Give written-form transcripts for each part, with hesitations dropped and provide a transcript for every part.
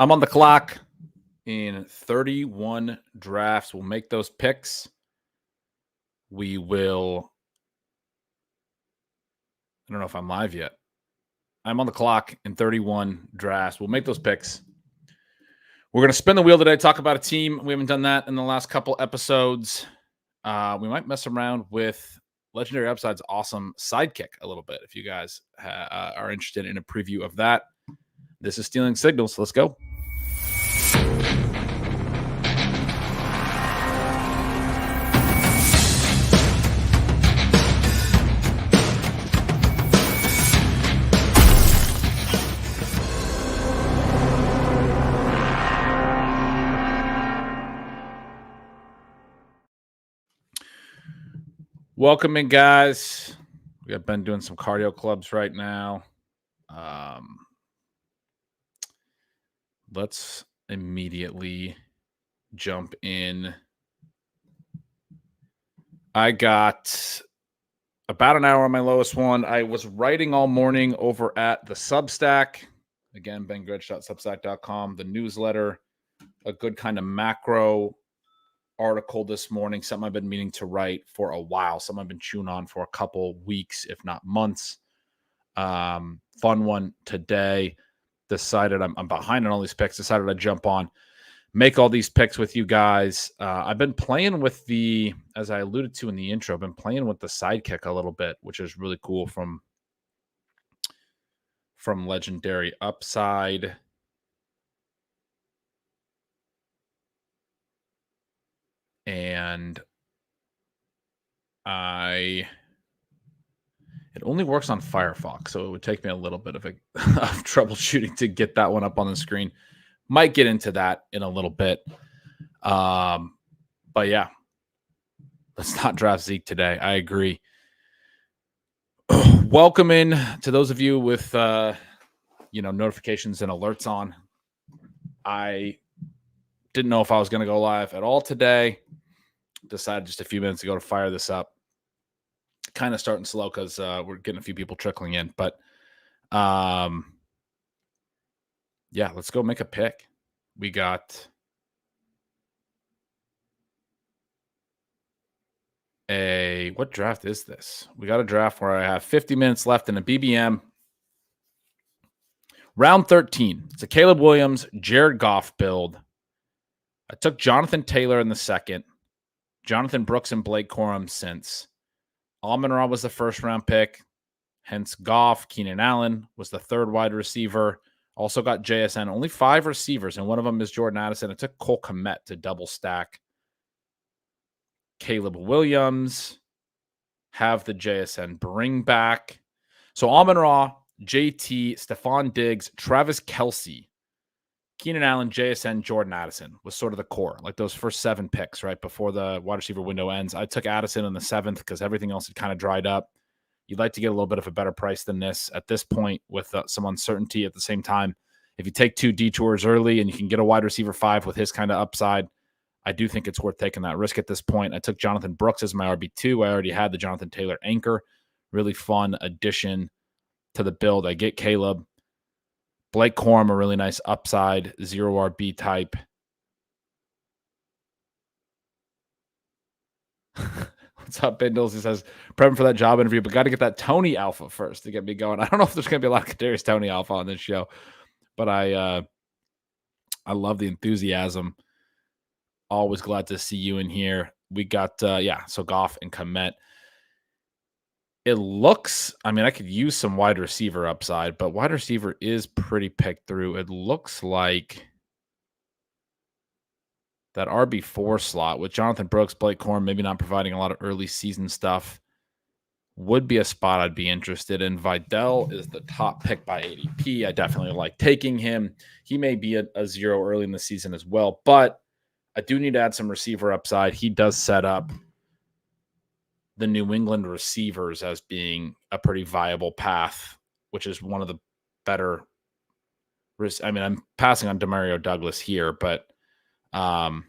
I'm on the clock in 31 drafts. We'll make those picks. I don't know if I'm live yet. I'm on the clock in 31 drafts. We'll make those picks. We're going to spin the wheel today, talk about a team. We haven't done that in the last couple episodes. We might mess around with Legendary Upside's awesome Sidekick a little bit if you guys are interested in a preview of that. This is Stealing Signals. Let's go. Welcome in, guys. We have been doing some cardio clubs right now. Let's immediately jump in. I got about an hour on my lowest one. I was writing all morning over at the Substack. Again, bengretch.substack.com, the newsletter, a good kind of macro article this morning, something I've been meaning to write for a while, something I've been chewing on for a couple weeks, if not months. Fun one today. Decided I'm behind on all these picks. Decided I'd jump on, make all these picks with you guys. I've been playing with as I alluded to in the intro, I've been playing with the Sidekick a little bit, which is really cool from Legendary Upside. And it only works on Firefox, so it would take me a little bit of troubleshooting to get that one up on the screen. Might get into that in a little bit. But yeah, let's not draft Zeke today. I agree. Welcome in to those of you with notifications and alerts on. I didn't know if I was going to go live at all today. Decided just a few minutes ago to fire this up. Kind of starting slow because we're getting a few people trickling in. But yeah, let's go make a pick. We got what draft is this? We got a draft where I have 50 minutes left in a BBM. Round 13. It's a Caleb Williams, Jared Goff build. I took Jonathan Taylor in the second. Jonathan Brooks and Blake Corum since. Amon-Ra was the first round pick. Hence Goff. Keenan Allen was the third wide receiver. Also got JSN. Only 5 receivers, and one of them is Jordan Addison. I took Cole Kmet to double stack Caleb Williams. Have the JSN bring back. So Amon-Ra, JT, Stephon Diggs, Travis Kelce, Keenan Allen, JSN, Jordan Addison was sort of the core, like those first 7 picks, right before the wide receiver window ends. I took Addison in the 7th because everything else had kind of dried up. You'd like to get a little bit of a better price than this at this point with some uncertainty at the same time. If you take 2 detours early and you can get a wide receiver 5 with his kind of upside, I do think it's worth taking that risk at this point. I took Jonathan Brooks as my RB2. I already had the Jonathan Taylor anchor. Really fun addition to the build. I get Caleb. Blake Corum, a really nice upside, 0 RB type. What's up, Bindles? He says, prepping for that job interview, but got to get that Tony Alpha first to get me going. I don't know if there's going to be a lot of Kadarius Tony Alpha on this show, but I love the enthusiasm. Always glad to see you in here. We got, so Goff and Kmet. It looks, I could use some wide receiver upside, but wide receiver is pretty picked through. It looks like that RB4 slot with Jonathan Brooks, Blake Corum, maybe not providing a lot of early season stuff, would be a spot I'd be interested in. Vidal is the top pick by ADP. I definitely like taking him. He may be a 0 early in the season as well, but I do need to add some receiver upside. He does set up the New England receivers as being a pretty viable path, which is one of the better. I'm passing on Demario Douglas here, but and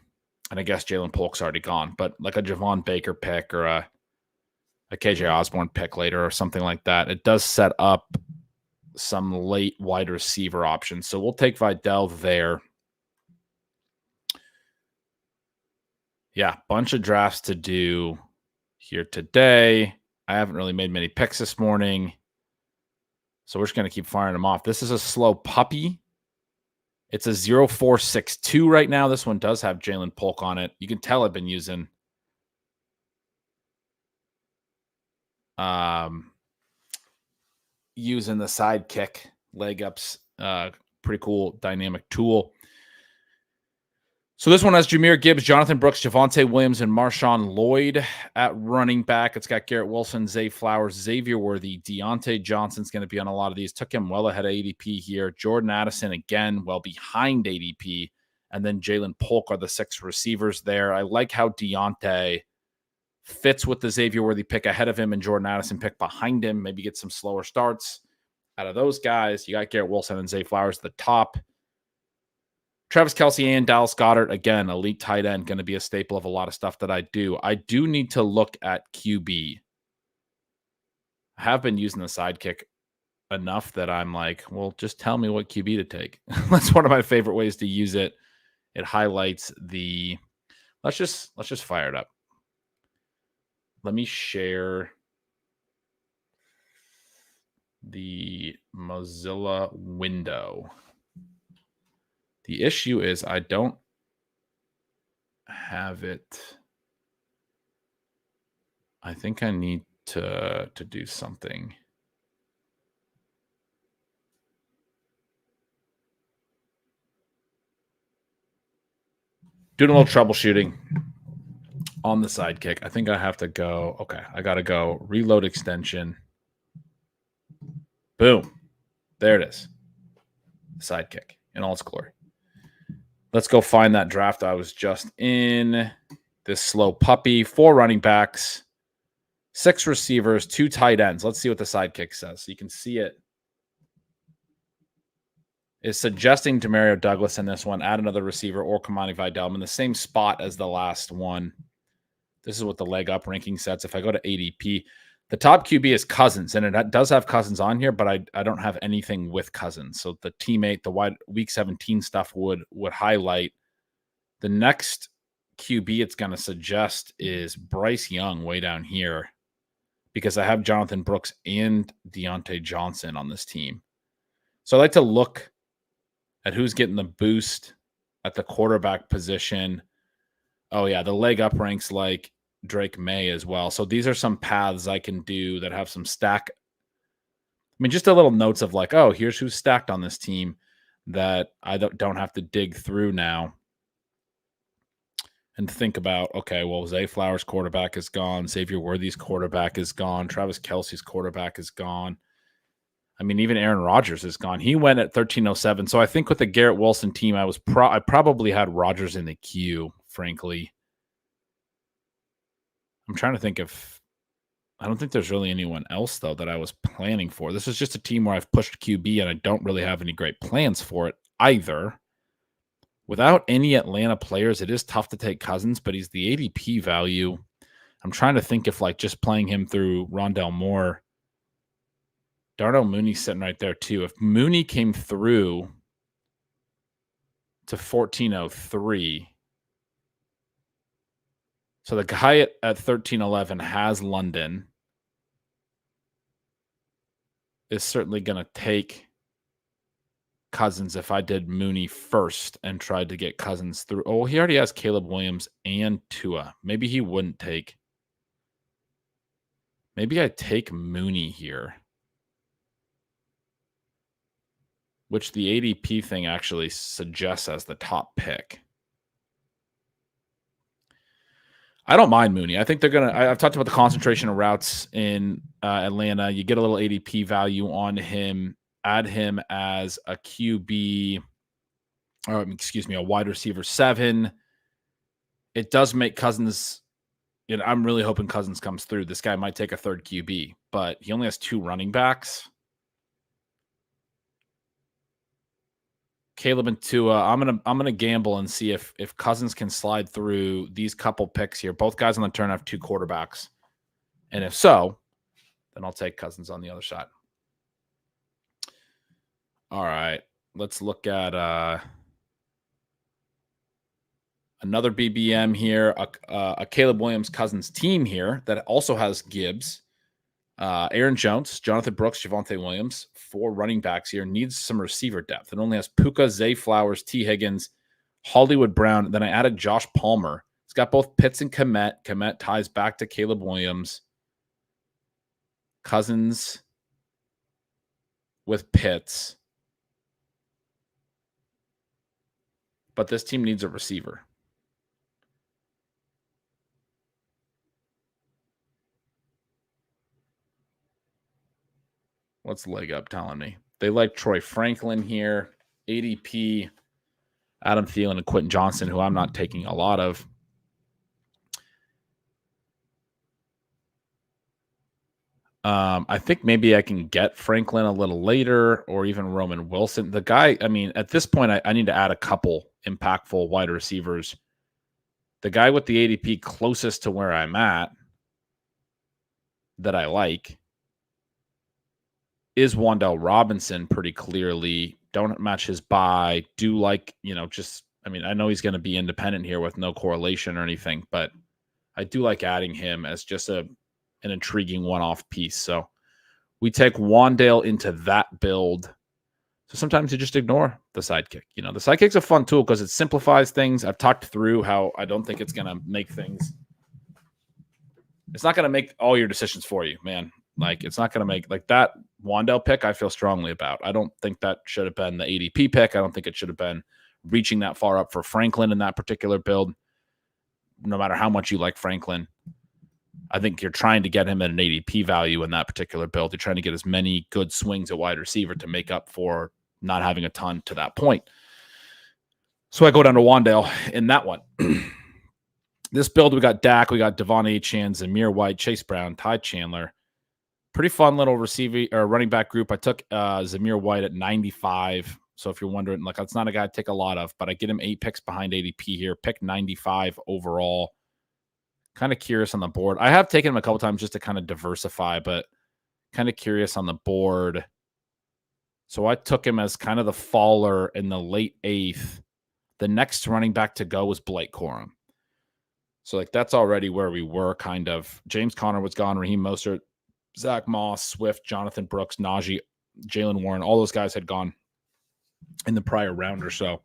I guess Jalen Polk's already gone, but like a Javon Baker pick or a KJ Osborne pick later or something like that. It does set up some late wide receiver options. So we'll take Vidal there. Yeah, bunch of drafts to do here today. I haven't really made many picks this morning, so we're just going to keep firing them off. This is a slow puppy. It's a 0462 right now. This one does have Jalen Polk on it. You can tell I've been using the Sidekick leg ups. Pretty cool dynamic tool. So this one has Jahmyr Gibbs, Jonathan Brooks, Javonte Williams, and Marshawn Lloyd at running back. It's got Garrett Wilson, Zay Flowers, Xavier Worthy, Deontay Johnson's going to be on a lot of these. Took him well ahead of ADP here. Jordan Addison, again, well behind ADP. And then Jalen Polk are the 6 receivers there. I like how Deontay fits with the Xavier Worthy pick ahead of him and Jordan Addison pick behind him. Maybe get some slower starts out of those guys. You got Garrett Wilson and Zay Flowers at the top. Travis Kelce and Dallas Goedert, again, elite tight end, going to be a staple of a lot of stuff that I do. I do need to look at QB. I have been using the Sidekick enough that I'm like, well, just tell me what QB to take. That's one of my favorite ways to use it. It highlights the. Let's just fire it up. Let me share the Mozilla window. The issue is I don't have it. I think I need to do something. Doing a little troubleshooting on the Sidekick. I think I have to go. Okay, I got to go reload extension. Boom. There it is. Sidekick in all its glory. Let's go find that draft I was just in. This slow puppy, 4 running backs, 6 receivers, 2 tight ends. Let's see what the Sidekick says. So you can see it is suggesting Demario Douglas in this one. Add another receiver or Kamani Vidal. I'm in the same spot as the last one. This is what the leg up ranking sets. If I go to ADP, the top QB is Cousins, and it does have Cousins on here, but I don't have anything with Cousins. So the teammate, the wide week 17 stuff would highlight. The next QB it's going to suggest is Bryce Young way down here because I have Jonathan Brooks and Deontay Johnson on this team. So I like to look at who's getting the boost at the quarterback position. Oh, yeah, the leg up ranks like Drake May as well. So these are some paths I can do that have some stack. I mean, just a little notes of like, oh, here's who's stacked on this team that I don't have to dig through now and think about, okay, well, Zay Flowers' quarterback is gone. Xavier Worthy's quarterback is gone. Travis Kelce's quarterback is gone. I mean, even Aaron Rodgers is gone. He went at 1307. So I think with the Garrett Wilson team, I probably had Rodgers in the queue, frankly. I'm trying to think if I don't think there's really anyone else, though, that I was planning for. This is just a team where I've pushed QB and I don't really have any great plans for it either. Without any Atlanta players, it is tough to take Cousins, but he's the ADP value. I'm trying to think if like just playing him through Rondale Moore. Darnell Mooney's sitting right there too. If Mooney came through to 1403, so the guy at 1311 has London, is certainly going to take Cousins if I did Mooney first and tried to get Cousins through. Oh, he already has Caleb Williams and Tua. Maybe he wouldn't take. Maybe I take Mooney here, which the ADP thing actually suggests as the top pick. I don't mind Mooney. I think they're going to – I've talked about the concentration of routes in Atlanta. You get a little ADP value on him, add him as a QB – or excuse me, a wide receiver 7. It does make Cousins – I'm really hoping Cousins comes through. This guy might take a third QB, but he only has 2 running backs. Caleb and Tua, I'm gonna gamble and see if Cousins can slide through these couple picks here. Both guys on the turn have 2 quarterbacks, and if so, then I'll take Cousins on the other side. All right. Let's look at another BBM here, a Caleb Williams Cousins team here that also has Gibbs, Aaron Jones, Jonathan Brooks, Javonte Williams, 4 running backs here. Needs some receiver depth. It only has Puka, Zay Flowers, T. Higgins, Hollywood Brown. Then I added Josh Palmer. It's got both Pitts and Komet. Komet ties back to Caleb Williams. Cousins with Pitts. But this team needs a receiver. What's Leg Up telling me? They like Troy Franklin here, ADP, Adam Thielen, and Quentin Johnson, who I'm not taking a lot of. I think maybe I can get Franklin a little later, or even Roman Wilson. The guy, I mean, at this point, I need to add a couple impactful wide receivers. The guy with the ADP closest to where I'm at that I like is Wan'Dale Robinson pretty clearly. Don't match his buy. Do like, I know he's going to be independent here with no correlation or anything, but I do like adding him as just an intriguing one-off piece. So we take Wan'Dale into that build. So sometimes you just ignore the Sidekick. The Sidekick's a fun tool because it simplifies things. I've talked through how I don't think it's going to make things. It's not going to make all your decisions for you, man. Like, it's not going to make like that Wan'Dale pick. I feel strongly about. I don't think that should have been the ADP pick. I don't think it should have been reaching that far up for Franklin in that particular build. No matter how much you like Franklin, I think you're trying to get him at an ADP value in that particular build. You're trying to get as many good swings at wide receiver to make up for not having a ton to that point. So I go down to Wan'Dale in that one. This build, we got Dak, we got Devon Achane, Zamir White, Chase Brown, Ty Chandler. Pretty fun little receiving or running back group. I took Zamir White at 95. So if you're wondering, like, that's not a guy I take a lot of, but I get him 8 picks behind ADP here. Pick 95 overall. Kind of curious on the board. I have taken him a couple times just to kind of diversify, but kind of curious on the board. So I took him as kind of the faller in the late 8th. The next running back to go was Blake Corum. So, like, that's already where we were kind of. James Conner was gone. Raheem Mostert, Zach Moss, Swift, Jonathan Brooks, Najee, Jalen Warren. All those guys had gone in the prior round or so.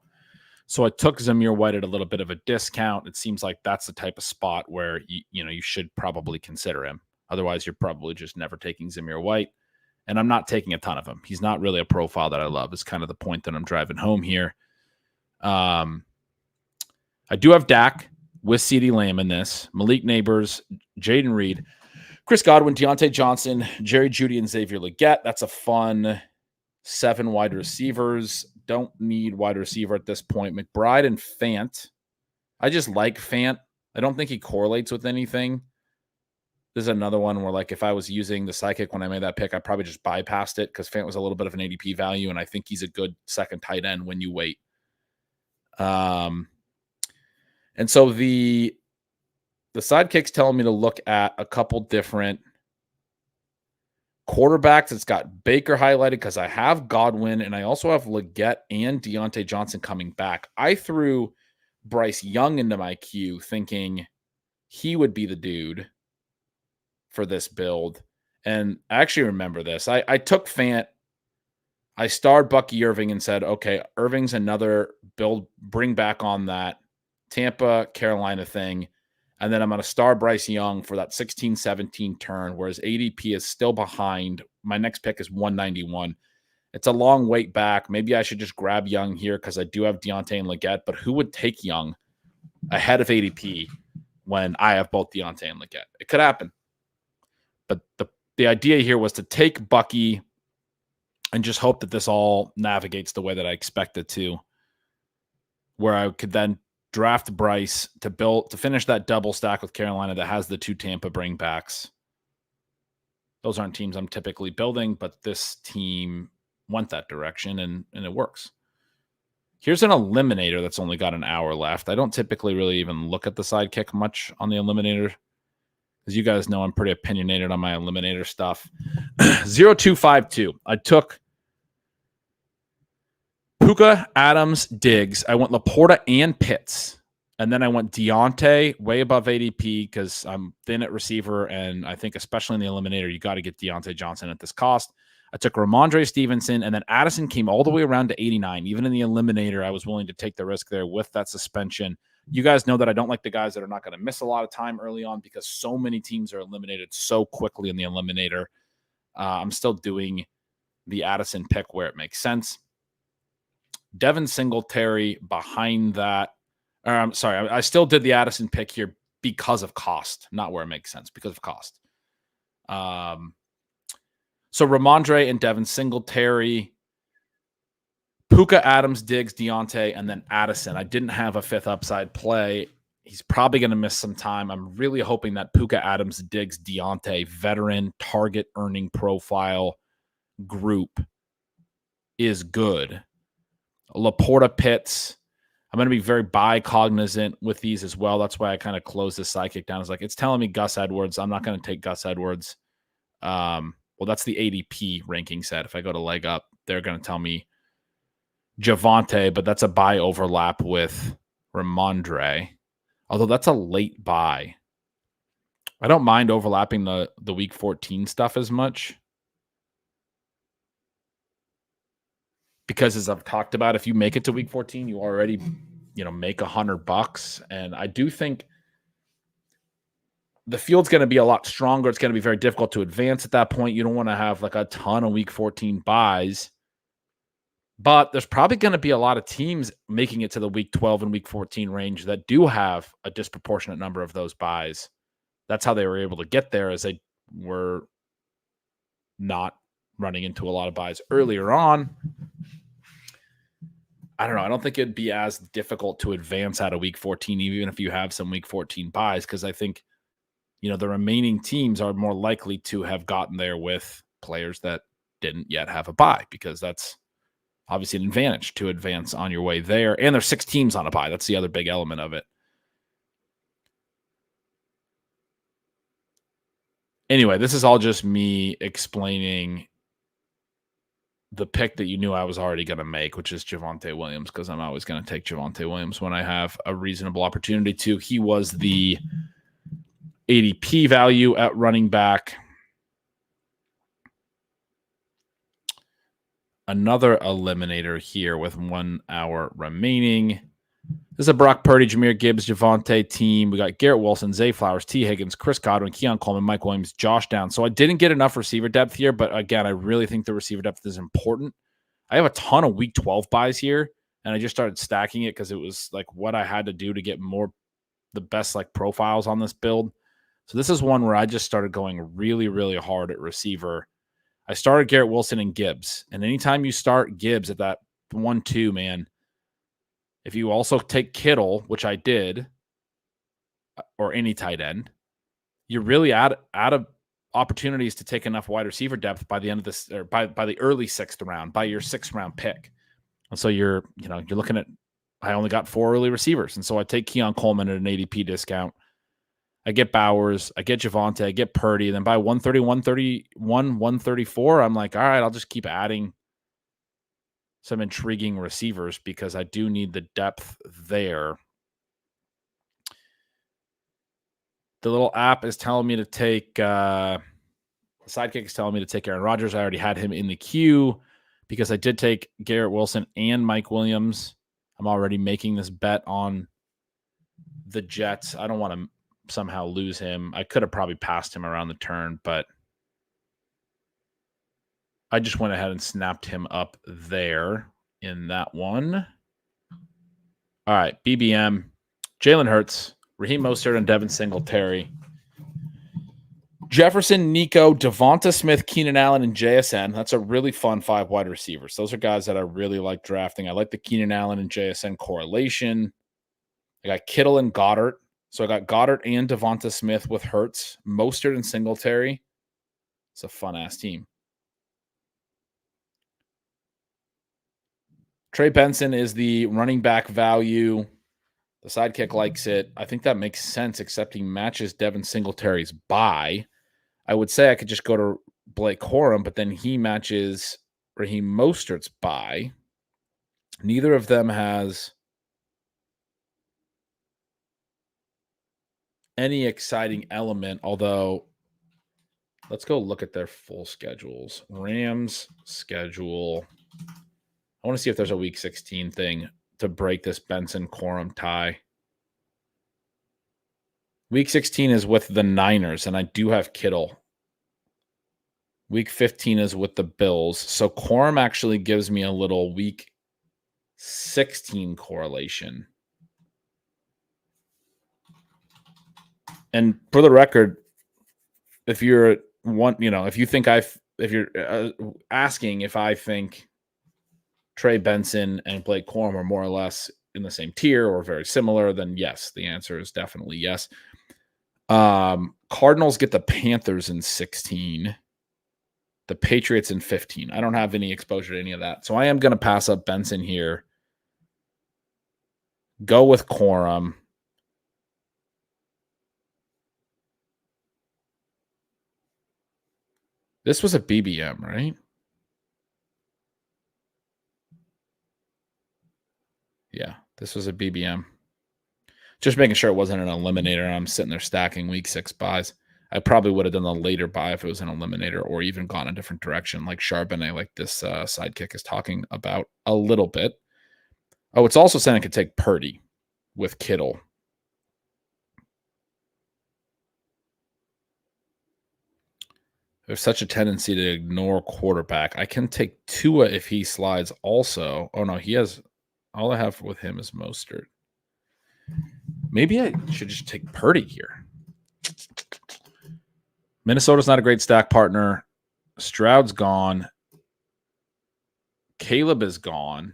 So I took Zamir White at a little bit of a discount. It seems like that's the type of spot where you should probably consider him. Otherwise, you're probably just never taking Zamir White. And I'm not taking a ton of him. He's not really a profile that I love. It's kind of the point that I'm driving home here. I do have Dak with CeeDee Lamb in this. Malik Neighbors, Jaden Reed, Chris Godwin, Deontay Johnson, Jerry Jeudy, and Xavier Legette. That's a fun 7 wide receivers. Don't need wide receiver at this point. McBride and Fant. I just like Fant. I don't think he correlates with anything. This is another one where, like, if I was using the Sidekick when I made that pick, I probably just bypassed it because Fant was a little bit of an ADP value, and I think he's a good second tight end when you wait. And so the Sidekick's telling me to look at a couple different quarterbacks. It's got Baker highlighted because I have Godwin, and I also have Legette and Deontay Johnson coming back. I threw Bryce Young into my queue thinking he would be the dude for this build. And I actually remember this. I took Fant. I starred Bucky Irving and said, okay, Irving's another build, bring back on that Tampa, Carolina thing. And then I'm going to star Bryce Young for that 16-17 turn, whereas ADP is still behind. My next pick is 191. It's a long wait back. Maybe I should just grab Young here because I do have Deontay and Legette, but who would take Young ahead of ADP when I have both Deontay and Legette? It could happen. But the idea here was to take Bucky and just hope that this all navigates the way that I expect it to, where I could then draft Bryce to finish that double stack with Carolina that has the 2 Tampa bringbacks. Those aren't teams I'm typically building, but this team went that direction and it works. Here's an eliminator that's only got an hour left. I don't typically really even look at the Sidekick much on the eliminator. As you guys know, I'm pretty opinionated on my eliminator stuff. 0252. I took Puka, Adams, Diggs. I went Laporta and Pitts. And then I went Deontay way above ADP because I'm thin at receiver. And I think especially in the eliminator, you got to get Deontay Johnson at this cost. I took Ramondre Stevenson, and then Addison came all the way around to 89. Even in the eliminator, I was willing to take the risk there with that suspension. You guys know that I don't like the guys that are not going to miss a lot of time early on because so many teams are eliminated so quickly in the eliminator. I'm still doing the Addison pick where it makes sense. Devin Singletary behind that. I'm sorry, I still did the Addison pick here because of cost, not where it makes sense, because of cost. So Ramondre and Devin Singletary, Puka, Adams, Diggs, Deontay, and then Addison. I didn't have a fifth upside play. He's probably going to miss some time. I'm really hoping that Puka, Adams, Diggs, Deontay, veteran target earning profile group is good. Laporta, Pitts. I'm going to be very buy cognizant with these as well. That's why I kind of closed this Sidekick down. It's like, it's telling me Gus Edwards. I'm not going to take Gus Edwards. Well, that's the ADP ranking set. If I go to leg up, they're going to tell me Javonte, but that's a buy overlap with Ramondre. Although that's a late buy. I don't mind overlapping the week 14 stuff as much. Because as I've talked about, if you make it to week 14, you already, make $100. And I do think the field's going to be a lot stronger. It's going to be very difficult to advance at that point. You don't want to have like a ton of week 14 buys. But there's probably going to be a lot of teams making it to the week 12 and week 14 range that do have a disproportionate number of those buys. That's how they were able to get there, as they were not running into a lot of buys earlier on. I don't know. I don't think it'd be as difficult to advance out of week 14, even if you have some week 14 buys, because I think, the remaining teams are more likely to have gotten there with players that didn't yet have a buy, because that's obviously an advantage to advance on your way there. And there's 6 teams on a buy. That's the other big element of it. Anyway, this is all just me explaining the pick that you knew I was already going to make, which is Javonte Williams, because I'm always going to take Javonte Williams when I have a reasonable opportunity to. He was the ADP value at running back. Another eliminator here with 1 hour remaining. This is a Brock Purdy, Jahmyr Gibbs, Javonte team. We got Garrett Wilson, Zay Flowers, T. Higgins, Chris Godwin, Keon Coleman, Mike Williams, Josh Downs. So I didn't get enough receiver depth here, but again, I really think the receiver depth is important. I have a ton of week 12 buys here, and I just started stacking it because it was like what I had to do to get the best like profiles on this build. So this is one where I just started going really, really hard at receiver. I started Garrett Wilson and Gibbs, and anytime you start Gibbs at that 1-2, man, if you also take Kittle, which I did, or any tight end, you're really out of opportunities to take enough wide receiver depth by the end of this, or by the early 6th round, by your 6th round pick. And so you're looking at, I only got 4 early receivers. And so I take Keon Coleman at an ADP discount. I get Bowers, I get Javonte, I get Purdy. And then by 130, 131, 134, I'm like, all right, I'll just keep adding some intriguing receivers because I do need the depth there. The little app is telling me to take Sidekick is telling me to take Aaron Rodgers. I already had him in the queue because I did take Garrett Wilson and Mike Williams. I'm already making this bet on the Jets. I don't want to somehow lose him. I could have probably passed him around the turn, but I just went ahead and snapped him up there in that one. All right, BBM, Jalen Hurts, Raheem Mostert, and Devin Singletary. Jefferson, Nico, Devonta Smith, Keenan Allen, and JSN. That's a really fun 5 wide receivers. Those are guys that I really like drafting. I like the Keenan Allen and JSN correlation. I got Kittle and Goddard. So I got Goddard and Devonta Smith with Hurts, Mostert, and Singletary. It's a fun-ass team. Trey Benson is the running back value. The Sidekick likes it. I think that makes sense, except he matches Devin Singletary's buy. I would say I could just go to Blake Corum, but then he matches Raheem Mostert's buy. Neither of them has any exciting element, although let's go look at their full schedules. Rams schedule. I want to see if there's a week 16 thing to break this Benson Corum tie. Week 16 is with the Niners, and I do have Kittle. Week 15 is with the Bills. So Corum actually gives me a little week 16 correlation. And for the record, if you're if you're asking if I think Trey Benson and Blake Corum are more or less in the same tier or very similar, then yes, the answer is definitely yes. Cardinals get the Panthers in 16, the Patriots in 15. I don't have any exposure to any of that. So I am going to pass up Benson here. Go with Corum. This was a BBM, right? Yeah, this was a BBM. Just making sure it wasn't an eliminator. I'm sitting there stacking week 6 buys. I probably would have done the later buy if it was an eliminator or even gone a different direction like Charbonnet, like this Sidekick is talking about a little bit. Oh, it's also saying I could take Purdy with Kittle. There's such a tendency to ignore quarterback. I can take Tua if he slides also. Oh, no, he has – all I have with him is Mostert. Maybe I should just take Purdy here. Minnesota's not a great stack partner. Stroud's gone. Caleb is gone.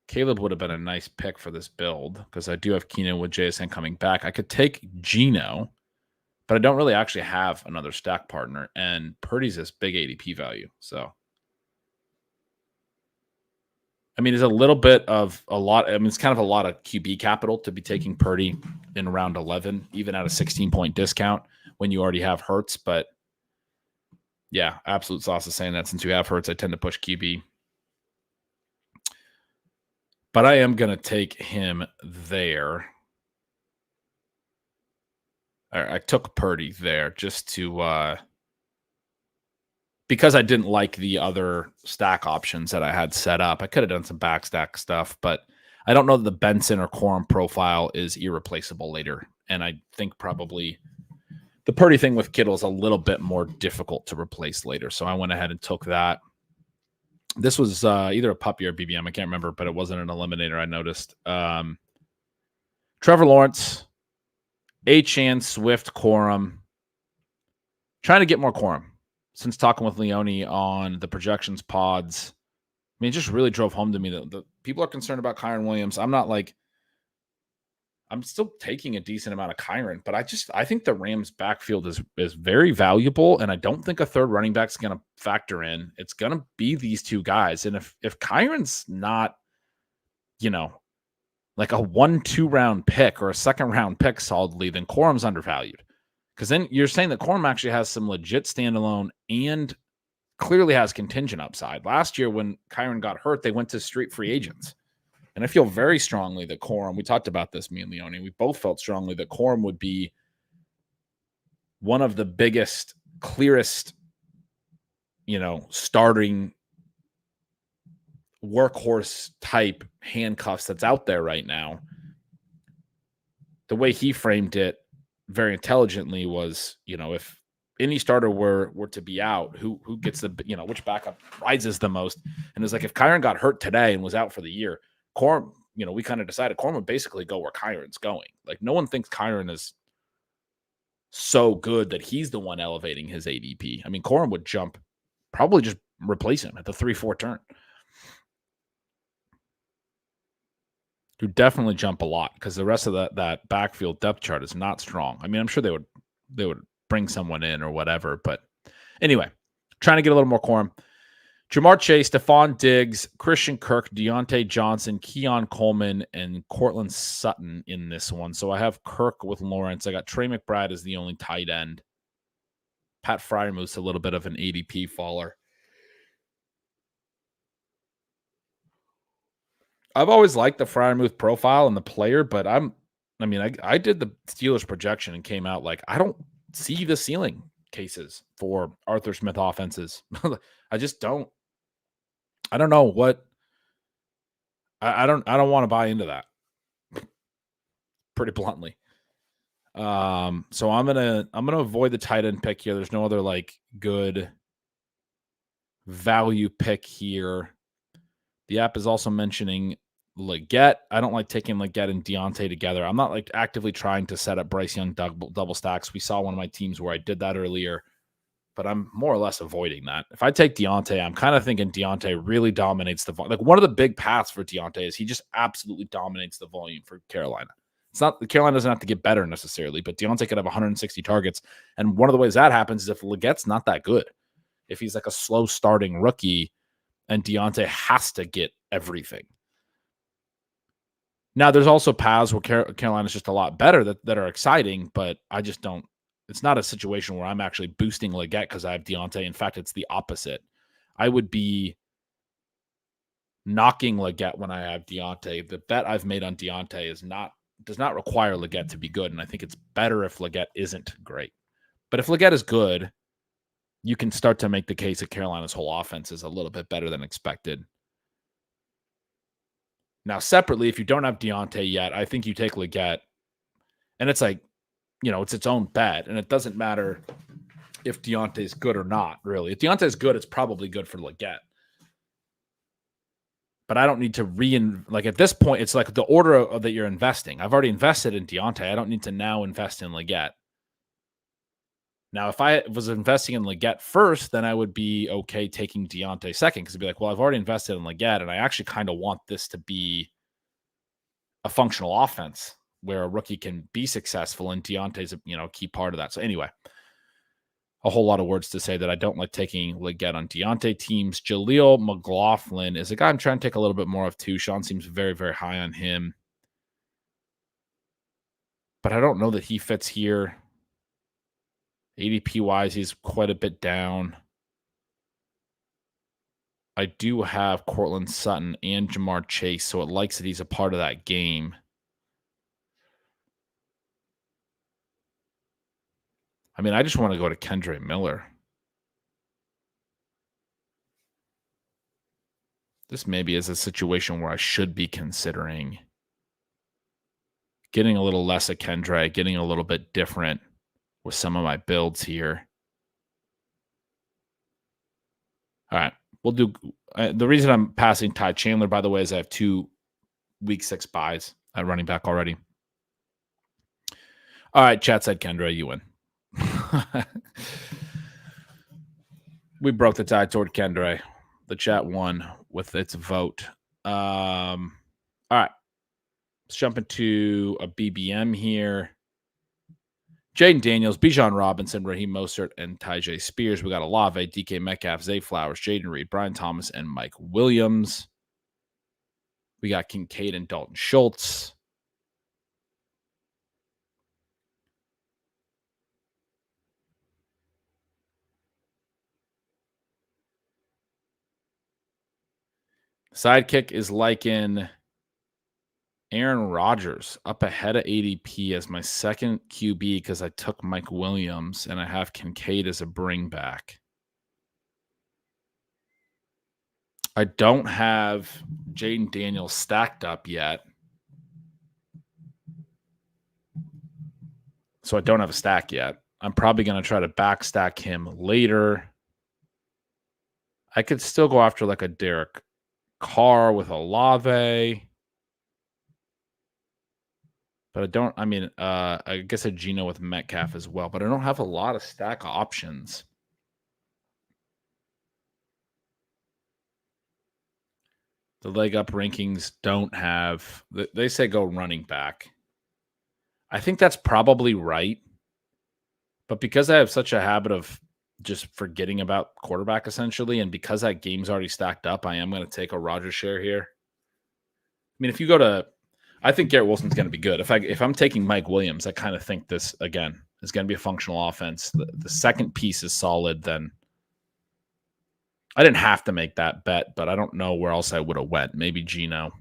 Caleb would have been a nice pick for this build because I do have Keenan with JSN coming back. I could take Geno, but I don't really actually have another stack partner. And Purdy's this big ADP value. So, I mean, it's a little bit of a lot. I mean, it's kind of a lot of QB capital to be taking Purdy in round 11, even at a 16-point discount when you already have Hurts. But yeah, absolute sauce is saying that since you have Hurts, I tend to push QB. But I am going to take him there. I took Purdy there just to because I didn't like the other stack options that I had set up. I could have done some backstack stuff, but I don't know that the Benson or Corum profile is irreplaceable later. And I think probably the Purdy thing with Kittle is a little bit more difficult to replace later. So I went ahead and took that. This was either a puppy or BBM. I can't remember, but it wasn't an eliminator, I noticed. Trevor Lawrence, Achane, Swift, Corum. Trying to get more Corum. Since talking with Leone on the projections pods, I mean, it just really drove home to me that the people are concerned about Kyren Williams. I'm not like, I'm still taking a decent amount of Kyren, but I think the Rams backfield is very valuable, and I don't think a third running back is going to factor in. It's going to be these two guys, and if Kyren's not, like a 1-2 round pick or a second round pick solidly, then Corum's undervalued. Because then you're saying that Corum actually has some legit standalone and clearly has contingent upside. Last year when Kyren got hurt, they went to straight free agents. And I feel very strongly that Corum, we talked about this, me and Leone, we both felt strongly that Corum would be one of the biggest, clearest, starting workhorse type handcuffs that's out there right now. The way he framed it very intelligently was, if any starter were to be out, who gets the, which backup rises the most. And it's like, if Kyren got hurt today and was out for the year, Corum, we kind of decided Corum would basically go where Kyren's going. Like, no one thinks Kyren is so good that he's the one elevating his ADP. I mean, Corum would jump, probably just replace him at the 3-4 turn. To definitely jump a lot because the rest of that backfield depth chart is not strong. I mean, I'm sure they would bring someone in or whatever, but anyway, trying to get a little more Corum. Jamar Chase, Stephon Diggs, Christian Kirk, Deontay Johnson, Keon Coleman, and Cortland Sutton in this one. So I have Kirk with Lawrence. I got Trey McBride as the only tight end. Pat Freiermuth's a little bit of an ADP faller. I've always liked the Freiermuth profile and the player, but I did the Steelers projection and came out like, I don't see the ceiling cases for Arthur Smith offenses. I just don't. I don't know what. I don't want to buy into that. Pretty bluntly. So I'm gonna avoid the tight end pick here. There's no other like good value pick here. The app is also mentioning Leggett. I don't like taking Leggett and Deontay together. I'm not like actively trying to set up Bryce Young double stacks. We saw one of my teams where I did that earlier, but I'm more or less avoiding that. If I take Deontay, I'm kind of thinking Deontay really dominates the volume. Like one of the big paths for Deontay is he just absolutely dominates the volume for Carolina. It's not Carolina doesn't have to get better necessarily, but Deontay could have 160 targets. And one of the ways that happens is if Legett's not that good. If he's like a slow starting rookie and Deontay has to get everything. Now, there's also paths where Carolina's just a lot better that are exciting, but I just don't. It's not a situation where I'm actually boosting Leggett because I have Deontay. In fact, it's the opposite. I would be knocking Leggett when I have Deontay. The bet I've made on Deontay does not require Leggett to be good, and I think it's better if Leggett isn't great. But if Leggett is good, you can start to make the case that Carolina's whole offense is a little bit better than expected. Now, separately, if you don't have Deontay yet, I think you take Leggett, and it's like, it's its own bet, and it doesn't matter if Deontay's good or not, really. If Deontay's good, it's probably good for Leggett. But I don't need to at this point, it's like the order that you're investing. I've already invested in Deontay. I don't need to now invest in Leggett. Now, if I was investing in Leggett first, then I would be okay taking Deontay second because it'd be like, well, I've already invested in Leggett, and I actually kind of want this to be a functional offense where a rookie can be successful, and Deontay's a key part of that. So anyway, a whole lot of words to say that I don't like taking Leggett on Deontay teams. Jaleel McLaughlin is a guy I'm trying to take a little bit more of too. Sean seems very, very high on him, but I don't know that he fits here. ADP-wise, he's quite a bit down. I do have Cortland Sutton and Jamar Chase, so it likes that he's a part of that game. I mean, I just want to go to Kendre Miller. This maybe is a situation where I should be considering getting a little less of Kendre, getting a little bit different with some of my builds here. All right. We'll do the reason I'm passing Ty Chandler, by the way, is I have 2 week 6 buys at running back already. All right. Chat said Kendre, you win. We broke the tie toward Kendre. The chat won with its vote. All right. Let's jump into a BBM here. Jaden Daniels, Bijan Robinson, Raheem Mostert, and Tyjae Spears. We got Olave, DK Metcalf, Zay Flowers, Jaden Reed, Brian Thomas, and Mike Williams. We got Kincaid and Dalton Schultz. Sidekick is liking Aaron Rodgers up ahead of ADP as my second QB because I took Mike Williams and I have Kincaid as a bring back. I don't have Jaden Daniels stacked up yet. So I don't have a stack yet. I'm probably going to try to back stack him later. I could still go after like a Derek Carr with Olave. But I guess a Geno with Metcalf as well. But I don't have a lot of stack options. The leg up rankings don't have, they say go running back. I think that's probably right. But because I have such a habit of just forgetting about quarterback essentially, and because that game's already stacked up, I am going to take a Rodgers share here. I mean, if you go to, I think Garrett Wilson's going to be good. If I'm taking Mike Williams, I kind of think this, again, is going to be a functional offense. The second piece is solid, then I didn't have to make that bet, but I don't know where else I would have went. Maybe Geno.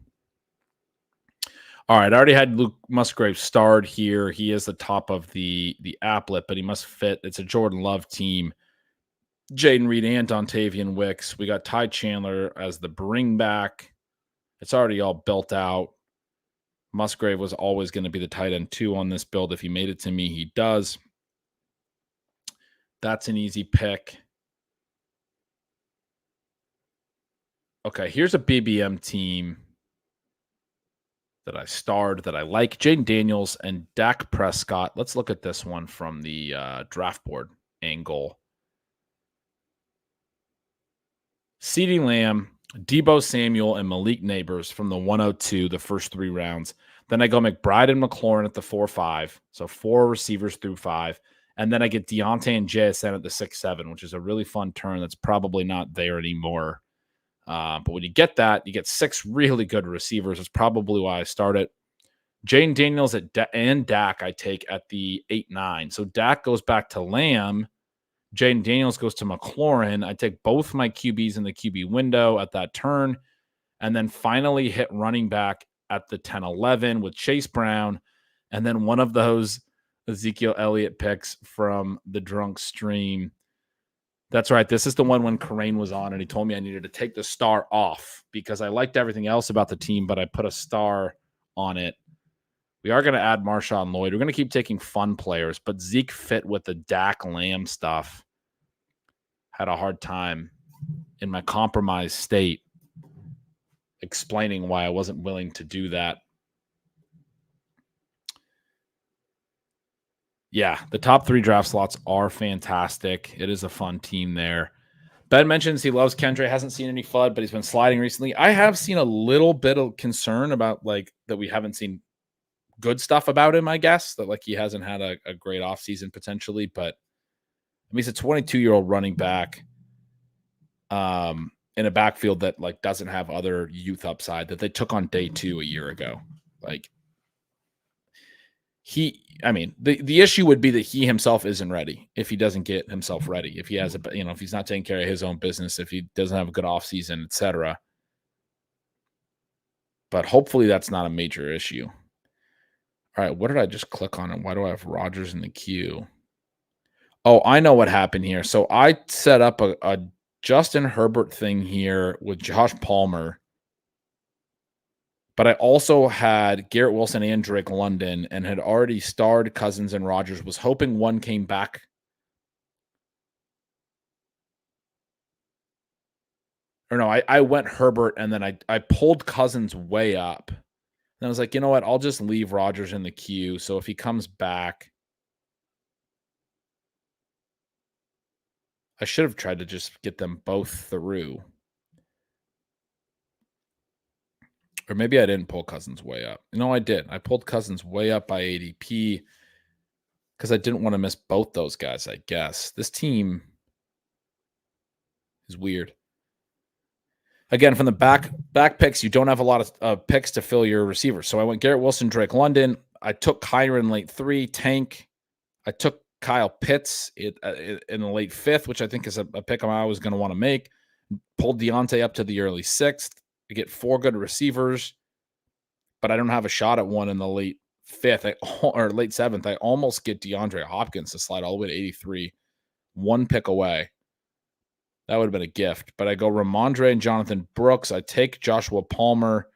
All right, I already had Luke Musgrave starred here. He is the top of the applet, but he must fit. It's a Jordan Love team. Jaden Reed and Dontavian Wicks. We got Ty Chandler as the bring back. It's already all built out. Musgrave was always going to be the tight end 2 on this build. If he made it to me, he does. That's an easy pick. Okay, here's a BBM team that I starred that I like. Jaden Daniels and Dak Prescott. Let's look at this one from the draft board angle. CeeDee Lamb, Deebo Samuel, and Malik Neighbors from the 102, the first 3 rounds. Then I go McBride and McLaurin at the 4-5. So 4 receivers through 5. And then I get Deontay and JSN at the 6-7, which is a really fun turn that's probably not there anymore. But when you get that, you get 6 really good receivers. That's probably why I started. Jaden Daniels and Dak I take at the 8-9. So Dak goes back to Lamb. Jaden Daniels goes to McLaurin. I take both my QBs in the QB window at that turn, and then finally hit running back at the 10-11 with Chase Brown, and then one of those Ezekiel Elliott picks from the drunk stream. That's right. This is the one when Karain was on, and he told me I needed to take the star off because I liked everything else about the team, but I put a star on it. We are going to add Marshawn Lloyd. We're going to keep taking fun players, but Zeke fit with the Dak Lamb stuff. Had a hard time in my compromised state explaining why I wasn't willing to do that. Yeah, the top 3 draft slots are fantastic. It is a fun team there. Ben mentions he loves Kendra, hasn't seen any FUD, but he's been sliding recently. I have seen a little bit of concern about that we haven't seen good stuff about him, I guess, that he hasn't had a great offseason potentially, but I mean, he's a 22-year-old running back in a backfield that doesn't have other youth upside that they took on day 2 a year ago. The issue would be that he himself isn't ready if he doesn't get himself ready, if he has if he's not taking care of his own business, if he doesn't have a good offseason, etc. But hopefully that's not a major issue. All right, what did I just click on, and why do I have Rodgers in the queue? Oh, I know what happened here. So I set up a Justin Herbert thing here with Josh Palmer, but I also had Garrett Wilson and Drake London and had already starred Cousins and Rodgers, was hoping one came back. Or no, I went Herbert, and then I pulled Cousins way up. And I was like, you know what? I'll just leave Rodgers in the queue. So if he comes back, I should have tried to just get them both through. Or maybe I didn't pull Cousins way up. No, I did. I pulled Cousins way up by ADP because I didn't want to miss both those guys, I guess. This team is weird. Again, from the back picks, you don't have a lot of picks to fill your receivers. So I went Garrett Wilson, Drake London. I took Kyron late 3, Tank. I took Kyle Pitts in the late 5th, which I think is a pick I was going to want to make. Pulled Deontay up to the early 6th. I get 4 good receivers, but I don't have a shot at one in the late 5th or late 7th. I almost get DeAndre Hopkins to slide all the way to 83, 1 pick away. That would have been a gift. But I go Ramondre and Jonathan Brooks. I take Joshua Palmer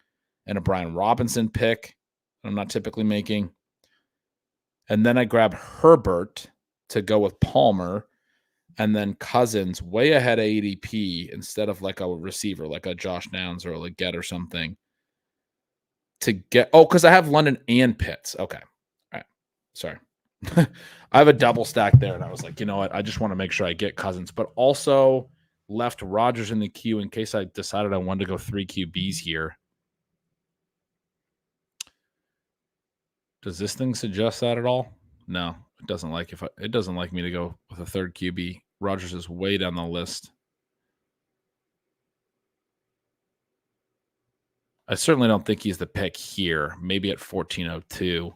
and a Brian Robinson pick I'm not typically making. And then I grab Herbert to go with Palmer, and then Cousins way ahead of ADP instead of a receiver, like a Josh Downs or a Leggett or something. Because I have London and Pitts. Okay. All right. Sorry. I have a double stack there, and I was like, you know what? I just want to make sure I get Cousins, but also left Rodgers in the queue in case I decided I wanted to go 3 QBs here. Does this thing suggest that at all? No, it doesn't it doesn't like me to go with a 3rd QB. Rodgers is way down the list. I certainly don't think he's the pick here. Maybe at 1402.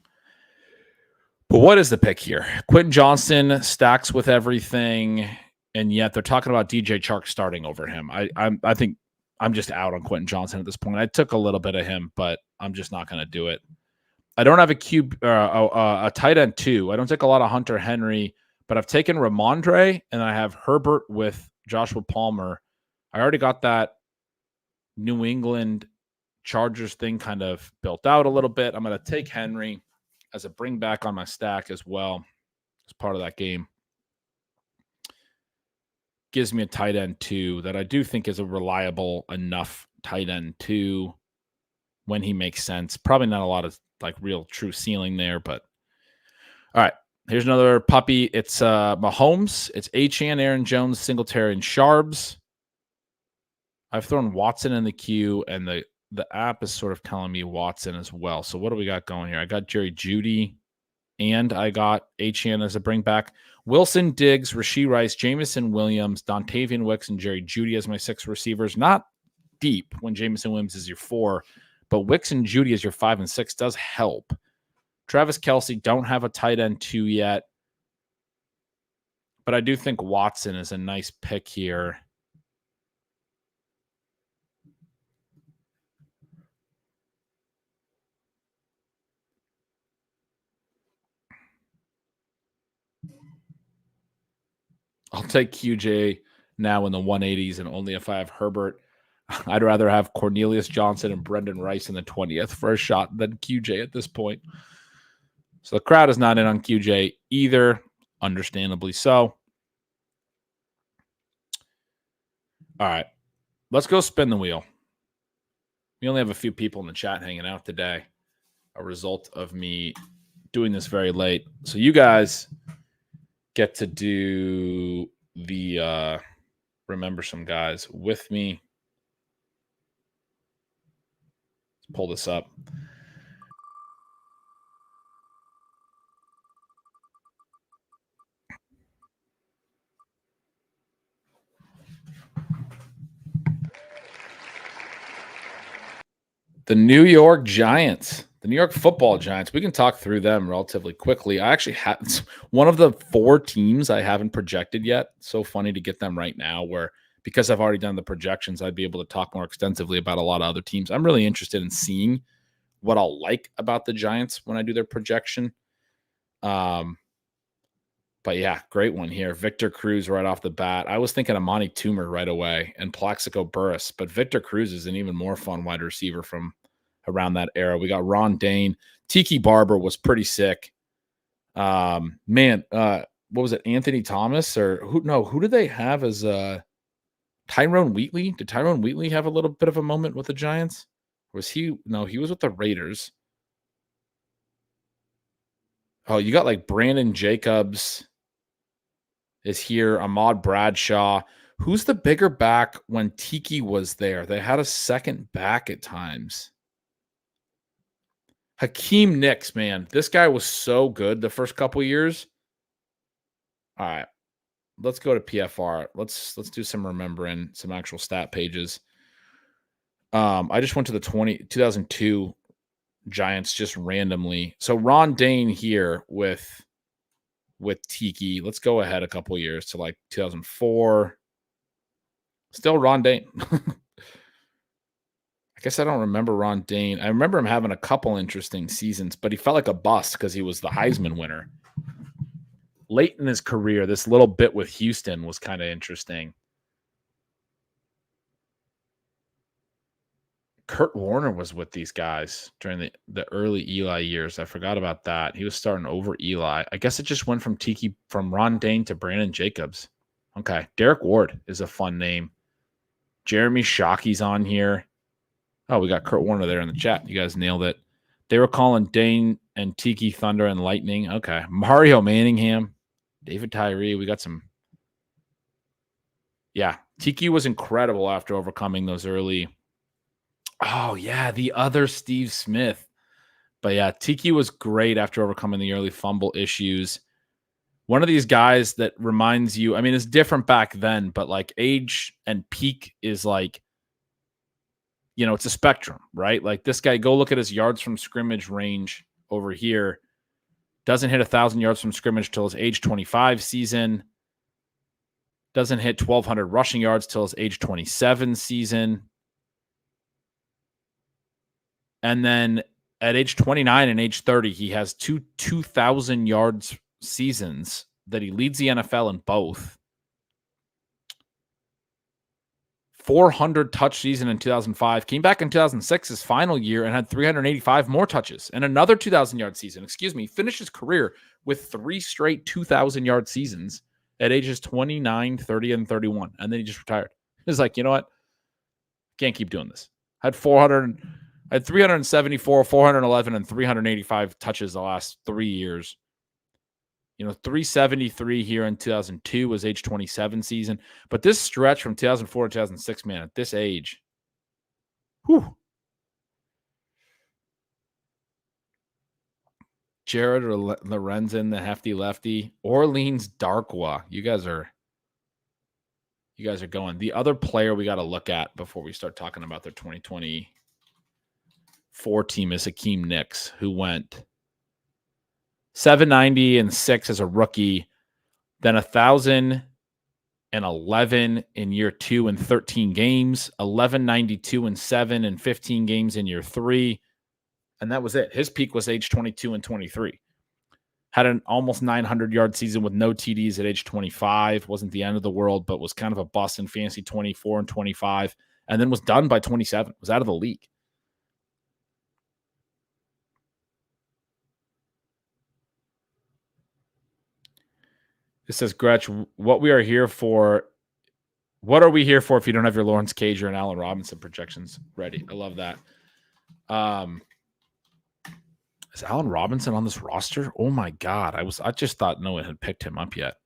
But what is the pick here? Quentin Johnston stacks with everything, and yet they're talking about DJ Chark starting over him. I think I'm just out on Quentin Johnston at this point. I took a little bit of him, but I'm just not going to do it. I don't have a tight end 2. I don't take a lot of Hunter Henry, but I've taken Ramondre, and I have Herbert with Joshua Palmer. I already got that New England Chargers thing kind of built out a little bit. I'm going to take Henry as a bring back on my stack as well as part of that game. Gives me a tight end 2 that I do think is a reliable enough tight end 2 when he makes sense. Probably not a lot of like real true ceiling there, but all right. Here's another puppy. It's Mahomes. It's Achane, Aaron Jones, Singletary, and Sharbs. I've thrown Watson in the queue, and the app is sort of telling me Watson as well. So what do we got going here? I got Jerry Jeudy, and I got Achane as a bring back. Wilson, Diggs, Rashee Rice, Jameson Williams, Dontavian Wicks, and Jerry Jeudy as my 6 receivers. Not deep when Jameson Williams is your 4, but Wicks and Jeudy as your 5 and 6 does help. Travis Kelce, don't have a tight end 2 yet, but I do think Watson is a nice pick here. I'll take QJ now in the 180s, and only if I have Herbert. I'd rather have Cornelius Johnson and Brendan Rice in the 20th for a shot than QJ at this point. So the crowd is not in on QJ either, understandably so. All right, let's go spin the wheel. We only have a few people in the chat hanging out today, a result of me doing this very late. So you guys get to do the remember some guys with me. Let's pull this up. The New York Giants, the New York Football Giants. We can talk through them relatively quickly. I actually have one of the 4 teams I haven't projected yet. So funny to get them right now, where because I've already done the projections, I'd be able to talk more extensively about a lot of other teams. I'm really interested in seeing what I'll like about the Giants when I do their projection. But yeah, great one here. Victor Cruz right off the bat. I was thinking Amani Toomer right away and Plaxico Burress, but Victor Cruz is an even more fun wide receiver from around that era. We got Ron Dane. Tiki Barber was pretty sick. What was it? Anthony Thomas or who did they have as Tyrone Wheatley? Did Tyrone Wheatley have a little bit of a moment with the Giants? Was he? No, he was with the Raiders. Oh, you got like Brandon Jacobs is here. Ahmad Bradshaw. Who's the bigger back when Tiki was there? They had a second back at times. Hakeem Nicks, man. This guy was so good the first couple years. All right. Let's go to PFR. Let's do some remembering, some actual stat pages. I just went to the 2002 Giants just randomly. So Ron Dane here with Tiki. Let's go ahead a couple years to like 2004. Still Ron Dane. I guess I don't remember Ron Dane. I remember him having a couple interesting seasons, but he felt like a bust because he was the Heisman winner. Late in his career, this little bit with Houston was kind of interesting. Kurt Warner was with these guys during the early Eli years. I forgot about that. He was starting over Eli. I guess it just went from Ron Dane to Brandon Jacobs. Okay. Derek Ward is a fun name. Jeremy Shockey's on here. Oh, we got Kurt Warner there in the chat. You guys nailed it. They were calling Dane and Tiki Thunder and Lightning. Okay. Mario Manningham, David Tyree. We got some. Yeah. Tiki was incredible after overcoming those early. Oh, yeah. The other Steve Smith. But yeah, Tiki was great after overcoming the early fumble issues. One of these guys that reminds you, I mean, it's different back then, but like age and peak is like, you know, it's a spectrum, right? Like this guy, go look at his yards from scrimmage range over here. Doesn't hit 1,000 yards from scrimmage till his age 25 season. Doesn't hit 1,200 rushing yards till his age 27 season. And then At age 29 and age 30, he has 2,000 yards seasons that he leads the NFL in both. 400 touch season in 2005, came back in 2006, his final year, and had 385 more touches and another 2,000 yard season. Finished his career with 3 straight 2,000 yard seasons at ages 29, 30, and 31. And then he just retired. He's like, you know what? Can't keep doing this. Had 374, 411, and 385 touches the last 3 years. 373 here in 2002 was age 27 season. But this stretch from 2004 to 2006, man, at this age, whew. Jared Lorenzen, the hefty lefty. Orleans Darkwa. You guys are going. The other player we got to look at before we start talking about their 2024 team is Hakeem Nicks, who went 790 and 6 as a rookie, then 1,011 in year 2 in 13 games, 1,192 and 7 in 15 games in year 3, and that was it. His peak was age 22 and 23. Had an almost 900-yard season with no TDs at age 25. Wasn't the end of the world, but was kind of a bust in fantasy 24 and 25, and then was done by 27. Was out of the league. It says, Gretch, what are we here for if you don't have your Lawrence Cager and Allen Robinson projections ready? I love that. Is Allen Robinson on this roster? Oh my God. I just thought no one had picked him up yet.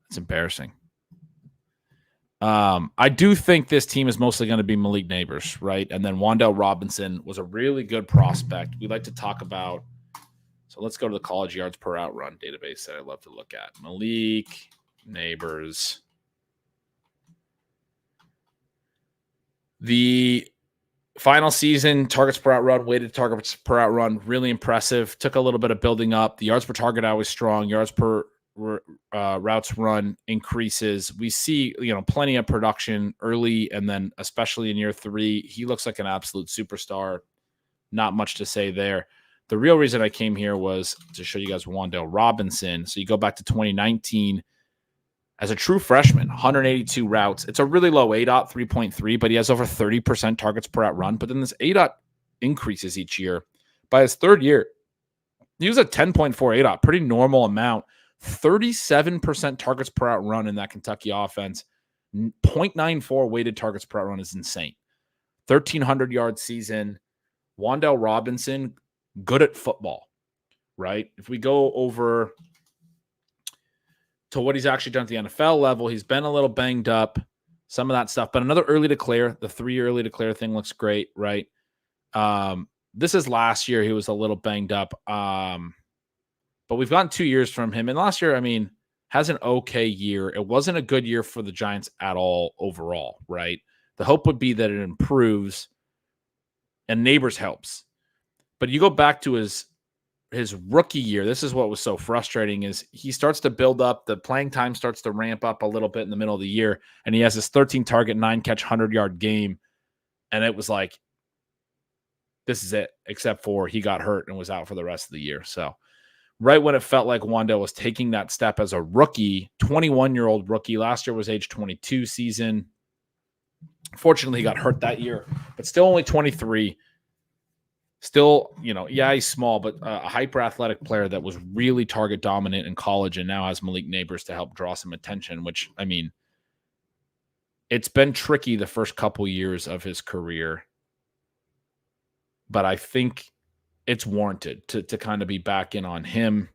It's embarrassing. I do think this team is mostly going to be Malik Neighbors, right? And then Wan'Dale Robinson was a really good prospect. We like to talk about. So let's go to the college yards per out run database that I love to look at. Malik Neighbors. The final season, targets per out run, weighted targets per out run, really impressive. Took a little bit of building up. The yards per target always strong. Yards per routes run increases. We see, plenty of production early, and then especially in year 3, he looks like an absolute superstar. Not much to say there. The real reason I came here was to show you guys Wan'Dale Robinson. So you go back to 2019 as a true freshman, 182 routes. It's a really low ADOT, 3.3, but he has over 30% targets per out run. But then this ADOT increases each year. By his third year, he was at 10.4 ADOT, pretty normal amount. 37% targets per out run in that Kentucky offense. 0.94 weighted targets per out run is insane. 1,300-yard season. Wan'Dale Robinson, good at football, right? If we go over to what he's actually done at the NFL level, he's been a little banged up, some of that stuff. But another early declare, the 3-year early declare thing looks great, right? This is last year. He was a little banged up. But we've gotten 2 years from him. And last year, has an okay year. It wasn't a good year for the Giants at all overall, right? The hope would be that it improves and Neighbors helps. But you go back to his rookie year. This is what was so frustrating is he starts to build up. The playing time starts to ramp up a little bit in the middle of the year. And he has this 13 target, 9 catch, 100-yard game. And it was like, this is it, except for he got hurt and was out for the rest of the year. So right when it felt like Wan'Dale was taking that step as a rookie, 21-year-old rookie, last year was age 22 season. Fortunately, he got hurt that year, but still only 23. Still, he's small, but a hyper-athletic player that was really target dominant in college and now has Malik Neighbors to help draw some attention, which, it's been tricky the first couple years of his career. But I think it's warranted to kind of be back in on him.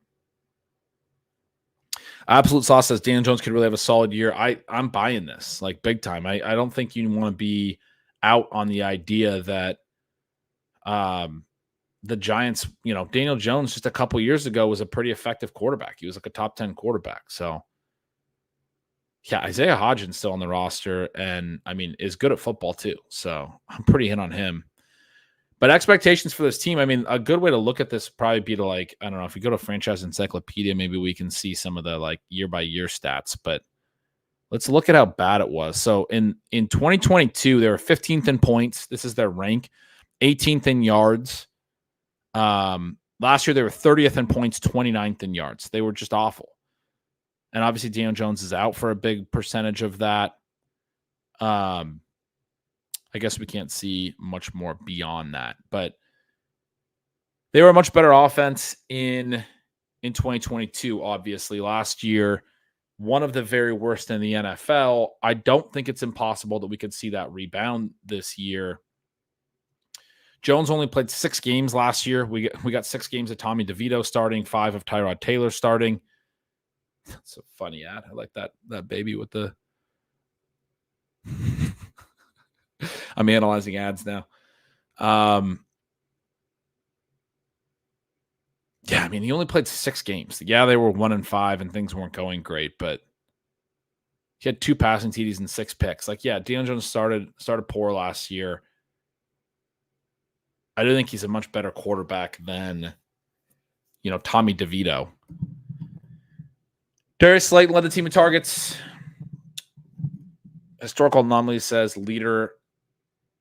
Absolute Sauce says Daniel Jones could really have a solid year. I'm buying this, like, big time. I don't think you want to be out on the idea that the Giants, Daniel Jones just a couple years ago was a pretty effective quarterback. He was like a top 10 quarterback. So, yeah, Isaiah Hodgins still on the roster and, is good at football too. So I'm pretty in on him. But expectations for this team, a good way to look at this would probably be to, I don't know, if you go to Franchise Encyclopedia, maybe we can see some of the, year-by-year stats. But let's look at how bad it was. So in 2022, they were 15th in points. This is their rank. 18th in yards. Last year, they were 30th in points, 29th in yards. They were just awful. And obviously, Daniel Jones is out for a big percentage of that. I guess we can't see much more beyond that. But they were a much better offense in 2022, obviously. Last year, one of the very worst in the NFL. I don't think it's impossible that we could see that rebound this year. Jones only played 6 games last year. We got 6 games of Tommy DeVito starting, 5 of Tyrod Taylor starting. That's a funny ad. I like that baby with the I'm analyzing ads now. Yeah, I mean, he only played 6 games. Yeah, they were 1-5 and things weren't going great, but he had 2 passing TDs and 6 picks. Like, yeah, Daniel Jones started poor last year. I do think he's a much better quarterback than, Tommy DeVito. Darius Slayton led the team in targets. Historical Anomaly says leader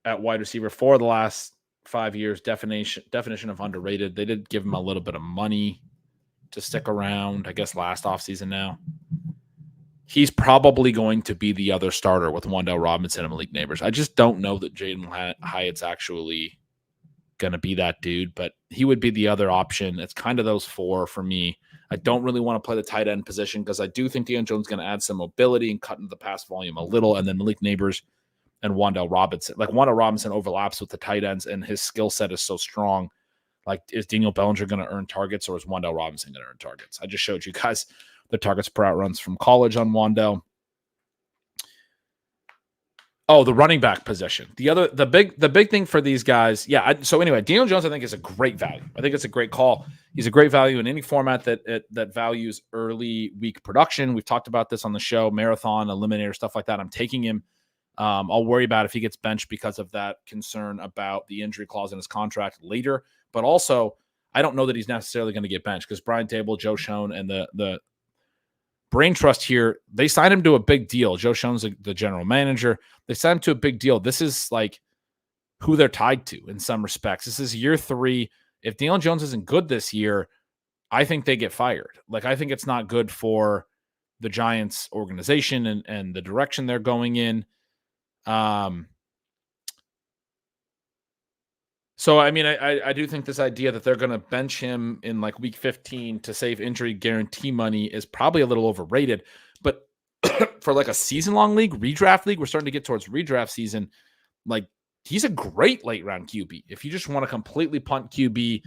at wide receiver for the last 5 years. Definition of underrated. They did give him a little bit of money to stick around, I guess, last offseason now. He's probably going to be the other starter with Wan'Dale Robinson and Malik Neighbors. I just don't know that Jaden Hyatt's actually going to be that dude, but he would be the other option. It's kind of those 4 for me. I don't really want to play the tight end position because I do think Daniel Jones is going to add some mobility and cut into the pass volume a little, and then Malik Neighbors and Wan'Dale Robinson. Like, Wan'Dale Robinson overlaps with the tight ends, and his skill set is so strong. Like, is Daniel Bellinger going to earn targets, or is Wan'Dale Robinson going to earn targets? I just showed you guys the targets per out runs from college on Wan'Dale. Oh, the running back position. The big thing for these guys. Yeah. So anyway, Daniel Jones, I think, is a great value. I think it's a great call. He's a great value in any format that values early week production. We've talked about this on the show, marathon, eliminator, stuff like that. I'm taking him. I'll worry about if he gets benched because of that concern about the injury clause in his contract later. But also, I don't know that he's necessarily going to get benched because Brian Dable, Joe Schoen, and the Brain Trust here, they signed him to a big deal. Joe Schoen's the general manager. They signed him to a big deal. This is like who they're tied to in some respects. This is year 3. If Daniel Jones isn't good this year, I think they get fired. Like, I think it's not good for the Giants organization and the direction they're going in. So, I mean, I do think this idea that they're going to bench him in like week 15 to save injury guarantee money is probably a little overrated. But for like a season-long league, redraft league, we're starting to get towards redraft season. Like, he's a great late-round QB. If you just want to completely punt QB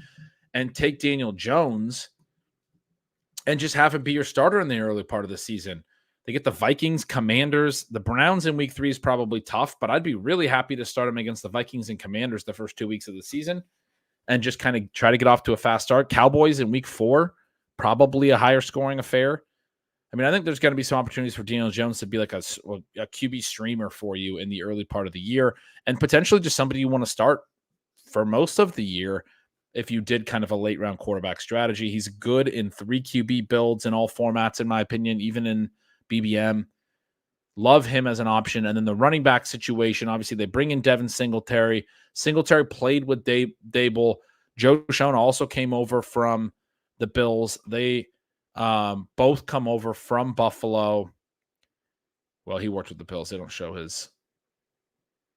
and take Daniel Jones and just have him be your starter in the early part of the season. They get the Vikings, Commanders. The Browns in week 3 is probably tough, but I'd be really happy to start him against the Vikings and Commanders the first 2 weeks of the season and just kind of try to get off to a fast start. Cowboys in week 4, probably a higher scoring affair. I mean, I think there's going to be some opportunities for Daniel Jones to be like a QB streamer for you in the early part of the year and potentially just somebody you want to start for most of the year if you did kind of a late round quarterback strategy. He's good in 3 QB builds in all formats, in my opinion, even in BBM. Love him as an option. And then the running back situation, obviously they bring in Devin Singletary. Singletary played with Dable. Joe Schoen also came over from the Bills. They both come over from Buffalo. Well, he worked with the Bills. They don't show his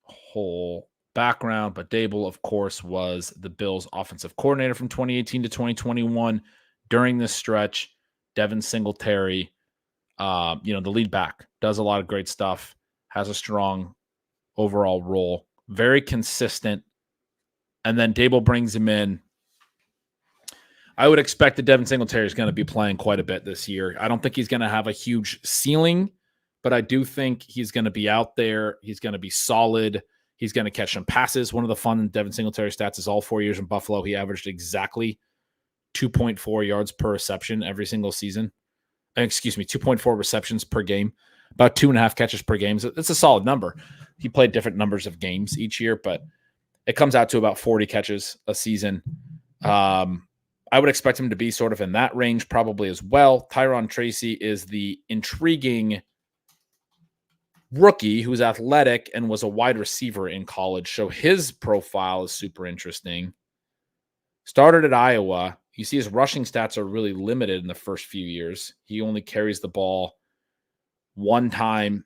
whole background, but Dable, of course, was the Bills offensive coordinator from 2018 to 2021. During this stretch, Devin Singletary, the lead back, does a lot of great stuff, has a strong overall role, very consistent. And then Dable brings him in. I would expect that Devin Singletary is going to be playing quite a bit this year. I don't think he's going to have a huge ceiling, but I do think he's going to be out there. He's going to be solid. He's going to catch some passes. One of the fun Devin Singletary stats is all 4 years in Buffalo, he averaged exactly 2.4 yards per reception every single season. 2.4 receptions per game, about 2.5 catches per game. So it's a solid number. He played different numbers of games each year, but it comes out to about 40 catches a season. I would expect him to be sort of in that range probably as well. Tyron Tracy is the intriguing rookie who's athletic and was a wide receiver in college. So his profile is super interesting. Started at Iowa. You see his rushing stats are really limited in the first few years. He only carries the ball 1 time,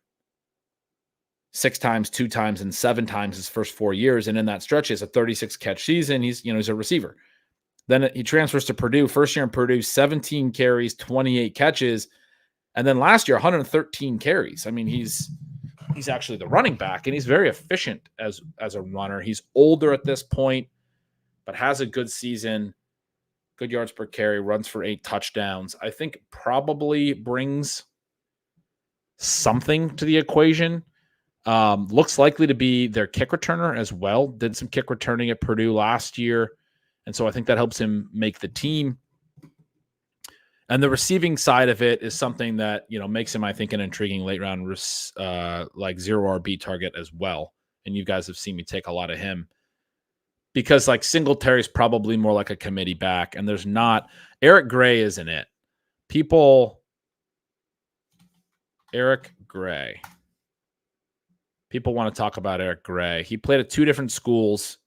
6 times, 2 times, and 7 times his first 4 years. And in that stretch, he has a 36 catch season. He's a receiver. Then he transfers to Purdue. First year in Purdue, 17 carries, 28 catches. And then last year, 113 carries. I mean, he's actually the running back, and he's very efficient as a runner. He's older at this point, but has a good season, good yards per carry, runs for 8 touchdowns. I think probably brings something to the equation. Looks likely to be their kick returner as well. Did some kick returning at Purdue last year. And so I think that helps him make the team. And the receiving side of it is something that, makes him, I think, an intriguing late round, like 0 RB target as well. And you guys have seen me take a lot of him because like Singletary is probably more like a committee back. And there's not Eric Gray isn't it. Eric Gray. People want to talk about Eric Gray. He played at 2 different schools.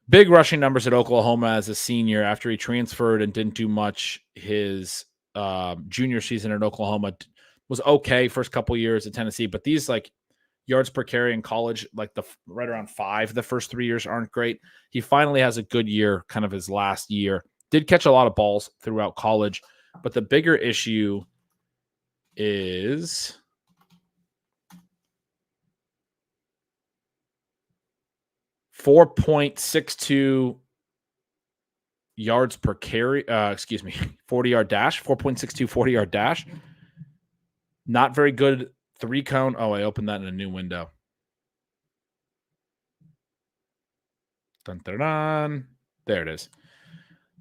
Big rushing numbers at Oklahoma as a senior after he transferred and didn't do much. His junior season at Oklahoma was okay first couple years at Tennessee, but these like yards per carry in college, like right around 5, the first 3 years aren't great. He finally has a good year, kind of his last year. Did catch a lot of balls throughout college, but the bigger issue is .62 yards per carry. 40-yard dash. 4.62 40-yard dash. Not very good 3-cone. Oh, I opened that in a new window. Dun, dun, dun. There it is.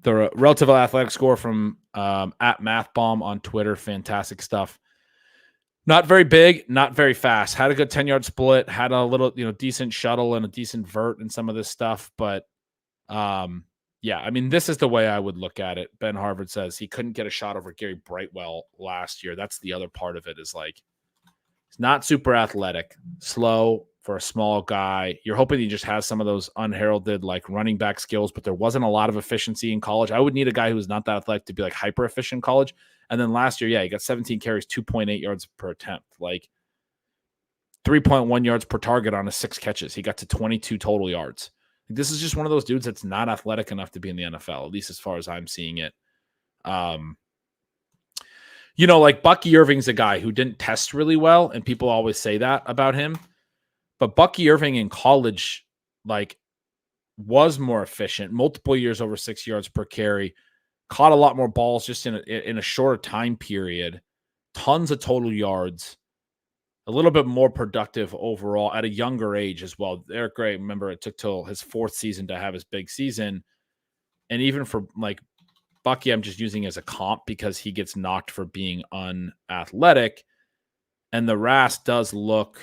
The relative athletic score from at MathBomb on Twitter. Fantastic stuff. Not very big, not very fast. Had a good 10-yard split, had a little, decent shuttle and a decent vert and some of this stuff. But, yeah, I mean, this is the way I would look at it. Ben Harvard says he couldn't get a shot over Gary Brightwell last year. That's the other part of it is like, he's not super athletic, slow for a small guy. You're hoping he just has some of those unheralded like running back skills, but there wasn't a lot of efficiency in college. I would need a guy who's not that athletic to be like hyper efficient in college. And then last year, he got 17 carries, 2.8 yards per attempt, like 3.1 yards per target on his 6 catches. He got to 22 total yards. This is just one of those dudes that's not athletic enough to be in the NFL, at least as far as I'm seeing it. Like Bucky Irving's a guy who didn't test really well, and people always say that about him. But Bucky Irving in college, was more efficient, multiple years over 6 yards per carry, caught a lot more balls just in a shorter time period, tons of total yards, a little bit more productive overall at a younger age as well. Eric Gray, remember, it took till his 4th season to have his big season. And even for Bucky, I'm just using as a comp because he gets knocked for being unathletic. And the RAS does look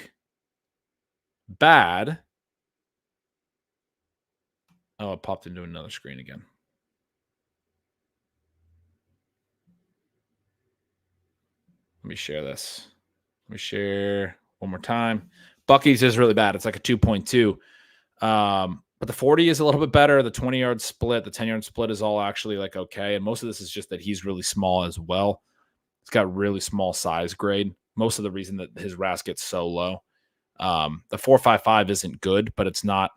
bad. Oh, it popped into another screen again. Let me share this. Let me share one more time. Bucky's is really bad. It's like a 2.2. But the 40 is a little bit better. The 20-yard split, the 10-yard split is all actually okay. And most of this is just that he's really small as well. He's got really small size grade. Most of the reason that his RAS gets so low. The 4.55 isn't good, but it's not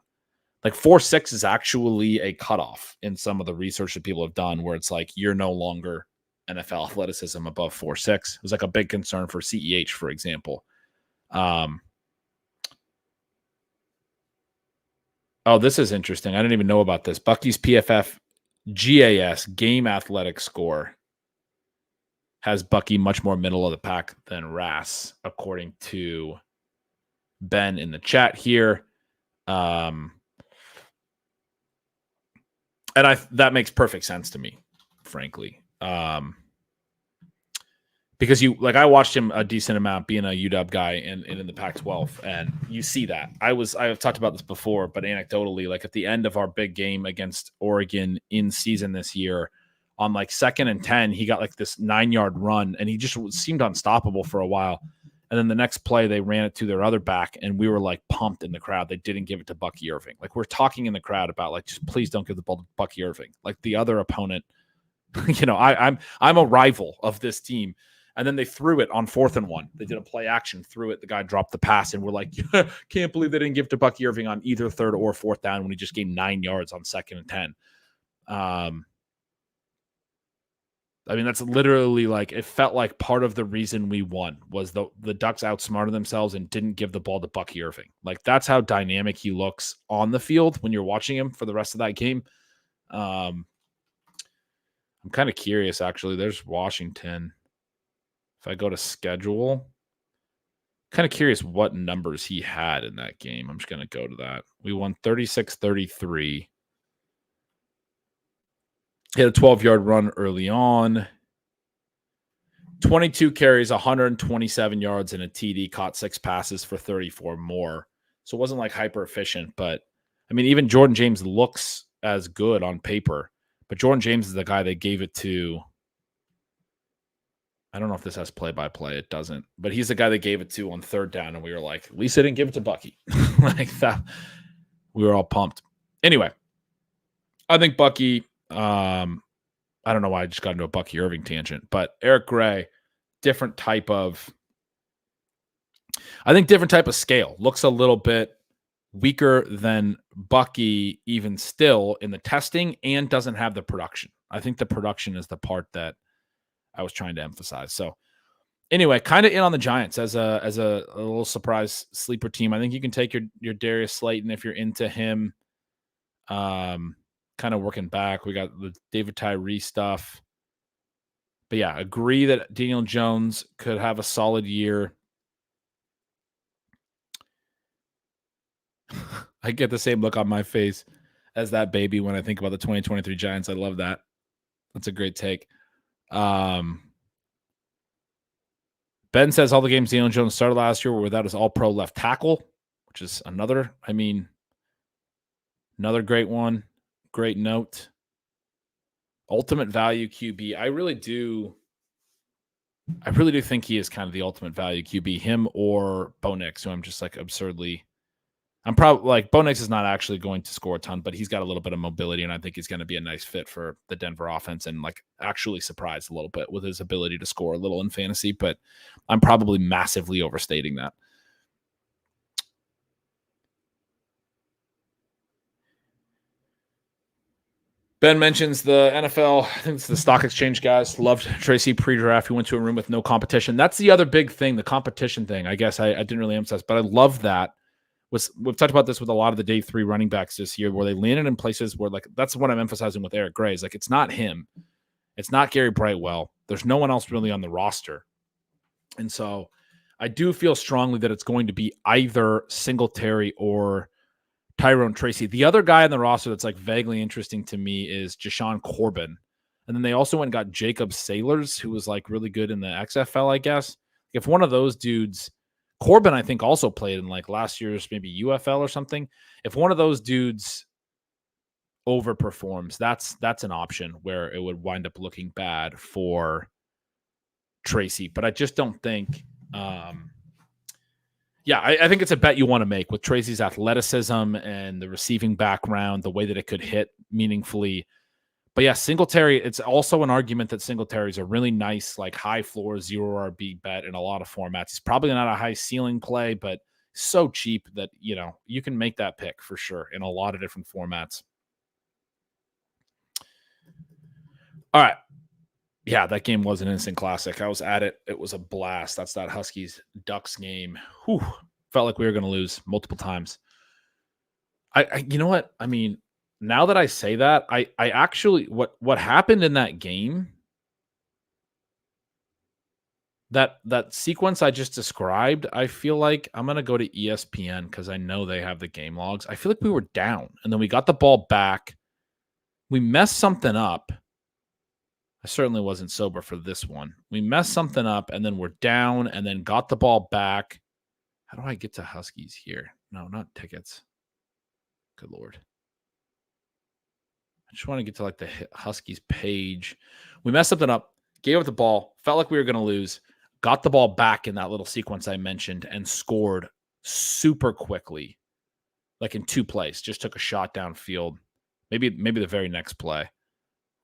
4.6 is actually a cutoff in some of the research that people have done where it's you're no longer NFL athleticism above 4.6. It was a big concern for CEH, for example. Oh, this is interesting. I didn't even know about this. Bucky's PFF GAS game athletic score has Bucky much more middle of the pack than RAS, according to Ben in the chat here. And that makes perfect sense to me, frankly. Because I watched him a decent amount being a UW guy and in the Pac-12, and you see that. I have talked about this before, but anecdotally, at the end of our big game against Oregon in season this year, on 2nd and 10, he got this 9-yard run, and he just seemed unstoppable for a while. And then the next play, they ran it to their other back, and we were like pumped in the crowd. They didn't give it to Bucky Irving. Like, we're talking in the crowd about like, just please don't give the ball to Bucky Irving. Like, the other opponent, I'm a rival of this team. And then they threw it on 4th and 1. They did a play action, threw it. The guy dropped the pass, and we're like, can't believe they didn't give to Bucky Irving on either 3rd or 4th down when he just gained 9 yards on 2nd and 10. I mean, that's literally like, it felt like part of the reason we won was the Ducks outsmarted themselves and didn't give the ball to Bucky Irving. Like, that's how dynamic he looks on the field when you're watching him for the rest of that game. I'm kind of curious, actually. There's Washington. If I go to schedule, kind of curious what numbers he had in that game. I'm just going to go to that. We won 36-33. He had a 12-yard run early on. 22 carries, 127 yards, and a TD. Caught 6 passes for 34 more. So it wasn't like hyper efficient, but I mean, even Jordan James looks as good on paper. But Jordan James is the guy they gave it to. I don't know if this has play-by-play. It doesn't. But he's the guy they gave it to on 3rd down, and we were like, at least they didn't give it to Bucky. Like that. We were all pumped. Anyway, I think Bucky, I don't know why I just got into a Bucky Irving tangent, but Eric Gray, different type of scale. Looks a little bit weaker than Bucky even still in the testing, and doesn't have the production. I think the production is the part that I was trying to emphasize. So anyway, kind of in on the Giants as a little surprise sleeper team. I think you can take your Darius Slayton if you're into him. Kind of working back. We got the David Tyree stuff. But yeah, agree that Daniel Jones could have a solid year. I get the same look on my face as that baby when I think about the 2023 Giants. I love that. That's a great take. Ben says all the games Daniel Jones started last year were without his all-pro left tackle, which is another great one. Great note. Ultimate value QB. I really do think he is kind of the ultimate value QB. Him or Bo Nix, who I'm just like absurdly. I'm probably like, Bo Nix is not actually going to score a ton, but he's got a little bit of mobility, and I think he's going to be a nice fit for the Denver offense, and like actually surprised a little bit with his ability to score a little in fantasy, but I'm probably massively overstating that. Ben mentions the NFL. I think it's the stock exchange guys. Loved Tracy pre-draft. He went to a room with no competition. That's the other big thing, the competition thing. I guess I didn't really emphasize, but I love that. We've talked about this with a lot of the day 3 running backs this year, where they landed in places where, like, that's what I'm emphasizing with Eric Gray. Is like, it's not him. It's not Gary Brightwell. There's no one else really on the roster. And so I do feel strongly that it's going to be either Singletary or Tyrone Tracy. The other guy on the roster that's like vaguely interesting to me is Jashawn Corbin. And then they also went and got Jacob Sailors, who was like really good in the XFL, I guess. If one of those dudes, Corbin, I think also played in like last year's maybe UFL or something. If one of those dudes overperforms, that's an option where it would wind up looking bad for Tracy. But I just don't think I think it's a bet you want to make with Tracy's athleticism and the receiving background, the way that it could hit meaningfully. But yeah, Singletary, it's also an argument that Singletary is a really nice, like high floor, 0 RB bet in a lot of formats. He's probably not a high ceiling play, but so cheap that, you can make that pick for sure in a lot of different formats. All right. Yeah, that game was an instant classic. I was at it. It was a blast. That's that Huskies-Ducks game. Whew. Felt like we were going to lose multiple times. You know what? I mean, now that I say that, I actually, what happened in that game, that sequence I just described, I feel like I'm going to go to ESPN because I know they have the game logs. I feel like we were down, and then we got the ball back. We messed something up. I certainly wasn't sober for this one. We messed something up, and then we're down, and then got the ball back. How do I get to Huskies here? No, not tickets. Good Lord. I just want to get to like the Huskies page. We messed something up, gave up the ball, felt like we were going to lose. got the ball back in that little sequence I mentioned and scored super quickly, like in 2 plays. Just took a shot downfield. Maybe the very next play.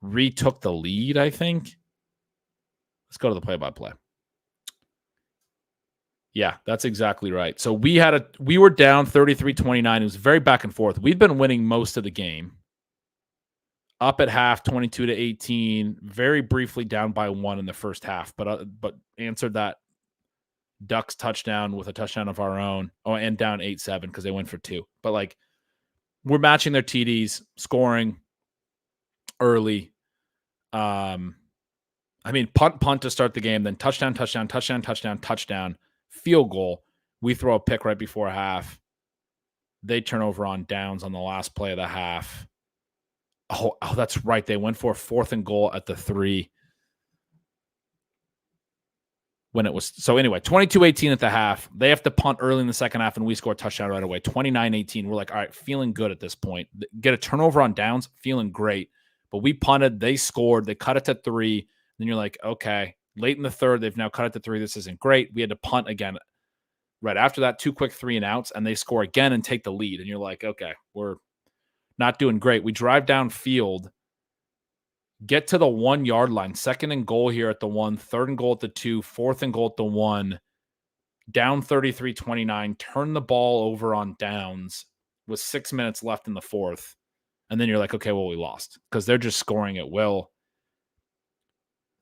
Retook the lead, I think. Let's go to the play-by-play. Yeah, that's exactly right. So we were down 33-29. It was very back and forth. We'd been winning most of the game. Up at half, 22-18. Very briefly down by 1 in the first half, but answered that Ducks touchdown with a touchdown of our own. Oh, and down 8-7 because they went for 2. But like, we're matching their TDs, scoring early. I mean, punt to start the game, then touchdown, field goal. We throw a pick right before half. They turn over on downs on the last play of the half. Oh, that's right. They went for a 4th and goal at the 3. When it was, so anyway, 22-18 at the half. They have to punt early in the second half, and we score a touchdown right away. 29-18. We're like, all right, feeling good at this point. Get a turnover on downs, feeling great. But we punted, they scored, they cut it to 3. Then you're like, okay, late in the third, they've now cut it to 3. This isn't great. We had to punt again right after that, 2 quick 3-and-outs, and they score again and take the lead. And you're like, okay, we're not doing great. We drive downfield, get to the 1-yard line, 2nd and goal here at the 1, 3rd and goal at the 2, 4th and goal at the 1, down 33-29, turn the ball over on downs with 6 minutes left in the 4th. And then you're like, okay, well, we lost because they're just scoring at will.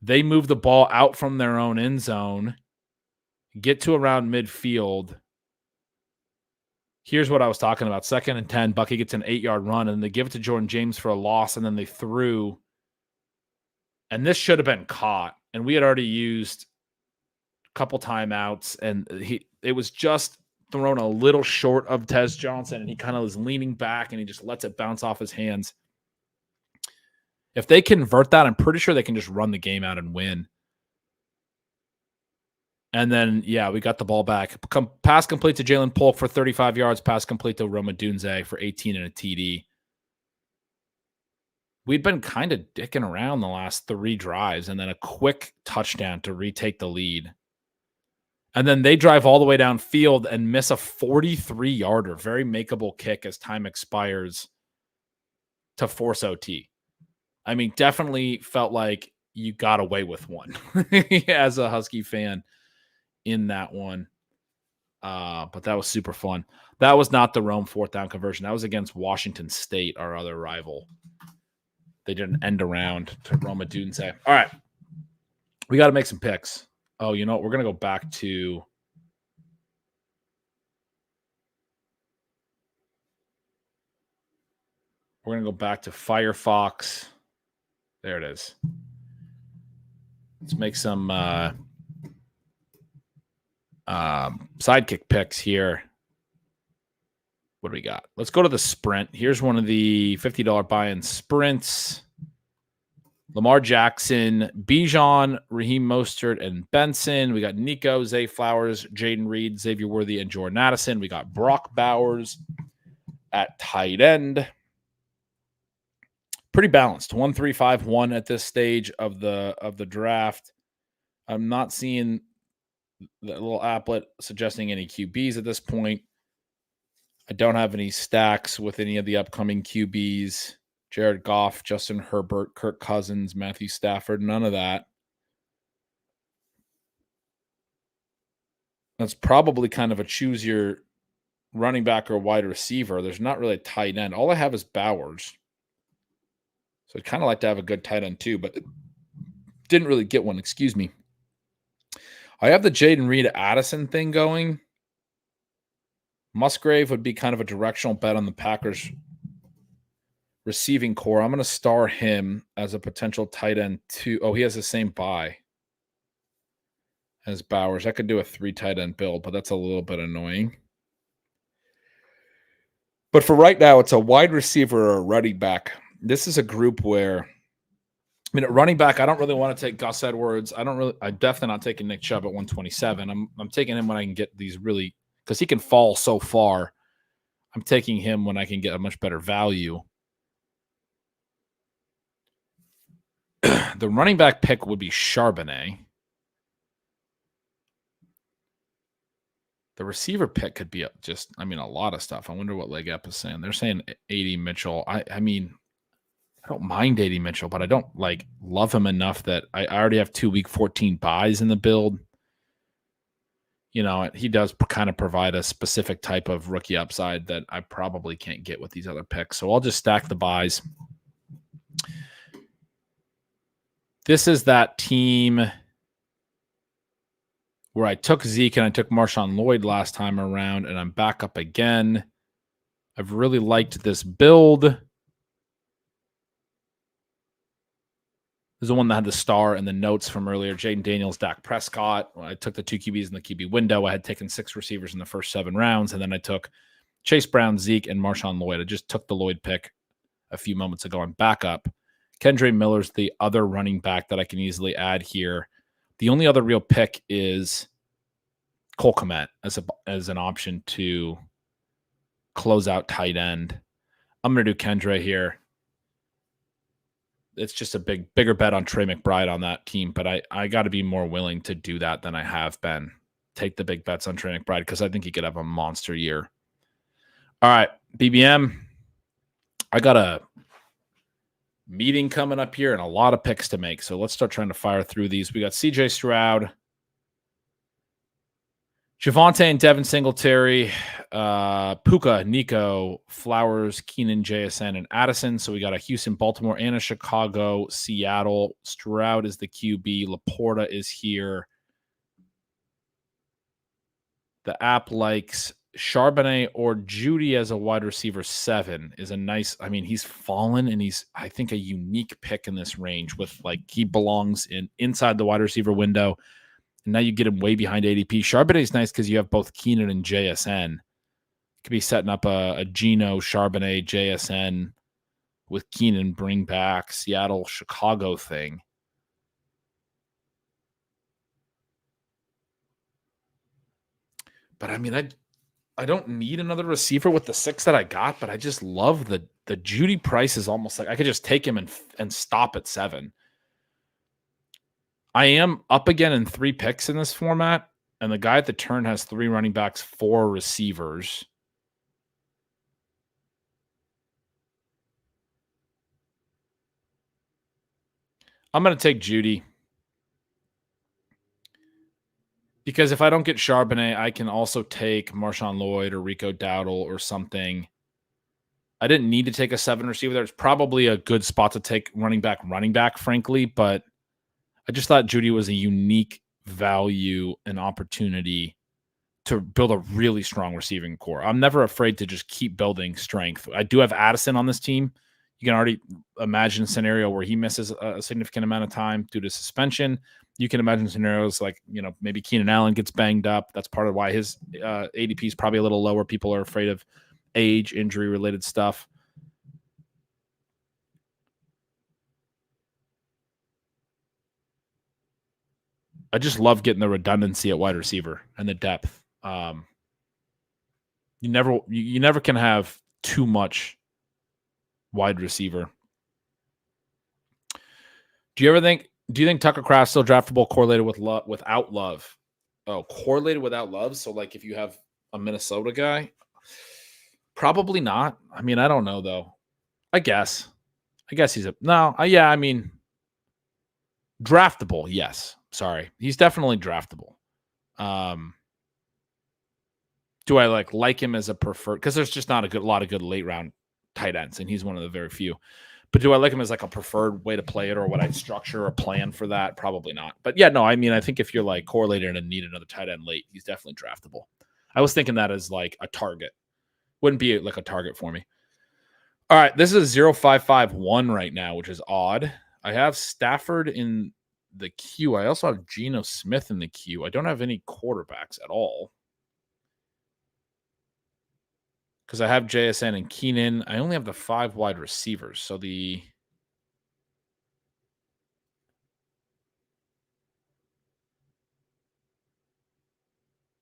They move the ball out from their own end zone, get to around midfield. Here's what I was talking about. 2nd and 10, Bucky gets an 8-yard run, and they give it to Jordan James for a loss, and then they threw. And this should have been caught. And we had already used a couple timeouts, and it was just thrown a little short of Tez Johnson, and he kind of was leaning back, and he just lets it bounce off his hands. If they convert that, I'm pretty sure they can just run the game out and win. And then, yeah, we got the ball back. Pass complete to Jalen Polk for 35 yards. Pass complete to Roma Dunze for 18 and a TD. We'd been kind of dicking around the last 3 drives, and then a quick touchdown to retake the lead. And then they drive all the way downfield and miss a 43-yarder, very makeable kick as time expires to force OT. I mean, definitely felt like you got away with one as a Husky fan in that one. But that was super fun. That was not the Rome 4th down conversion. That was against Washington State, our other rival. They did an end around to Roma Dunze. All right. We got to make some picks. Oh, you know what? We're going to go back to Firefox. There it is. Let's make some Sidekick picks here. What do we got? Let's go to the sprint. Here's one of the $50 buy-in sprints. Lamar Jackson, Bijan, Raheem Mostert, and Benson. We got Nico, Zay Flowers, Jaden Reed, Xavier Worthy, and Jordan Addison. We got Brock Bowers at tight end. Pretty balanced. 1-3-5-1 at this stage of the draft. I'm not seeing the little applet suggesting any QBs at this point. I don't have any stacks with any of the upcoming QBs. Jared Goff, Justin Herbert, Kirk Cousins, Matthew Stafford, none of that. That's probably kind of a choose your running back or wide receiver. There's not really a tight end. All I have is Bowers. So I'd kind of like to have a good tight end too, but didn't really get one. Excuse me. I have the Jaden Reed Addison thing going. Musgrave would be kind of a directional bet on the Packers receiving core. I'm going to star him as a potential tight end too. Oh, he has the same buy as Bowers. I could do a 3 tight end build, but that's a little bit annoying. But for right now, it's a wide receiver or a running back. This is a group where, I mean, at running back, I don't really want to take Gus Edwards. I'm definitely not taking Nick Chubb at 127. I'm taking him when I can get these really, because he can fall so far. I'm taking him when I can get a much better value. The running back pick would be Charbonnet. The receiver pick could be just, I mean, a lot of stuff. I wonder what Leg Up is saying. They're saying 80 Mitchell. I mean, I don't mind 80 Mitchell, but I don't like love him enough that I already have 2 week 14 buys in the build. You know, he does kind of provide a specific type of rookie upside that I probably can't get with these other picks. So I'll just stack the buys. This is that team where I took Zeke and I took Marshawn Lloyd last time around, and I'm back up again. I've really liked this build. This is the one that had the star and the notes from earlier. Jaden Daniels, Dak Prescott. When I took the 2 QBs in the QB window, I had taken 6 receivers in the first 7 rounds, and then I took Chase Brown, Zeke, and Marshawn Lloyd. I just took the Lloyd pick a few moments ago on backup. Kendre Miller's the other running back that I can easily add here. The only other real pick is Cole Kmet as an option to close out tight end. I'm going to do Kendre here. It's just a bigger bet on Trey McBride on that team, but I got to be more willing to do that than I have been. Take the big bets on Trey McBride because I think he could have a monster year. All right, BBM. I got a meeting coming up here and a lot of picks to make, so let's start trying to fire through these. We got CJ Stroud, Javonte and Devin Singletary, Puka, Nico, Flowers, Keenan, JSN, and Addison. So we got a Houston, Baltimore, and a Chicago, Seattle. Stroud is the QB. Laporta is here. The app likes Charbonnet or Judy as a wide receiver 7 is a nice, I mean, he's fallen and he's, I think, a unique pick in this range with like he belongs inside the wide receiver window. And now you get him way behind ADP. Charbonnet is nice because you have both Keenan and JSN. Could be setting up a Geno, Charbonnet, JSN with Keenan bring back Seattle, Chicago thing. But I mean, I don't need another receiver with the 6 that I got, but I just love the Judy price is almost like I could just take him and stop at 7. I am up again in 3 picks in this format, and the guy at the turn has 3 running backs, 4 receivers. I'm going to take Judy. Because if I don't get Charbonnet, I can also take Marshawn Lloyd or Rico Dowdle or something. I didn't need to take a 7 receiver there. It's probably a good spot to take running back, frankly, but I just thought Judy was a unique value and opportunity to build a really strong receiving core. I'm never afraid to just keep building strength. I do have Addison on this team. You can already imagine a scenario where he misses a significant amount of time due to suspension. You can imagine scenarios like, you know, maybe Keenan Allen gets banged up. That's part of why his ADP is probably a little lower. People are afraid of age, injury-related stuff. I just love getting the redundancy at wide receiver and the depth. You never can have too much wide receiver. Do you think Tucker Kraft's still draftable correlated without Love? Oh, correlated without Love? So like if you have a Minnesota guy? Probably not. I mean, I don't know though. I guess he's draftable, yes. Sorry. He's definitely draftable. Do I like him as a preferred? Because there's just not a lot of good late round tight ends, and he's one of the very few. But do I like him as like a preferred way to play it, or would I structure a plan for that? Probably not. But yeah, no, I mean, I think if you're like correlated and need another tight end late, he's definitely draftable. I was thinking that as like a target. Wouldn't be like a target for me. All right, this is 0551 right now, which is odd. I have Stafford in the queue. I also have Geno Smith in the queue. I don't have any quarterbacks at all. Because I have JSN and Keenan. I only have the 5 wide receivers. So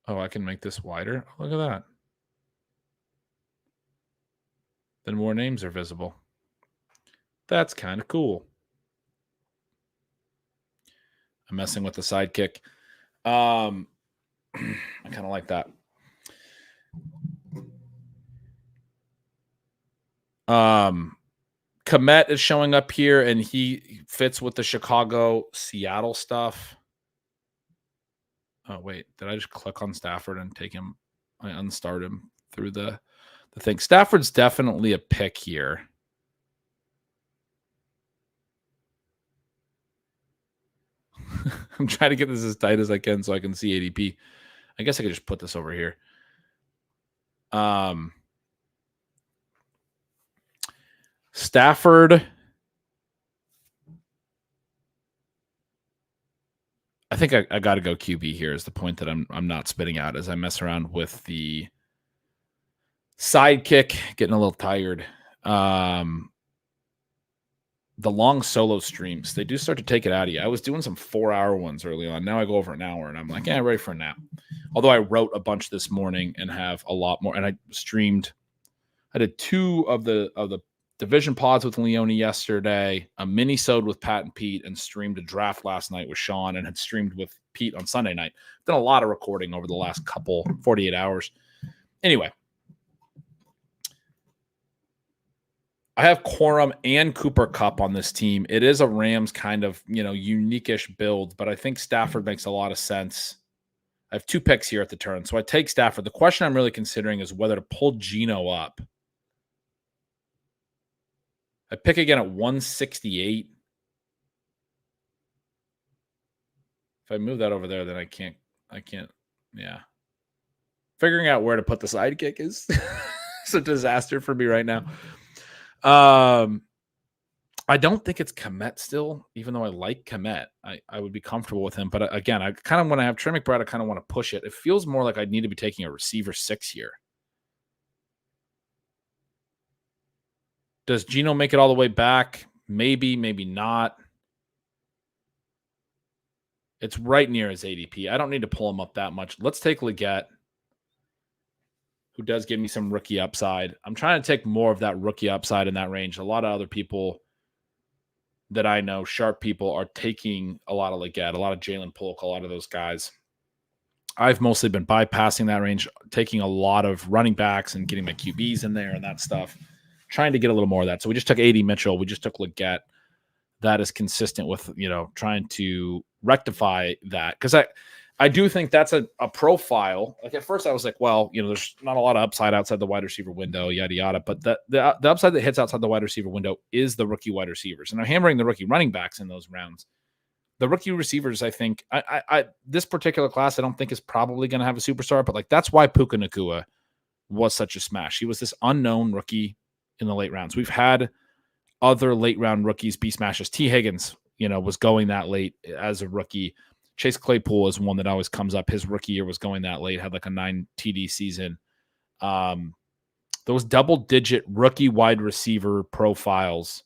I can make this wider. Look at that. Then more names are visible. That's kind of cool. I'm messing with the sidekick. I kind of like that. Komet is showing up here, and he fits with the Chicago-Seattle stuff. Oh, wait. Did I just click on Stafford and take him? I unstart him through the thing. Stafford's definitely a pick here. I'm trying to get this as tight as I can so I can see ADP. I guess I could just put this over here. Stafford. I think I got to go QB here is the point that I'm not spitting out as I mess around with the Sidekick, getting a little tired. The long solo streams, they do start to take it out of you. I was doing some 4-hour ones early on. Now I go over an hour and I'm like, ready for a nap. Although I wrote a bunch this morning and have a lot more. And I streamed. I did 2 of the division pods with Leone yesterday, a mini-sode with Pat and Pete, and streamed a draft last night with Sean, and had streamed with Pete on Sunday night. Done a lot of recording over the last 48 hours. Anyway, I have Quorum and Cooper Kupp on this team. It is a Rams kind of, unique-ish build, but I think Stafford makes a lot of sense. I have 2 picks here at the turn, so I take Stafford. The question I'm really considering is whether to pull Geno up. I pick again at 168. If I move that over there, then I can't. Yeah. Figuring out where to put the Sidekick is it's a disaster for me right now. I don't think it's Komet still, even though I like Komet. I would be comfortable with him. But again, I kind of, when I have Trey McBride, I kind of want to push it. It feels more like I need to be taking a receiver 6 here. Does Geno make it all the way back? Maybe, maybe not. It's right near his ADP. I don't need to pull him up that much. Let's take Leggett, who does give me some rookie upside. I'm trying to take more of that rookie upside in that range. A lot of other people that I know, sharp people, are taking a lot of Leggett, a lot of Jalen Polk, a lot of those guys. I've mostly been bypassing that range, taking a lot of running backs and getting my QBs in there and that stuff, trying to get a little more of that. So we just took AD Mitchell. We just took Leggett. That is consistent with, trying to rectify that. Because I do think that's a profile. Like at first I was like, well, there's not a lot of upside outside the wide receiver window, yada, yada. But the upside that hits outside the wide receiver window is the rookie wide receivers. And I'm hammering the rookie running backs in those rounds. The rookie receivers, I think, this particular class, I don't think is probably going to have a superstar. But that's why Puka Nacua was such a smash. He was this unknown rookie in the late rounds. We've had other late round rookies be smashes. T. Higgins, was going that late as a rookie. Chase Claypool is one that always comes up. His rookie year was going that late, had like a 9 TD season. Those double-digit rookie wide receiver profiles,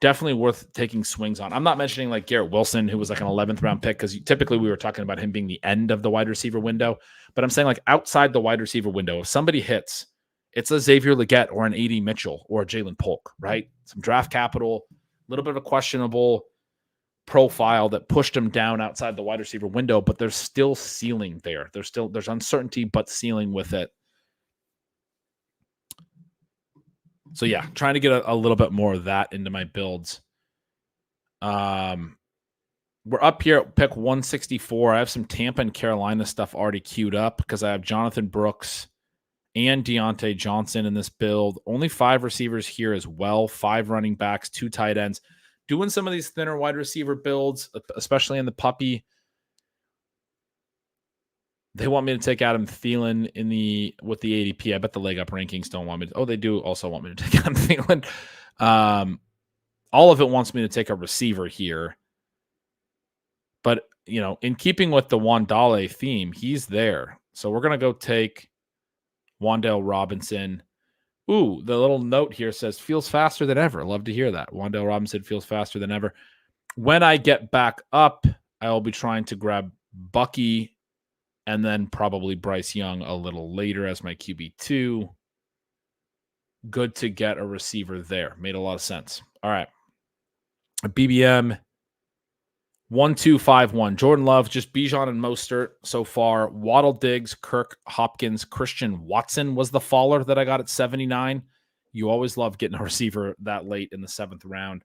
definitely worth taking swings on. I'm not mentioning like Garrett Wilson, who was like an 11th round pick, because typically we were talking about him being the end of the wide receiver window. But I'm saying like outside the wide receiver window, if somebody hits, it's a Xavier Leggett or an AD Mitchell or a Jalen Polk, right? Some draft capital, a little bit of a questionable profile that pushed him down outside the wide receiver window, but there's still ceiling there. There's uncertainty, but ceiling with it. So yeah, trying to get a little bit more of that into my builds. We're up here at pick 164. I have some Tampa and Carolina stuff already queued up because I have Jonathan Brooks and Deontay Johnson in this build. Only 5 receivers here as well. 5 running backs, 2 tight ends. Doing some of these thinner wide receiver builds, especially in the puppy. They want me to take Adam Thielen with the ADP. I bet the leg up rankings don't want me to. Oh, they do also want me to take Adam Thielen. All of it wants me to take a receiver here. But, in keeping with the Wandale theme, he's there. So we're going to go take Wan'Dale Robinson. Ooh, the little note here says, feels faster than ever. Love to hear that. Wan'Dale Robinson feels faster than ever. When I get back up, I will be trying to grab Bucky and then probably Bryce Young a little later as my QB2. Good to get a receiver there. Made a lot of sense. All right. BBM 1251. Jordan Love, just Bijan and Mostert so far. Waddle, Diggs, Kirk, Hopkins, Christian Watson was the faller that I got at 79. You always love getting a receiver that late in the 7th round.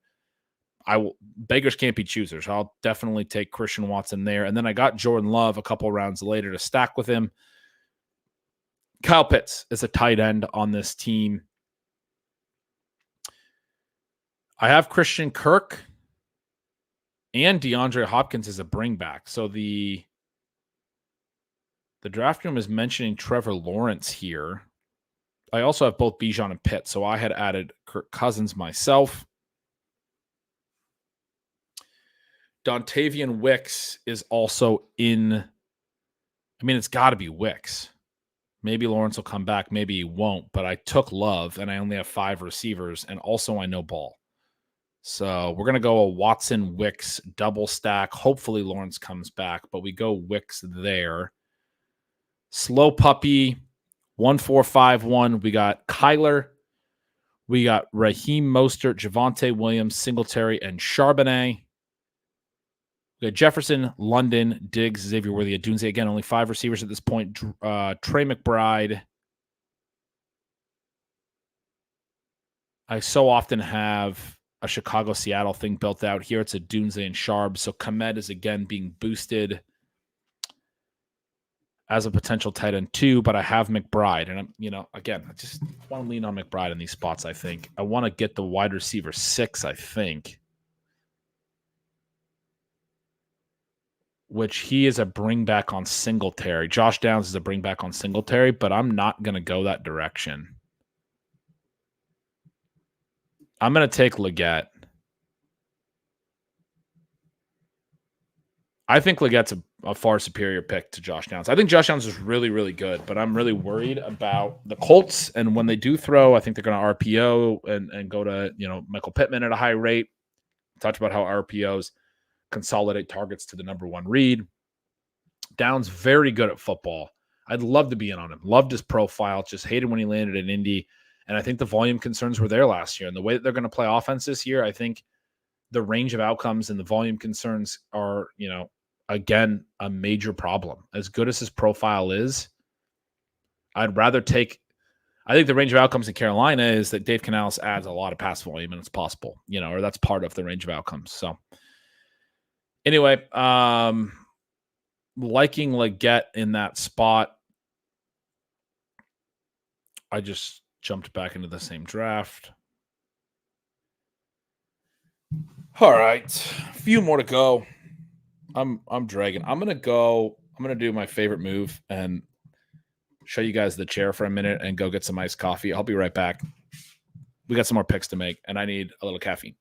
Beggars can't be choosers. I'll definitely take Christian Watson there. And then I got Jordan Love a couple rounds later to stack with him. Kyle Pitts is a tight end on this team. I have Christian Kirk and DeAndre Hopkins as a bring back. So the draft room is mentioning Trevor Lawrence here. I also have both Bijan and Pitt, so I had added Kirk Cousins myself. Dontavian Wicks is also in. I mean, it's got to be Wicks. Maybe Lawrence will come back. Maybe he won't. But I took Love, and I only have 5 receivers, and also I know Ball. So we're going to go a Watson-Wicks double stack. Hopefully Lawrence comes back, but we go Wicks there. Slow puppy, 1-4-5-1. We got Kyler. We got Raheem Mostert, Javonte Williams, Singletary, and Charbonnet. We got Jefferson, London, Diggs, Xavier Worthy, Adunze. Again, only 5 receivers at this point. Trey McBride. I so often have a Chicago-Seattle thing built out. Here it's Adunze and Sharp. So Kmet is again being boosted as a potential tight end 2, but I have McBride. And again, I just want to lean on McBride in these spots, I think. I want to get the wide receiver 6, I think. Which he is a bring back on Singletary. Josh Downs is a bring back on Singletary, but I'm not going to go that direction. I'm going to take Leggett. I think Leggett's a far superior pick to Josh Downs. I think Josh Downs is really, really good, but I'm really worried about the Colts. And when they do throw, I think they're going to RPO and go to Michael Pittman at a high rate. Talked about how RPOs consolidate targets to the number 1 read. Downs very good at football. I'd love to be in on him. Loved his profile. Just hated when he landed in Indy. And I think the volume concerns were there last year. And the way that they're going to play offense this year, I think the range of outcomes and the volume concerns are, again, a major problem. As good as his profile is, I'd rather take – I think the range of outcomes in Carolina is that Dave Canales adds a lot of pass volume, and it's possible, or that's part of the range of outcomes. So anyway, liking Leggett in that spot. I just jumped back into the same draft. All right. A few more to go. I'm dragging. I'm going to do my favorite move and show you guys the chair for a minute and go get some iced coffee. I'll be right back. We got some more picks to make, and I need a little caffeine.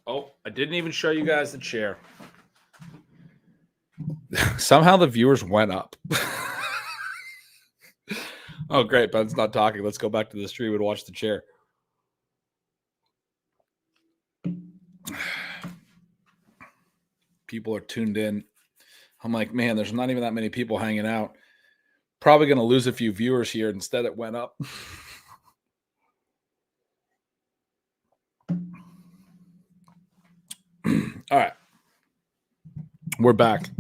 Oh, I didn't even show you guys the chair. Somehow the viewers went up. Oh, great. Ben's not talking. Let's go back to the stream and watch the chair. People are tuned in. I'm like, man, there's not even that many people hanging out. Probably going to lose a few viewers here. Instead, it went up. All right. We're back.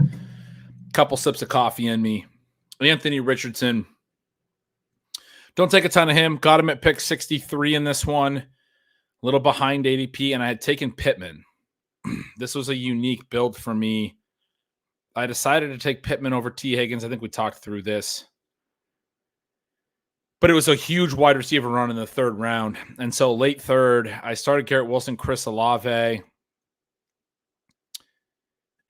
Couple sips of coffee in me. Anthony Richardson. Don't take a ton of him. Got him at pick 63 in this one. A little behind ADP, and I had taken Pittman. This was a unique build for me. I decided to take Pittman over T. Higgins. I think we talked through this. But it was a huge wide receiver run in the third round. And so late third, I started Garrett Wilson, Chris Olave,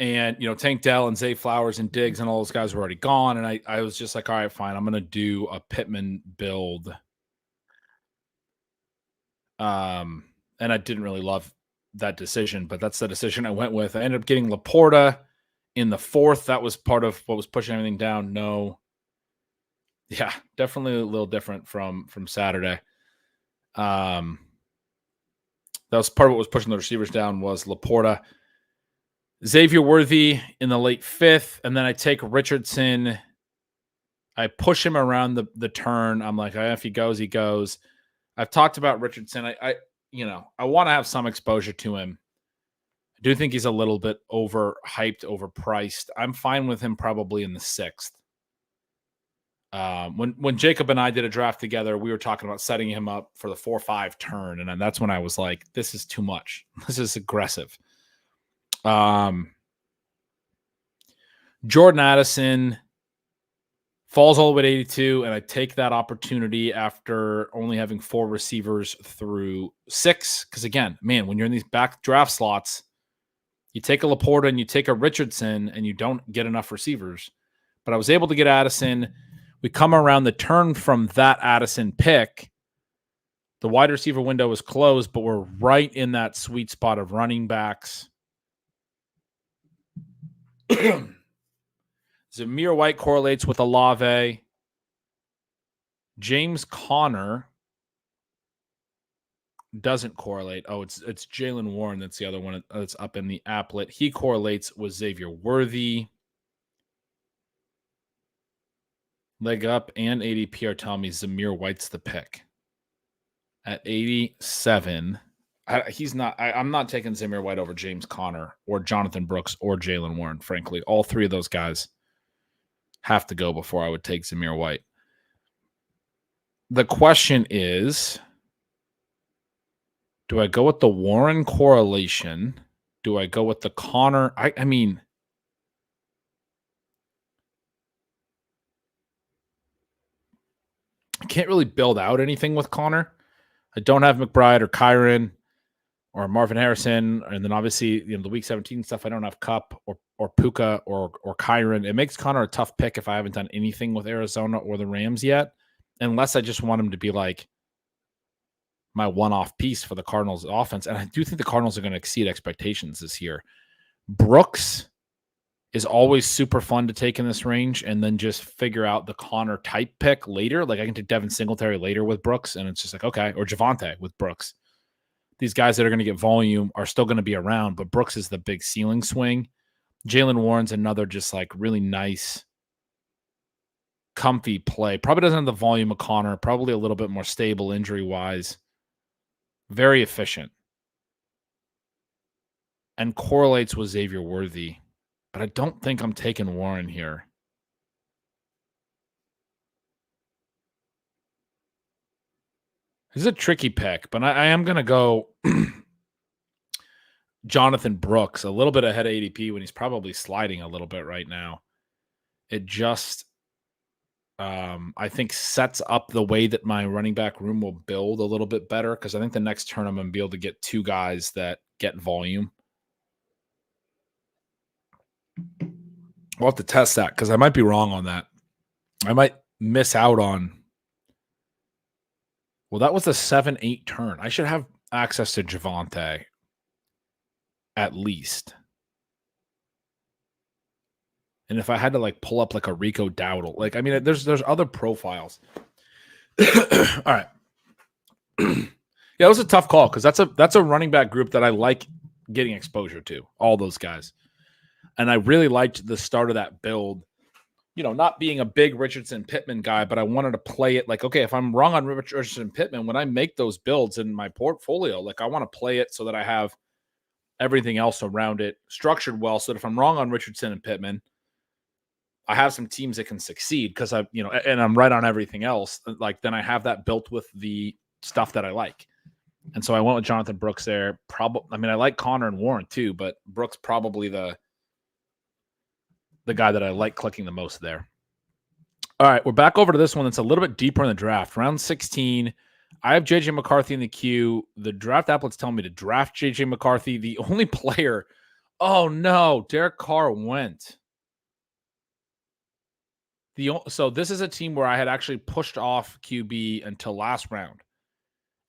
and, Tank Dell and Zay Flowers and Diggs and all those guys were already gone. And I was just like, all right, fine. I'm going to do a Pittman build. And I didn't really love that decision, but that's the decision I went with. I ended up getting Laporta in the fourth. That was part of what was pushing everything down. No. Yeah, definitely a little different from Saturday. That was part of what was pushing the receivers down was Laporta. Xavier Worthy in the late fifth, and then I take Richardson. I push him around the turn. I'm like, if he goes, he goes. I've talked about Richardson. I want to have some exposure to him. I do think he's a little bit overhyped, overpriced. I'm fine with him probably in the sixth. When Jacob and I did a draft together, we were talking about setting him up for the 4-5 turn, and that's when I was like, this is too much. This is aggressive. Jordan Addison falls all the way to 82, and I take that opportunity after only having 4 receivers through 6. Because again, man, when you're in these back draft slots, you take a Laporta and you take a Richardson, and you don't get enough receivers. But I was able to get Addison. We come around the turn from that Addison pick. The wide receiver window is closed, but we're right in that sweet spot of running backs. Zamir White correlates with Olave. James Conner doesn't correlate. Oh, it's Jalen Warren. That's the other one that's up in the applet. He correlates with Xavier Worthy. Leg up and ADP are telling me Zamir White's the pick. At 87, I'm not taking Zamir White over James Conner or Jonathan Brooks or Jalen Warren, frankly. All 3 of those guys have to go before I would take Zamir White. The question is, do I go with the Warren correlation? Do I go with the Conner? I mean, I can't really build out anything with Conner. I don't have McBride or Kyron or Marvin Harrison. And then obviously, the week 17 stuff, I don't have Kupp or Puka or Kyron. It makes Conner a tough pick if I haven't done anything with Arizona or the Rams yet, unless I just want him to be like my one-off piece for the Cardinals offense. And I do think the Cardinals are going to exceed expectations this year. Brooks is always super fun to take in this range and then just figure out the Conner type pick later. Like I can take Devin Singletary later with Brooks, and it's just like, okay, or Javonte with Brooks. These guys that are going to get volume are still going to be around, but Brooks is the big ceiling swing. Jalen Warren's another just like really nice, comfy play. Probably doesn't have the volume of Conner, probably a little bit more stable injury-wise. Very efficient. And correlates with Xavier Worthy. But I don't think I'm taking Warren here. This is a tricky pick, but I am going to go Jonathan Brooks, a little bit ahead of ADP when he's probably sliding a little bit right now. It just, I think, sets up the way that my running back room will build a little bit better, because I think the next turn I'm going to be able to get 2 guys that get volume. We'll have to test that because I might be wrong on that. I might miss out on. Well, that was a 7-8 turn. I should have access to Javonte at least. And if I had to like pull up like a Rico Dowdle, like, I mean, there's other profiles. All right. Yeah, it was a tough call because that's a running back group that I like getting exposure to, all those guys. And I really liked the start of that build, not being a big Richardson Pittman guy, but I wanted to play it like, okay, if I'm wrong on Richardson Pittman, when I make those builds in my portfolio, like I want to play it so that I have everything else around it structured well, so that if I'm wrong on Richardson and Pittman, I have some teams that can succeed because and I'm right on everything else. Like then I have that built with the stuff that I like. And so I went with Jonathan Brooks there. I like Conner and Warren too, but Brooks probably the guy that I like clicking the most there. All right, we're back over to this one that's a little bit deeper in the draft. Round 16. I have JJ McCarthy in the queue. The draft applet's telling me to draft JJ McCarthy. The only player. Oh no, Derek Carr went. So this is a team where I had actually pushed off QB until last round.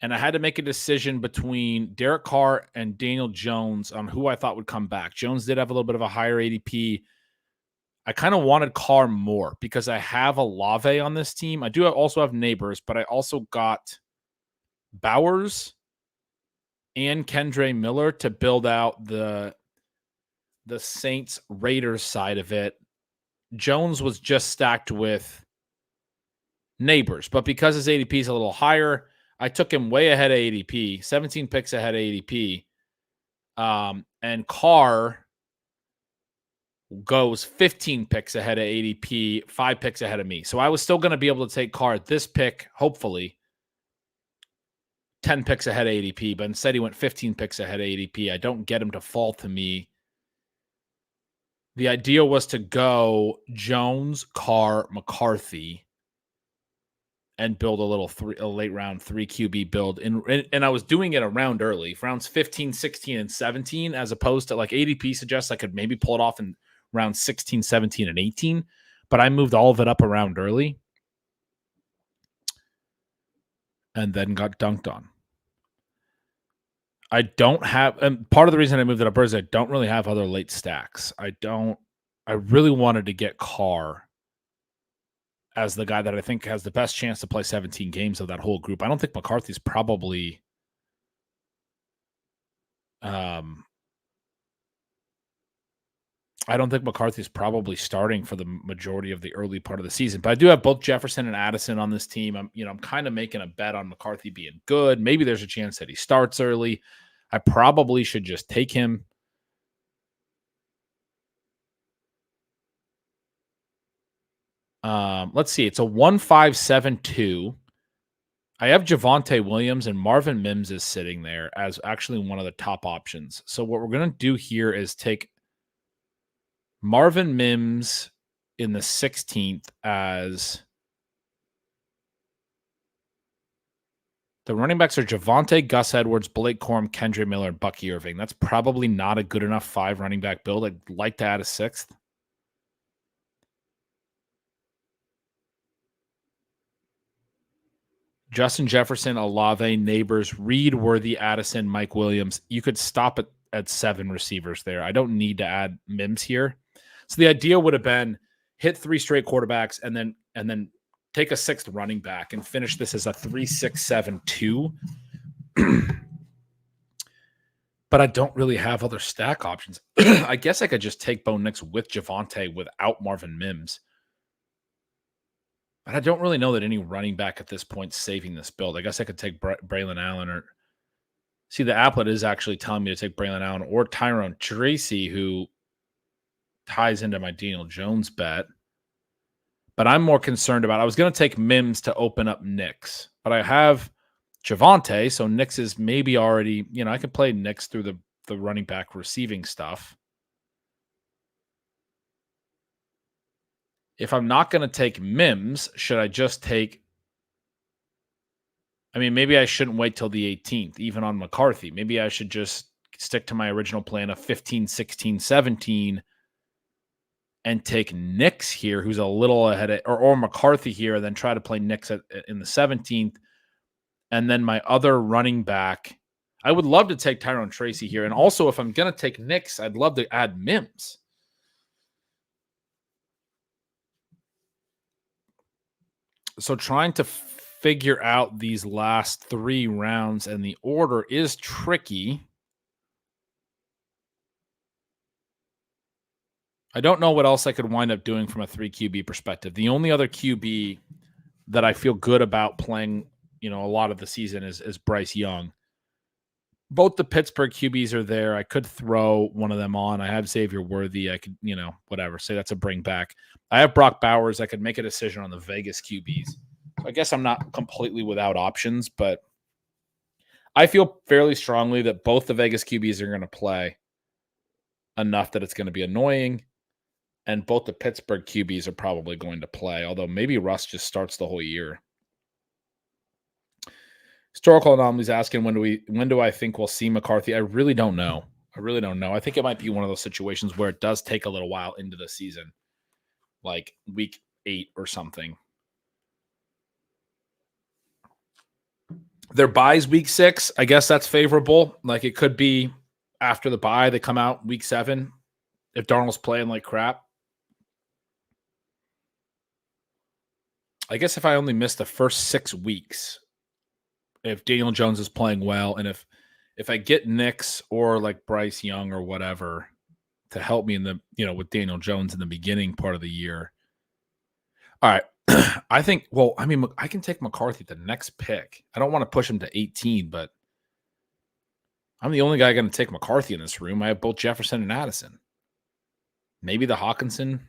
And I had to make a decision between Derek Carr and Daniel Jones on who I thought would come back. Jones did have a little bit of a higher ADP. I kind of wanted Carr more because I have Olave on this team. I do also have Neighbors, but I also got Bowers and Kendre Miller to build out the Saints Raiders side of it. Jones was just stacked with Neighbors, but because his ADP is a little higher, I took him way ahead of ADP, 17 picks ahead of ADP. And Carr goes 15 picks ahead of ADP, 5 picks ahead of me. So I was still going to be able to take Carr at this pick, hopefully 10 picks ahead of ADP, but instead he went 15 picks ahead of ADP. I don't get him to fall to me. The idea was to go Jones, Carr, McCarthy, and build a late round 3 QB build. And I was doing it a round early, for rounds 15, 16, and 17, as opposed to like ADP suggests I could maybe pull it off in round 16, 17, and 18. But I moved all of it up a round early and then got dunked on. I don't have, and part of the reason I moved it up is I don't really have other late stacks. I really wanted to get Carr as the guy that I think has the best chance to play 17 games of that whole group. I don't think McCarthy's probably starting for the majority of the early part of the season. But I do have both Jefferson and Addison on this team. I'm kind of making a bet on McCarthy being good. Maybe there's a chance that he starts early. I probably should just take him. Let's see. It's a 1-5-7-2. I have Javonte Williams and Marvin Mims is sitting there as actually one of the top options. So what we're going to do here is take Marvin Mims in the 16th as the running backs are Javonte, Gus Edwards, Blake Corum, Kendre Miller, and Bucky Irving. That's probably not a good enough 5 running back build. I'd like to add a 6th. Justin Jefferson, Olave, Neighbors, Reed, Worthy, Addison, Mike Williams. You could stop at 7 receivers there. I don't need to add Mims here. So the idea would have been hit 3 straight quarterbacks and then take a 6th running back and finish this as a 3-6-7-2. But I don't really have other stack options. I guess I could just take Bo Nix with Javonte without Marvin Mims. But I don't really know that any running back at this point is saving this build. I guess I could take Braylon Allen or see the applet is actually telling me to take Braylon Allen or Tyrone Tracy, who ties into my Daniel Jones bet. But I'm more concerned about, I was going to take Mims to open up Nix, but I have Javonte, so Nix is maybe already, I could play Nix through the running back receiving stuff. If I'm not going to take Mims, should I just take, maybe I shouldn't wait till the 18th, even on McCarthy. Maybe I should just stick to my original plan of 15, 16, 17 and take Nix here, who's a little ahead of, or McCarthy here, and then try to play Nix in the 17th. And then my other running back, I would love to take Tyrone Tracy here. And also, if I'm going to take Nix, I'd love to add Mims. So trying to figure out these last 3 rounds and the order is tricky. I don't know what else I could wind up doing from a 3 QB perspective. The only other QB that I feel good about playing, a lot of the season is Bryce Young. Both the Pittsburgh QBs are there. I could throw one of them on. I have Xavier Worthy. I could, whatever, say that's a bring back. I have Brock Bowers. I could make a decision on the Vegas QBs. So I guess I'm not completely without options, but I feel fairly strongly that both the Vegas QBs are going to play enough that it's going to be annoying. And both the Pittsburgh QBs are probably going to play, although maybe Russ just starts the whole year. Historical Anomalies asking when do I think we'll see McCarthy? I really don't know. I think it might be one of those situations where it does take a little while into the season, like week 8 or something. Their bye's week 6. I guess that's favorable. Like it could be after the bye, they come out week 7 if Darnold's playing like crap. I guess if I only miss the first 6 weeks, if Daniel Jones is playing well, and if I get Nix or like Bryce Young or whatever to help me in the, with Daniel Jones in the beginning part of the year. All right. I think, I can take McCarthy the next pick. I don't want to push him to 18, but I'm the only guy going to take McCarthy in this room. I have both Jefferson and Addison. Maybe the Hawkinson.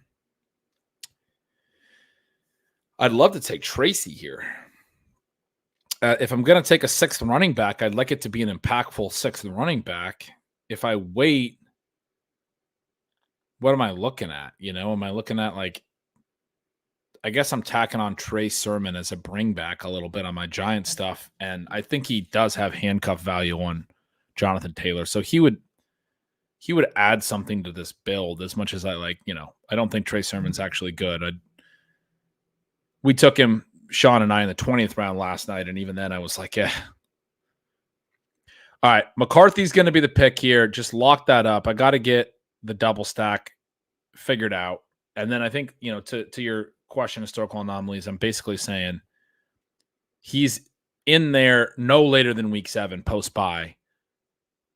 I'd love to take Tracy here. If I'm going to take a 6th running back, I'd like it to be an impactful 6th running back. If I wait, what am I looking at? Am I looking at I guess I'm tacking on Trey Sermon as a bring back a little bit on my Giant stuff. And I think he does have handcuff value on Jonathan Taylor. So he would add something to this build as much as I I don't think Trey Sermon's actually good. We took him, Sean and I, in the 20th round last night. And even then I was like, yeah. All right. McCarthy's going to be the pick here. Just lock that up. I got to get the double stack figured out. And then I think, to your question, Historical Anomalies, I'm basically saying he's in there no later than week 7 post-bye,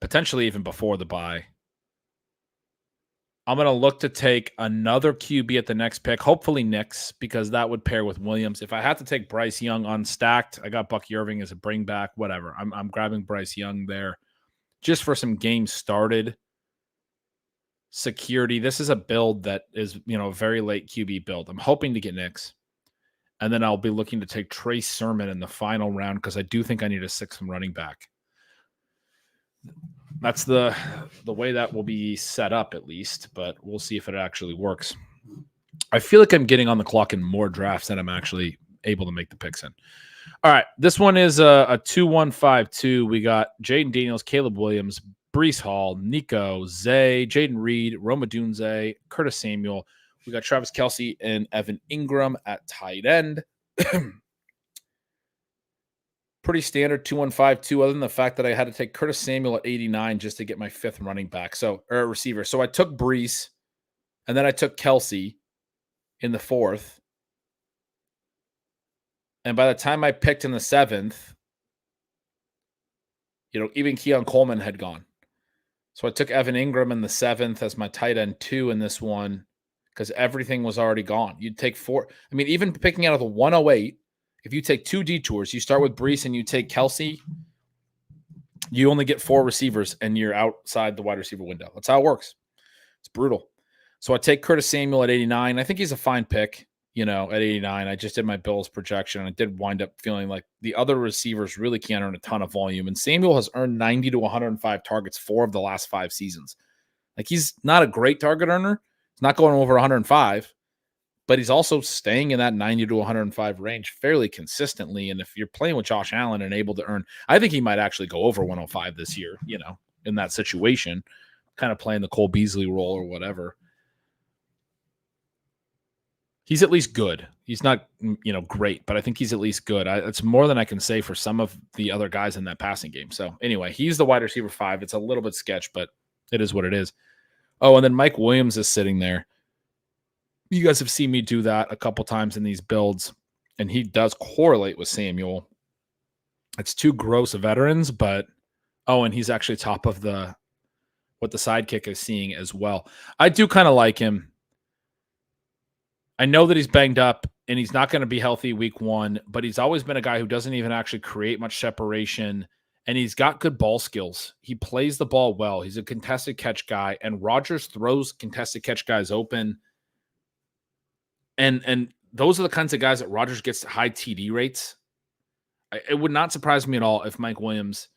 potentially even before the bye. I'm going to look to take another QB at the next pick, hopefully Nix, because that would pair with Williams. If I had to take Bryce Young unstacked, I got Bucky Irving as a bring back, whatever. I'm grabbing Bryce Young there just for some games started. Security. This is a build that is, a very late QB build. I'm hoping to get Nix. And then I'll be looking to take Trey Sermon in the final round because I do think I need a 6th running back. That's the way that will be set up, at least, but we'll see if it actually works. I feel like I'm getting on the clock in more drafts than I'm actually able to make the picks in. All right, this one is a 2-1-5-2. We got Jaden Daniels, Caleb Williams, Breece Hall, Nico, Zay, Jaden Reed, Roma Dunze, Curtis Samuel. We got Travis Kelce and Evan Ingram at tight end. Pretty standard 2-1-5-2, other than the fact that I had to take Curtis Samuel at 89 just to get my 5th running back, or receiver. So I took Breece, and then I took Kelce in the 4th. And by the time I picked in the 7th, even Keon Coleman had gone. So I took Evan Ingram in the 7th as my tight end 2 in this one because everything was already gone. You'd take 4. I mean, even picking out of the 108, if you take 2 detours, you start with Breece and you take Kelce, you only get 4 receivers and you're outside the wide receiver window. That's how it works. It's brutal. So I take Curtis Samuel at 89. I think he's a fine pick, at 89. I just did my Bills projection, and I did wind up feeling like the other receivers really can't earn a ton of volume. And Samuel has earned 90 to 105 targets 4 of the last 5 seasons. Like, he's not a great target earner. He's not going over 105, but he's also staying in that 90 to 105 range fairly consistently. And if you're playing with Josh Allen and able to earn, I think he might actually go over 105 this year, in that situation, kind of playing the Cole Beasley role or whatever. He's at least good. He's not, great, but I think he's at least good. It's more than I can say for some of the other guys in that passing game. So anyway, he's the wide receiver 5. It's a little bit sketch, but it is what it is. Oh, and then Mike Williams is sitting there. You guys have seen me do that a couple times in these builds, and he does correlate with Samuel. It's 2 gross veterans, but and he's actually top of what the Sidekick is seeing as well. I do kind of like him. I know that he's banged up and he's not going to be healthy week 1, but he's always been a guy who doesn't even actually create much separation, and he's got good ball skills. He plays the ball well. He's a contested catch guy, and Rodgers throws contested catch guys open. And those are the kinds of guys that Rodgers gets high TD rates. It would not surprise me at all if Mike Williams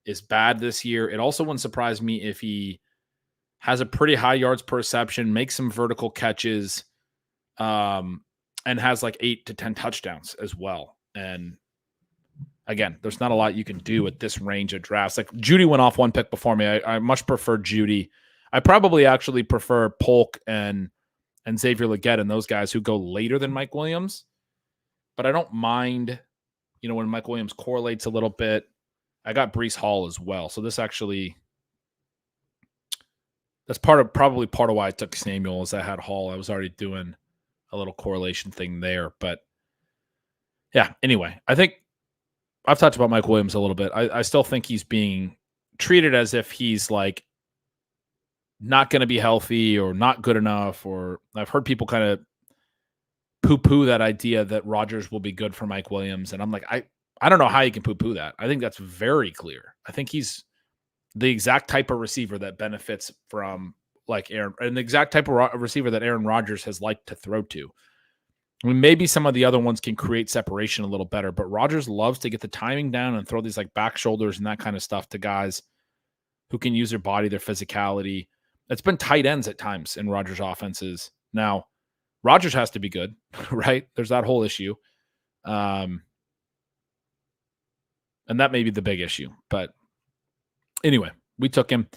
is bad this year. It also wouldn't surprise me if he has a pretty high yards per reception, makes some vertical catches, and has like 8 to 10 touchdowns as well. And again, there's not a lot you can do at this range of drafts. Like Judy went off one pick before me. I much prefer Judy. I probably actually prefer Polk and Xavier Legette and those guys who go later than Mike Williams. But I don't mind, when Mike Williams correlates a little bit. I got Breece Hall as well. So this actually, that's probably part of why I took Samuel, is I had Hall. I was already doing a little correlation thing there. But yeah, anyway, I think I've talked about Mike Williams a little bit. I still think he's being treated as if he's like not going to be healthy or not good enough. Or I've heard people kind of poo-poo that idea that Rodgers will be good for Mike Williams. And I'm like, I don't know how you can poo-poo that. I think that's very clear. I think he's the exact type of receiver that benefits from like Aaron, and the exact type of receiver that Aaron Rodgers has liked to throw to. I mean, maybe some of the other ones can create separation a little better, but Rodgers loves to get the timing down and throw these like back shoulders and that kind of stuff to guys who can use their body, their physicality. It's been tight ends at times in Rodgers' offenses. Now, Rodgers has to be good, right? There's that whole issue. And that may be the big issue. But anyway, we took him.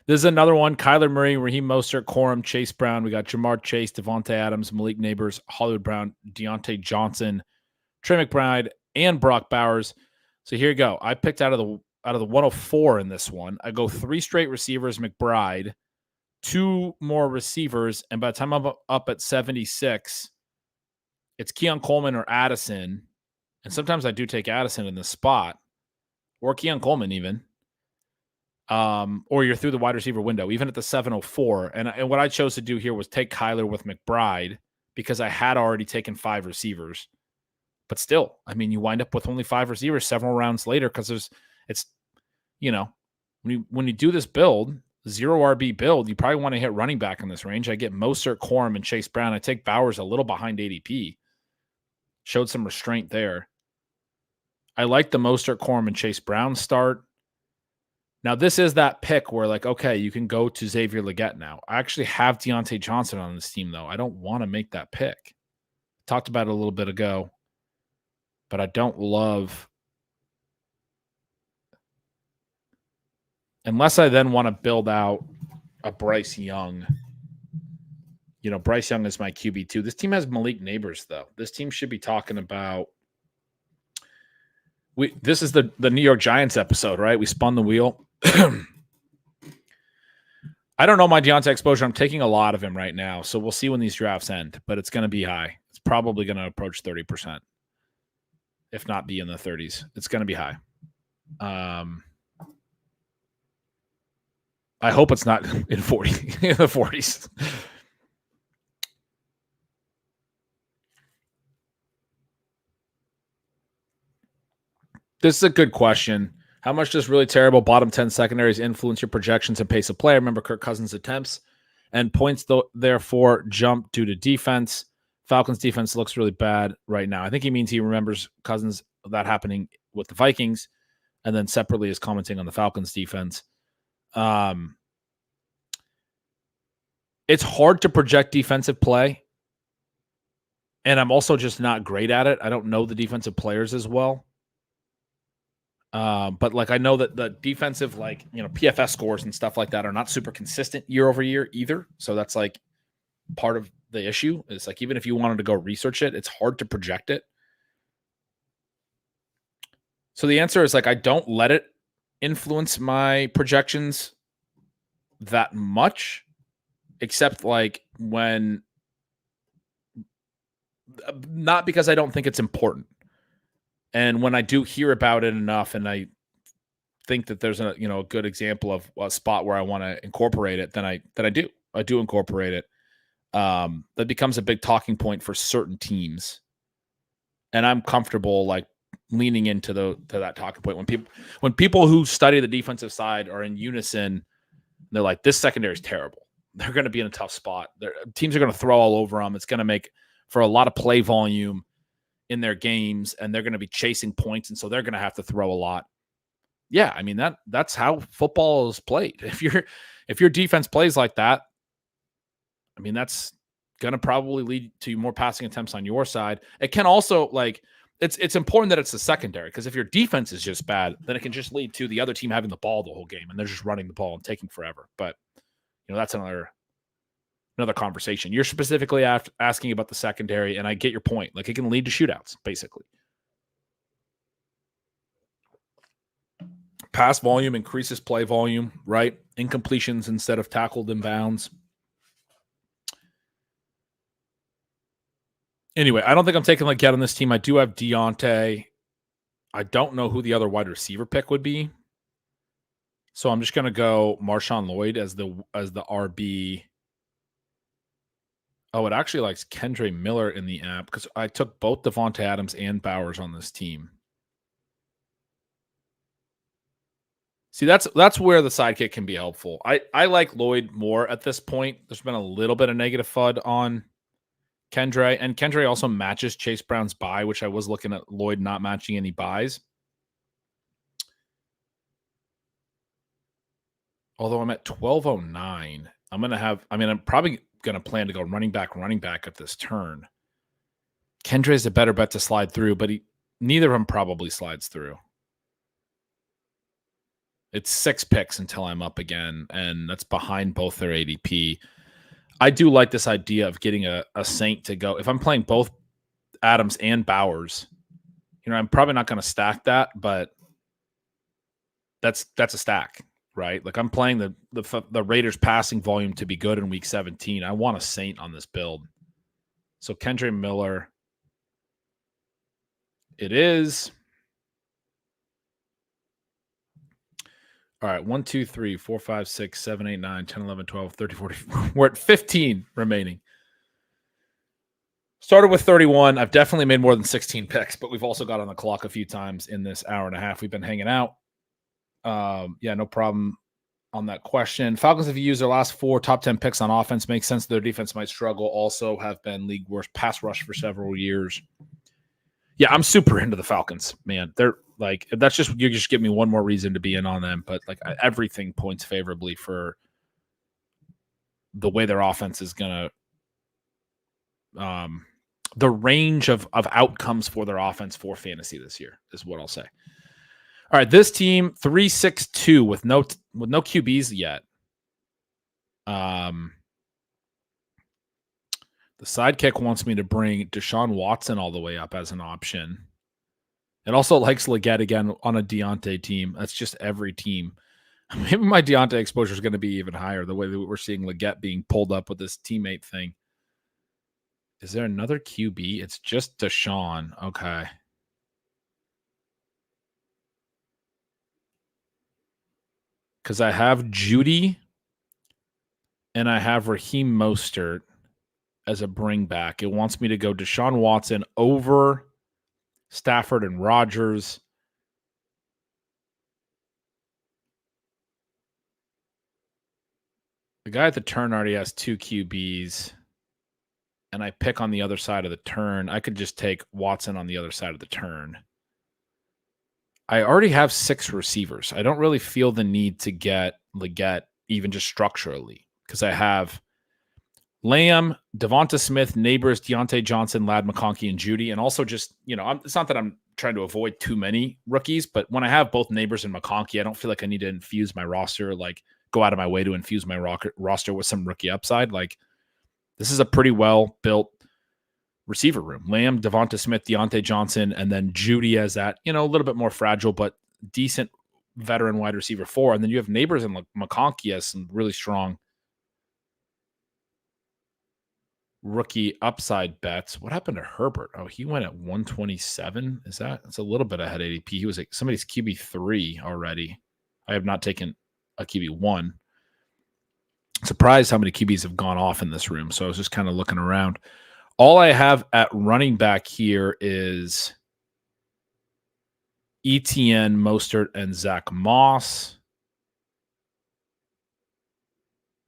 This is another one. Kyler Murray, Raheem Mostert, Corum, Chase Brown. We got Jamar Chase, Devontae Adams, Malik Neighbors, Hollywood Brown, Deontay Johnson, Trey McBride, and Brock Bowers. So here you go. I picked out of the 104 in this one. I go 3 straight receivers, McBride, 2 more receivers, and by the time I'm up at 76, it's Keon Coleman or Addison. And sometimes I do take Addison in the spot, or Keon Coleman even. Or you're through the wide receiver window, even at the 704. And what I chose to do here was take Kyler with McBride because I had already taken 5 receivers. But still, I mean, you wind up with only 5 receivers several rounds later because when you do this build, 0 RB build, you probably want to hit running back in this range. I get Mostert, Corum, and Chase Brown. I take Bowers a little behind ADP. Showed some restraint there. I like the Mostert, Corum, and Chase Brown start. Now, this is that pick where, like, okay, you can go to Xavier Legette now. I actually have Deontay Johnson on this team, though. I don't want to make that pick. Talked about it a little bit ago, but I don't love, unless I then want to build out a Bryce Young. Bryce Young is my QB2. This team has Malik Neighbors, though. This team should be talking about, this is the New York Giants episode, right? We spun the wheel. I don't know my Deontay exposure. I'm taking a lot of him right now, so we'll see when these drafts end, but it's going to be high. It's probably going to approach 30%, if not be in the 30s. It's going to be high. I hope it's not in the 40s. This is a good question. How much does really terrible bottom 10 secondaries influence your projections and pace of play? I remember Kirk Cousins' attempts and points, therefore, jump due to defense. Falcons' defense looks really bad right now. I think he means he remembers Cousins, that happening with the Vikings, and then separately is commenting on the Falcons' defense. It's hard to project defensive play, and I'm also just not great at it. I don't know the defensive players as well. But like I know that the defensive, PFS scores and stuff like that are not super consistent year over year either. So that's like part of the issue. It's like even if you wanted to go research it, it's hard to project it. So the answer is I don't let it influence my projections that much, except when, not because I don't think it's important. And when I do hear about it enough and I think that there's a good example of a spot where I want to incorporate it, then I do incorporate it. That becomes a big talking point for certain teams. And I'm comfortable leaning into that talking point. When people who study the defensive side are in unison, they're like, this secondary is terrible. They're going to be in a tough spot. Teams are going to throw all over them. It's going to make for a lot of play volume in their games, and they're going to be chasing points, and so they're going to have to throw a lot. yeah, I mean that's how football is played. If your defense plays like that, I mean that's gonna probably lead to more passing attempts on your side. It can also like it's important that it's the secondary because if your defense is just bad, then it can just lead to the other team having the ball the whole game and they're just running the ball and taking forever. But that's another conversation. You're specifically asking about the secondary, and I get your point. Like it can lead to shootouts, basically. Pass volume increases play volume, right? Incompletions instead of tackled inbounds. Anyway, I don't think I'm taking Leggett on this team. I do have Deontay. I don't know who the other wide receiver pick would be. So I'm just going to go Marshawn Lloyd as the RB. Oh, it actually likes Kendre Miller in the app because I took both Devontae Adams and Bowers on this team. See, that's where the sidekick can be helpful. I like Lloyd more at this point. There's been a little bit of negative FUD on Kendre, and Kendre also matches Chase Brown's buy, which I was looking at Lloyd not matching any buys. Although I'm at 1209, I'm probably going to plan to go running back at this turn. Kendre is a better bet to slide through, but neither of them probably slides through. It's 6 picks until I'm up again, and that's behind both their ADP. I do like this idea of getting a Saint to go. If I'm playing both Adams and Bowers, I'm probably not going to stack that, but that's a stack, right? Like I'm playing the Raiders passing volume to be good in week 17. I want a Saint on this build. So Kendre Miller, it is. All right, 1, 2, 3, 4, 5, 6, 7, 8, 9, 10, 11, 12, 13, 14. We're at 15 remaining. Started with 31. I've definitely made more than 16 picks, but we've also got on the clock a few times in this hour and a half we've been hanging out. Yeah, no problem on that question. Falcons have used their last 4 top 10 picks on offense. Makes sense their defense might struggle. Also have been league worst pass rush for several years. Yeah, I'm super into the Falcons, man. They're like, that's just, you just give me one more reason to be in on them. But like everything points favorably for the way their offense is going to, the range of outcomes for their offense for fantasy this year is what I'll say. All right, this team 3-6-2 with no QBs yet. The sidekick wants me to bring Deshaun Watson all the way up as an option. It also likes Leggett again on a Deontay team. That's just every team. Maybe my Deontay exposure is going to be even higher the way that we're seeing Leggett being pulled up with this teammate thing. Is there another QB? It's just Deshaun. Okay. Because I have Judy and I have Raheem Mostert as a bring back. It wants me to go Deshaun Watson over Stafford and Rodgers. The guy at the turn already has 2 QBs, and I pick on the other side of the turn. I could just take Watson on the other side of the turn. I already have 6 receivers. I don't really feel the need to get Leggett even just structurally because I have Lamb, Devonta Smith, Neighbors, Deontay Johnson, Lad McConkey, and Judy. And also just, it's not that I'm trying to avoid too many rookies, but when I have both Neighbors and McConkey, I don't feel like I need to infuse my roster, like go out of my way to infuse my roster with some rookie upside. Like this is a pretty well-built receiver room. Lamb, Devonta Smith, Deontay Johnson, and then Judy as that, a little bit more fragile, but decent veteran wide receiver 4. And then you have Neighbors and McConkey as some really strong rookie upside bets. What happened to Herbert? Oh, he went at 127. That's a little bit ahead of ADP. He was like somebody's QB3 already. I have not taken a QB1. Surprised how many QBs have gone off in this room. So I was just kind of looking around. All I have at running back here is ETN, Mostert, and Zach Moss.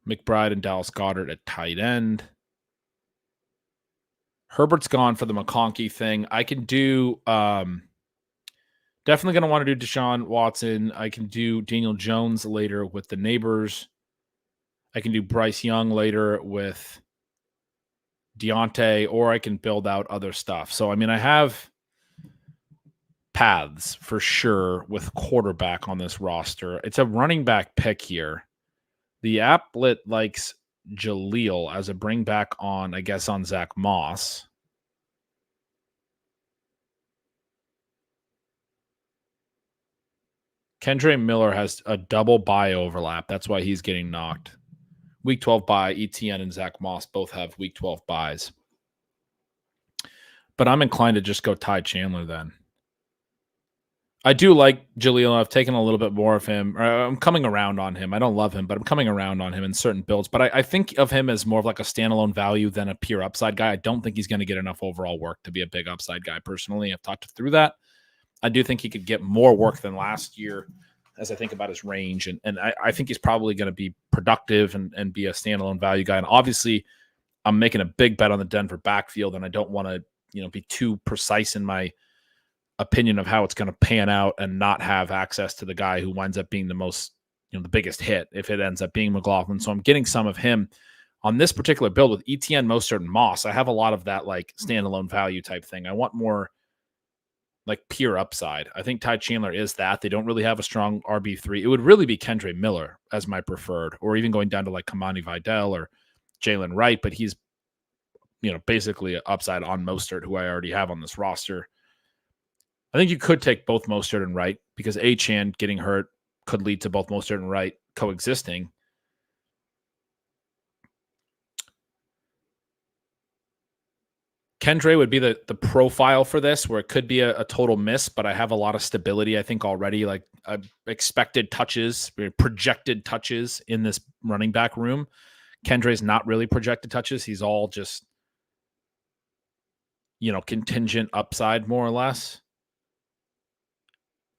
McBride and Dallas Goedert at tight end. Herbert's gone for the McConkey thing. I can do Definitely going to want to do Deshaun Watson. I can do Daniel Jones later with the neighbors. I can do Bryce Young later with Deontay, or I can build out other stuff. So, I mean, I have paths for sure with quarterback on this roster. It's a running back pick here. The applet likes Jaleel as a bring back on, I guess, on Zach Moss. Kendre Miller has a double bye overlap. That's why he's getting knocked. Week 12 bye. ETN and Zach Moss both have week 12 buys. But I'm inclined to just go Ty Chandler then. I do like Jaleel. I've taken a little bit more of him. I'm coming around on him. I don't love him, but I'm coming around on him in certain builds. But I think of him as more of like a standalone value than a pure upside guy. I don't think he's going to get enough overall work to be a big upside guy personally. I've talked through that. I do think he could get more work than last year as I think about his range. And I think he's probably going to be productive and be a standalone value guy. And obviously, I'm making a big bet on the Denver backfield, and I don't want to be too precise in my opinion of how it's going to pan out and not have access to the guy who winds up being the most, the biggest hit if it ends up being McLaughlin. So I'm getting some of him on this particular build with ETN, Mostert, and Moss. I have a lot of that like standalone value type thing. I want more like pure upside. I think Ty Chandler is that. They don't really have a strong RB3. It would really be Kendre Miller as my preferred, or even going down to like Kamani Vidal or Jalen Wright, but he's, basically an upside on Mostert, who I already have on this roster. I think you could take both Mostert and Wright because Achane getting hurt could lead to both Mostert and Wright coexisting. Kendre would be the profile for this, where it could be a total miss, but I have a lot of stability, I think, already, like expected touches, projected touches in this running back room. Kendre's not really projected touches. He's all just, contingent upside, more or less.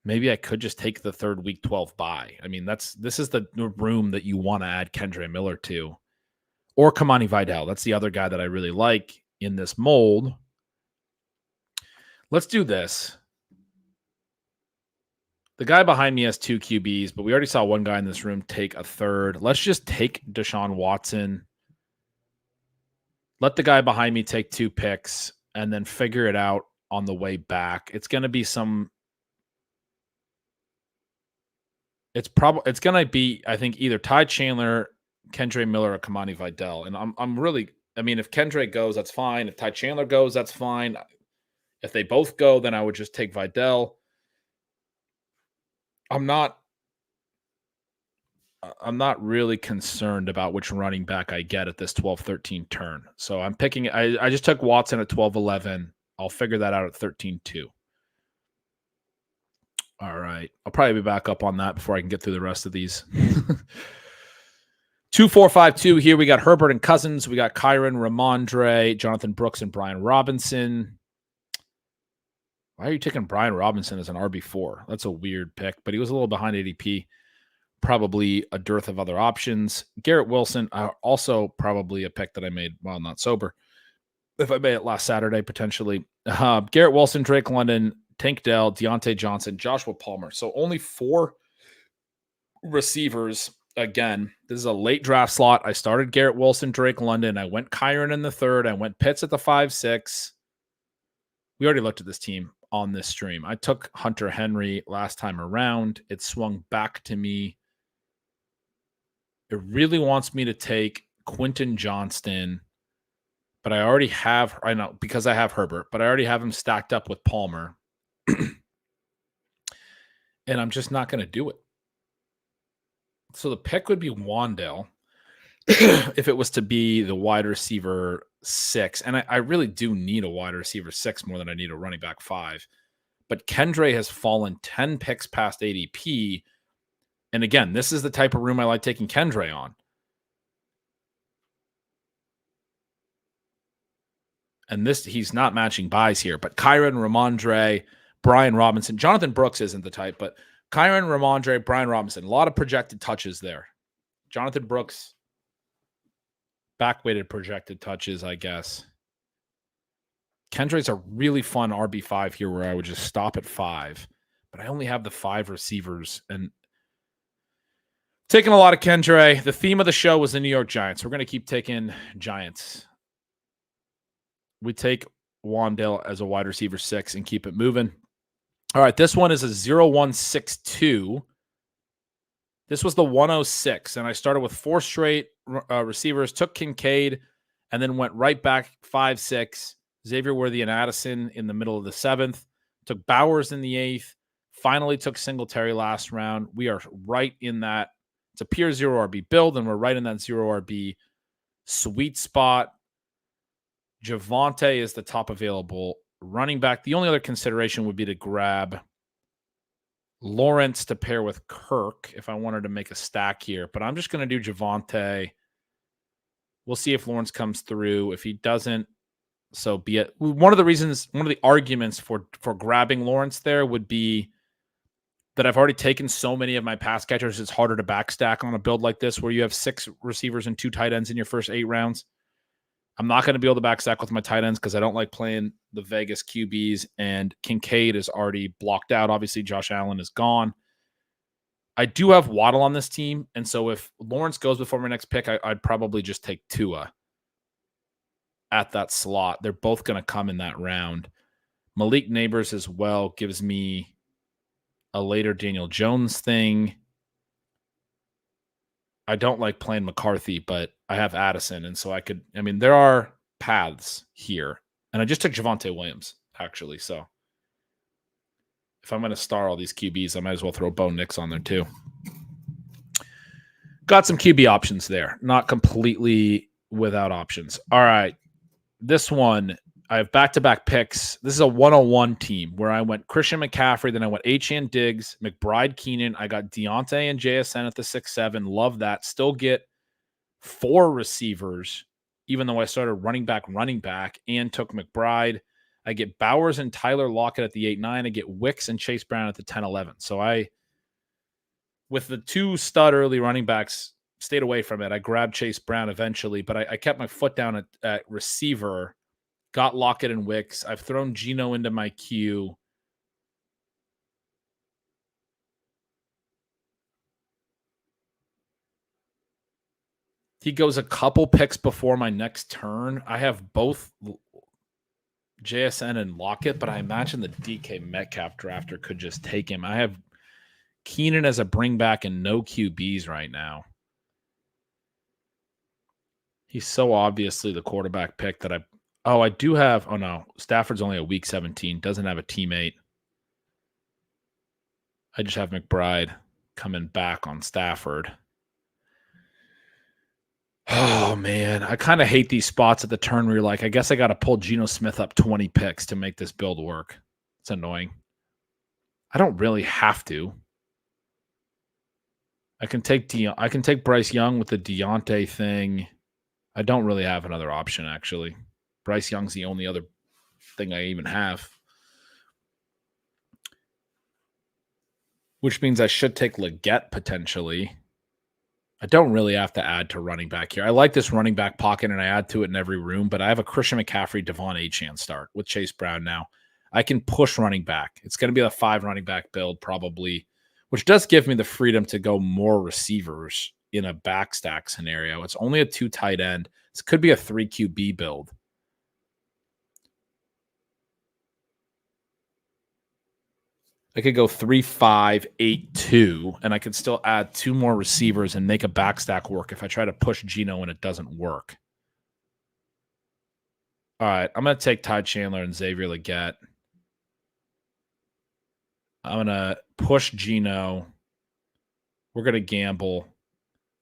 Maybe I could just take the third week 12 bye. I mean, this is the room that you want to add Kendre Miller to. Or Kamani Vidal. That's the other guy that I really like in this mold. Let's do this. The guy behind me has 2 QBs, but we already saw one guy in this room take a third. Let's just take Deshaun Watson. Let the guy behind me take 2 picks and then figure it out on the way back. It's going to be it's going to be, I think, either Ty Chandler, Kendre Miller, or Kamani Vidal. And I'm really, if Kendre goes, that's fine. If Ty Chandler goes, that's fine. If they both go, then I would just take Vidal. I'm not really concerned about which running back I get at this 12-13 turn. So I'm picking, I just took Watson at 12-11. I'll figure that out at 13-2. All right. I'll probably be back up on that before I can get through the rest of these. 2-4-5-2 here. We got Herbert and Cousins. We got Kyron, Ramondre, Jonathan Brooks, and Brian Robinson. Why are you taking Brian Robinson as an RB4? That's a weird pick, but he was a little behind ADP. Probably a dearth of other options. Garrett Wilson, also probably a pick that I made while not sober. If I made it last Saturday, potentially. Garrett Wilson, Drake London, Tank Dell, Deontay Johnson, Joshua Palmer. So only 4 receivers. Again, this is a late draft slot. I started Garrett Wilson, Drake London. I went Kyron in the 3rd. I went Pitts at the 5-6. We already looked at this team on this stream. I took Hunter Henry last time around. It swung back to me. It really wants me to take Quentin Johnston, but I already have, I know, because I have Herbert, but I already have him stacked up with Palmer. And I'm just not going to do it. So the pick would be Wandale if it was to be the wide receiver 6. And I really do need a wide receiver 6 more than I need a running back 5. But Kendre has fallen 10 picks past ADP. And again, this is the type of room I like taking Kendre on. And he's not matching buys here, but Kyron, Ramondre, Brian Robinson, Jonathan Brooks isn't the type, but Kyron, Ramondre, Brian Robinson, a lot of projected touches there. Jonathan Brooks, back-weighted projected touches, I guess. Kendre's a really fun RB5 here where I would just stop at 5. but I only have the 5 receivers and taking a lot of Kendre. The theme of the show was the New York Giants. We're going to keep taking Giants. We take Wandale as a wide receiver 6 and keep it moving. All right, this one is a 0-1-6-2. This was the 106, and I started with 4 straight receivers, took Kincaid, and then went right back 5-6. Xavier Worthy and Addison in the middle of the 7th. Took Bowers in the 8th. Finally took Singletary last round. We are right in that. It's a pure 0 RB build, and we're right in that 0 RB sweet spot. Javonte is the top available running back. The only other consideration would be to grab Lawrence to pair with Kirk if I wanted to make a stack here. But I'm just going to do Javonte. We'll see if Lawrence comes through. If he doesn't, so be it. One of the arguments for grabbing Lawrence there would be that I've already taken so many of my pass catchers, it's harder to backstack on a build like this where you have 6 receivers and 2 tight ends in your first 8 rounds. I'm not going to be able to backstack with my tight ends because I don't like playing the Vegas QBs, and Kincaid is already blocked out. Obviously, Josh Allen is gone. I do have Waddle on this team, and so if Lawrence goes before my next pick, I'd probably just take Tua at that slot. They're both going to come in that round. Malik Neighbors as well gives me a later Daniel Jones thing. I don't like playing McCarthy, but I have Addison, and so there are paths here. And I just took Javonte Williams, actually, so if I'm going to star all these QBs, I might as well throw Bo Nix on there too. Got some QB options there, not completely without options. All right, this one, I have back-to-back picks. This is a 101 team where I went Christian McCaffrey, then I went Achane Diggs, McBride Keenan. I got Deontay and JSN at the 6-7. Love that. Still get 4 receivers, even though I started running back, and took McBride. I get Bowers and Tyler Lockett at the 8-9. I get Wicks and Chase Brown at the 10-11. So with the 2 stud early running backs, stayed away from it. I grabbed Chase Brown eventually, but I kept my foot down at receiver. Got Lockett and Wicks. I've thrown Geno into my queue. He goes a couple picks before my next turn. I have both JSN and Lockett, but I imagine the DK Metcalf drafter could just take him. I have Keenan as a bring back and no QBs right now. He's so obviously the quarterback pick that I do have. Oh, no. Stafford's only a week 17. Doesn't have a teammate. I just have McBride coming back on Stafford. Oh, man. I kind of hate these spots at the turn where you're like, I guess I got to pull Geno Smith up 20 picks to make this build work. It's annoying. I don't really have to. I can take Bryce Young with the Deontay thing. I don't really have another option, actually. Bryce Young's the only other thing I even have. Which means I should take Leggett potentially. I don't really have to add to running back here. I like this running back pocket, and I add to it in every room, but I have a Christian McCaffrey, Devon Achane start with Chase Brown now. I can push running back. It's going to be a 5 running back build probably, which does give me the freedom to go more receivers in a backstack scenario. It's only a 2 tight end. This could be a 3 QB build. I could go 3-5-8-2, and I could still add 2 more receivers and make a backstack work if I try to push Geno and it doesn't work. All right, I'm going to take Ty Chandler and Xavier Leggett. I'm going to push Geno. We're going to gamble.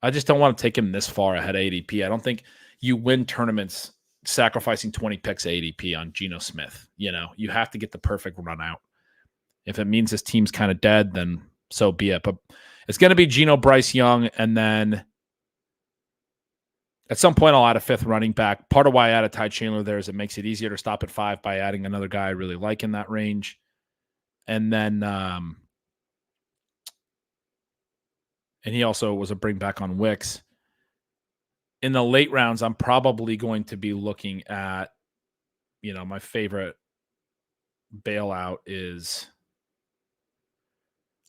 I just don't want to take him this far ahead of ADP. I don't think you win tournaments sacrificing 20 picks ADP on Geno Smith. You have to get the perfect run out. If it means his team's kind of dead, then so be it. But it's going to be Geno, Bryce Young, and then at some point I'll add a 5th running back. Part of why I added Ty Chandler there is it makes it easier to stop at 5 by adding another guy I really like in that range. And then and he also was a bring back on Wicks. In the late rounds, I'm probably going to be looking at, my favorite bailout is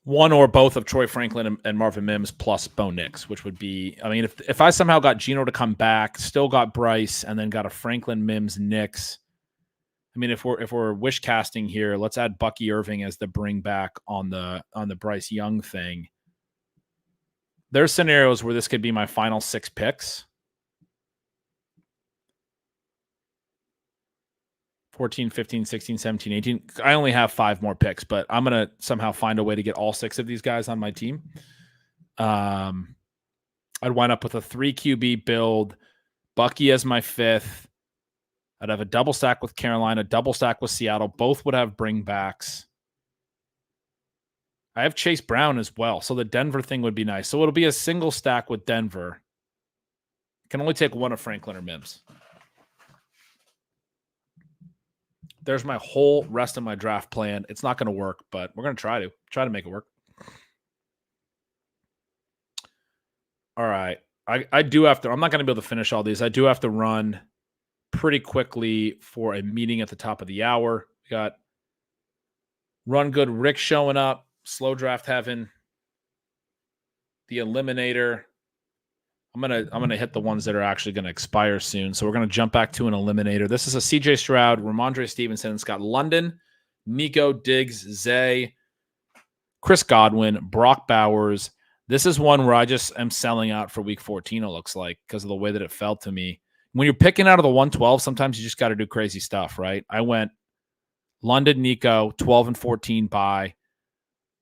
one or both of Troy Franklin and Marvin Mims plus Bo Nix, which would be, I mean, if I somehow got Geno to come back, still got Bryce, and then got a Franklin, Mims, Nix. I mean, if we're wish casting here, let's add Bucky Irving as the bring back on the Bryce Young thing. There's scenarios where this could be my final 6 picks. 14, 15, 16, 17, 18. I only have 5 more picks, but I'm going to somehow find a way to get all 6 of these guys on my team. I'd wind up with a 3 QB build, Bucky as my 5th. I'd have a double stack with Carolina, double stack with Seattle. Both would have bringbacks. I have Chase Brown as well, so the Denver thing would be nice. So it'll be a single stack with Denver. I can only take one of Franklin or Mims. There's my whole rest of my draft plan. It's not going to work, but we're going to try to make it work. All right. I do have to, I'm not going to be able to finish all these. I do have to run pretty quickly for a meeting at the top of the hour. We got Run Good Rick showing up, Slow Draft Heaven, the Eliminator. I'm gonna hit the ones that are actually going to expire soon. So we're going to jump back to an Eliminator. This is a CJ Stroud, Ramondre Stevenson, Scott London, Nico Diggs, Zay, Chris Godwin, Brock Bowers. This is one where I just am selling out for week 14, it looks like, because of the way that it felt to me. When you're picking out of the 112, sometimes you just got to do crazy stuff, right? I went London, Nico, 12 and 14 bye.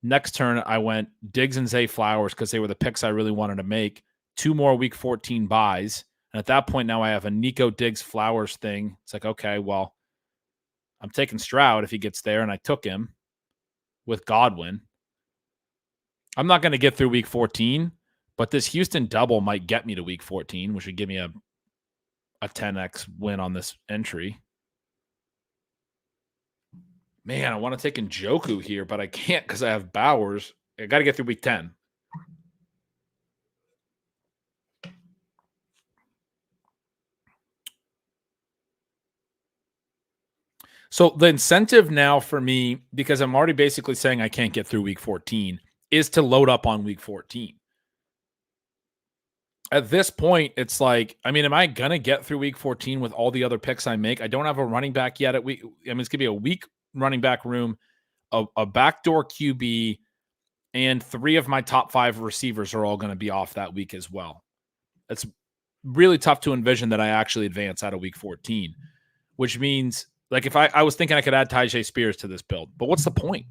Next turn, I went Diggs and Zay Flowers because they were the picks I really wanted to make. 2 more week 14 buys. And at that point, now I have a Nico Diggs Flowers thing. It's like, okay, well, I'm taking Stroud if he gets there, and I took him with Godwin. I'm not going to get through week 14, but this Houston double might get me to week 14, which would give me a 10x win on this entry. Man, I want to take Njoku here, but I can't because I have Bowers. I got to get through week 10. So the incentive now for me, because I'm already basically saying I can't get through week 14, is to load up on week 14. At this point, it's like, I mean, am I going to get through week 14 with all the other picks I make? I don't have a running back yet at week. I mean, it's going to be a weak running back room, a backdoor QB, and 3 of my top 5 receivers are all going to be off that week as well. It's really tough to envision that I actually advance out of week 14, which means, like, if I was thinking I could add Tyjae Spears to this build, but what's the point?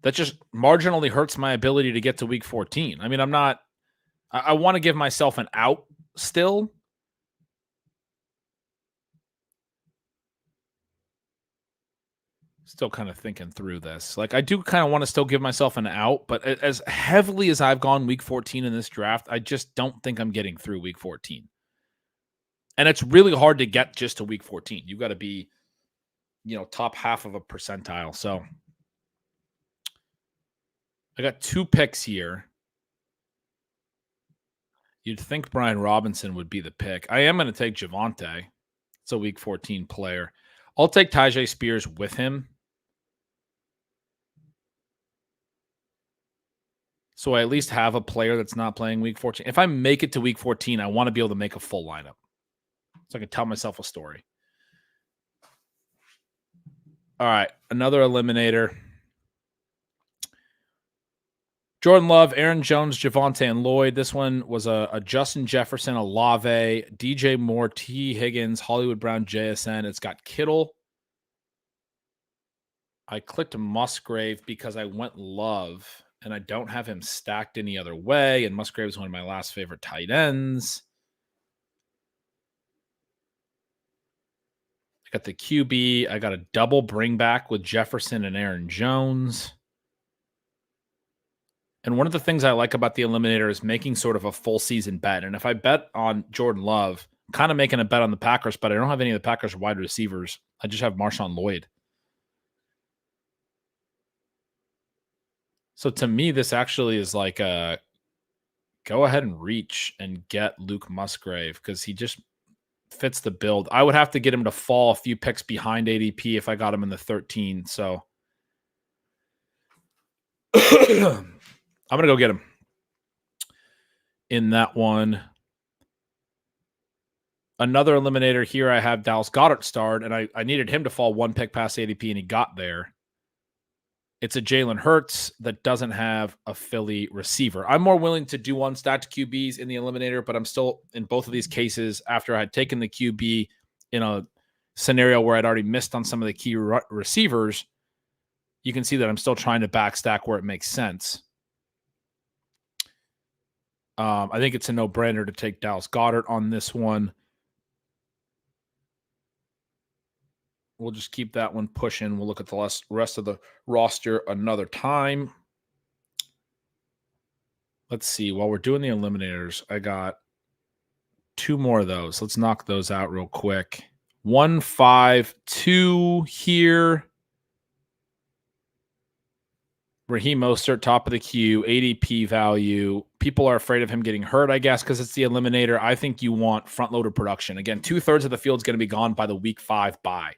That just marginally hurts my ability to get to week 14. I mean, I want to give myself an out still. Still kind of thinking through this. Like, I do kind of want to still give myself an out, but as heavily as I've gone week 14 in this draft, I just don't think I'm getting through week 14. And it's really hard to get just to week 14. You've got to be, top half of a percentile. So I got 2 picks here. You'd think Brian Robinson would be the pick. I am going to take Javonte. It's a week 14 player. I'll take Tyjae Spears with him. So I at least have a player that's not playing week 14. If I make it to week 14, I want to be able to make a full lineup, so I can tell myself a story. All right, another eliminator. Jordan Love, Aaron Jones, Javonte, and Lloyd. This one was a Justin Jefferson, a Lave, DJ Moore, T. Higgins, Hollywood Brown, JSN. It's got Kittle. I clicked Musgrave because I went Love, and I don't have him stacked any other way, and Musgrave is one of my last favorite tight ends. I got the QB. I got a double bring back with Jefferson and Aaron Jones. And one of the things I like about the Eliminator is making sort of a full season bet. And if I bet on Jordan Love, I'm kind of making a bet on the Packers, but I don't have any of the Packers wide receivers. I just have Marshawn Lloyd. So to me, this actually is like a go ahead and reach and get Luke Musgrave because he just fits the build. I would have to get him to fall a few picks behind ADP if I got him in the 13. So I'm going to go get him in that one. Another eliminator here, I have Dallas Goedert starred, and I needed him to fall one pick past ADP, and he got there. It's a Jalen Hurts that doesn't have a Philly receiver. I'm more willing to do unstacked QBs in the eliminator, but I'm still, in both of these cases, after I had taken the QB in a scenario where I'd already missed on some of the key receivers, you can see that I'm still trying to backstack where it makes sense. I think it's a no-brainer to take Dallas Goedert on this one. We'll just keep that one pushing. We'll look at the rest of the roster another time. Let's see. While we're doing the eliminators, I got 2 more of those. Let's knock those out real quick. 1, 5, 2 here. Raheem Mostert, top of the queue, ADP value. People are afraid of him getting hurt, I guess, because it's the eliminator. I think you want front-loaded production. Again, 2/3 of the field's going to be gone by the week 5 bye.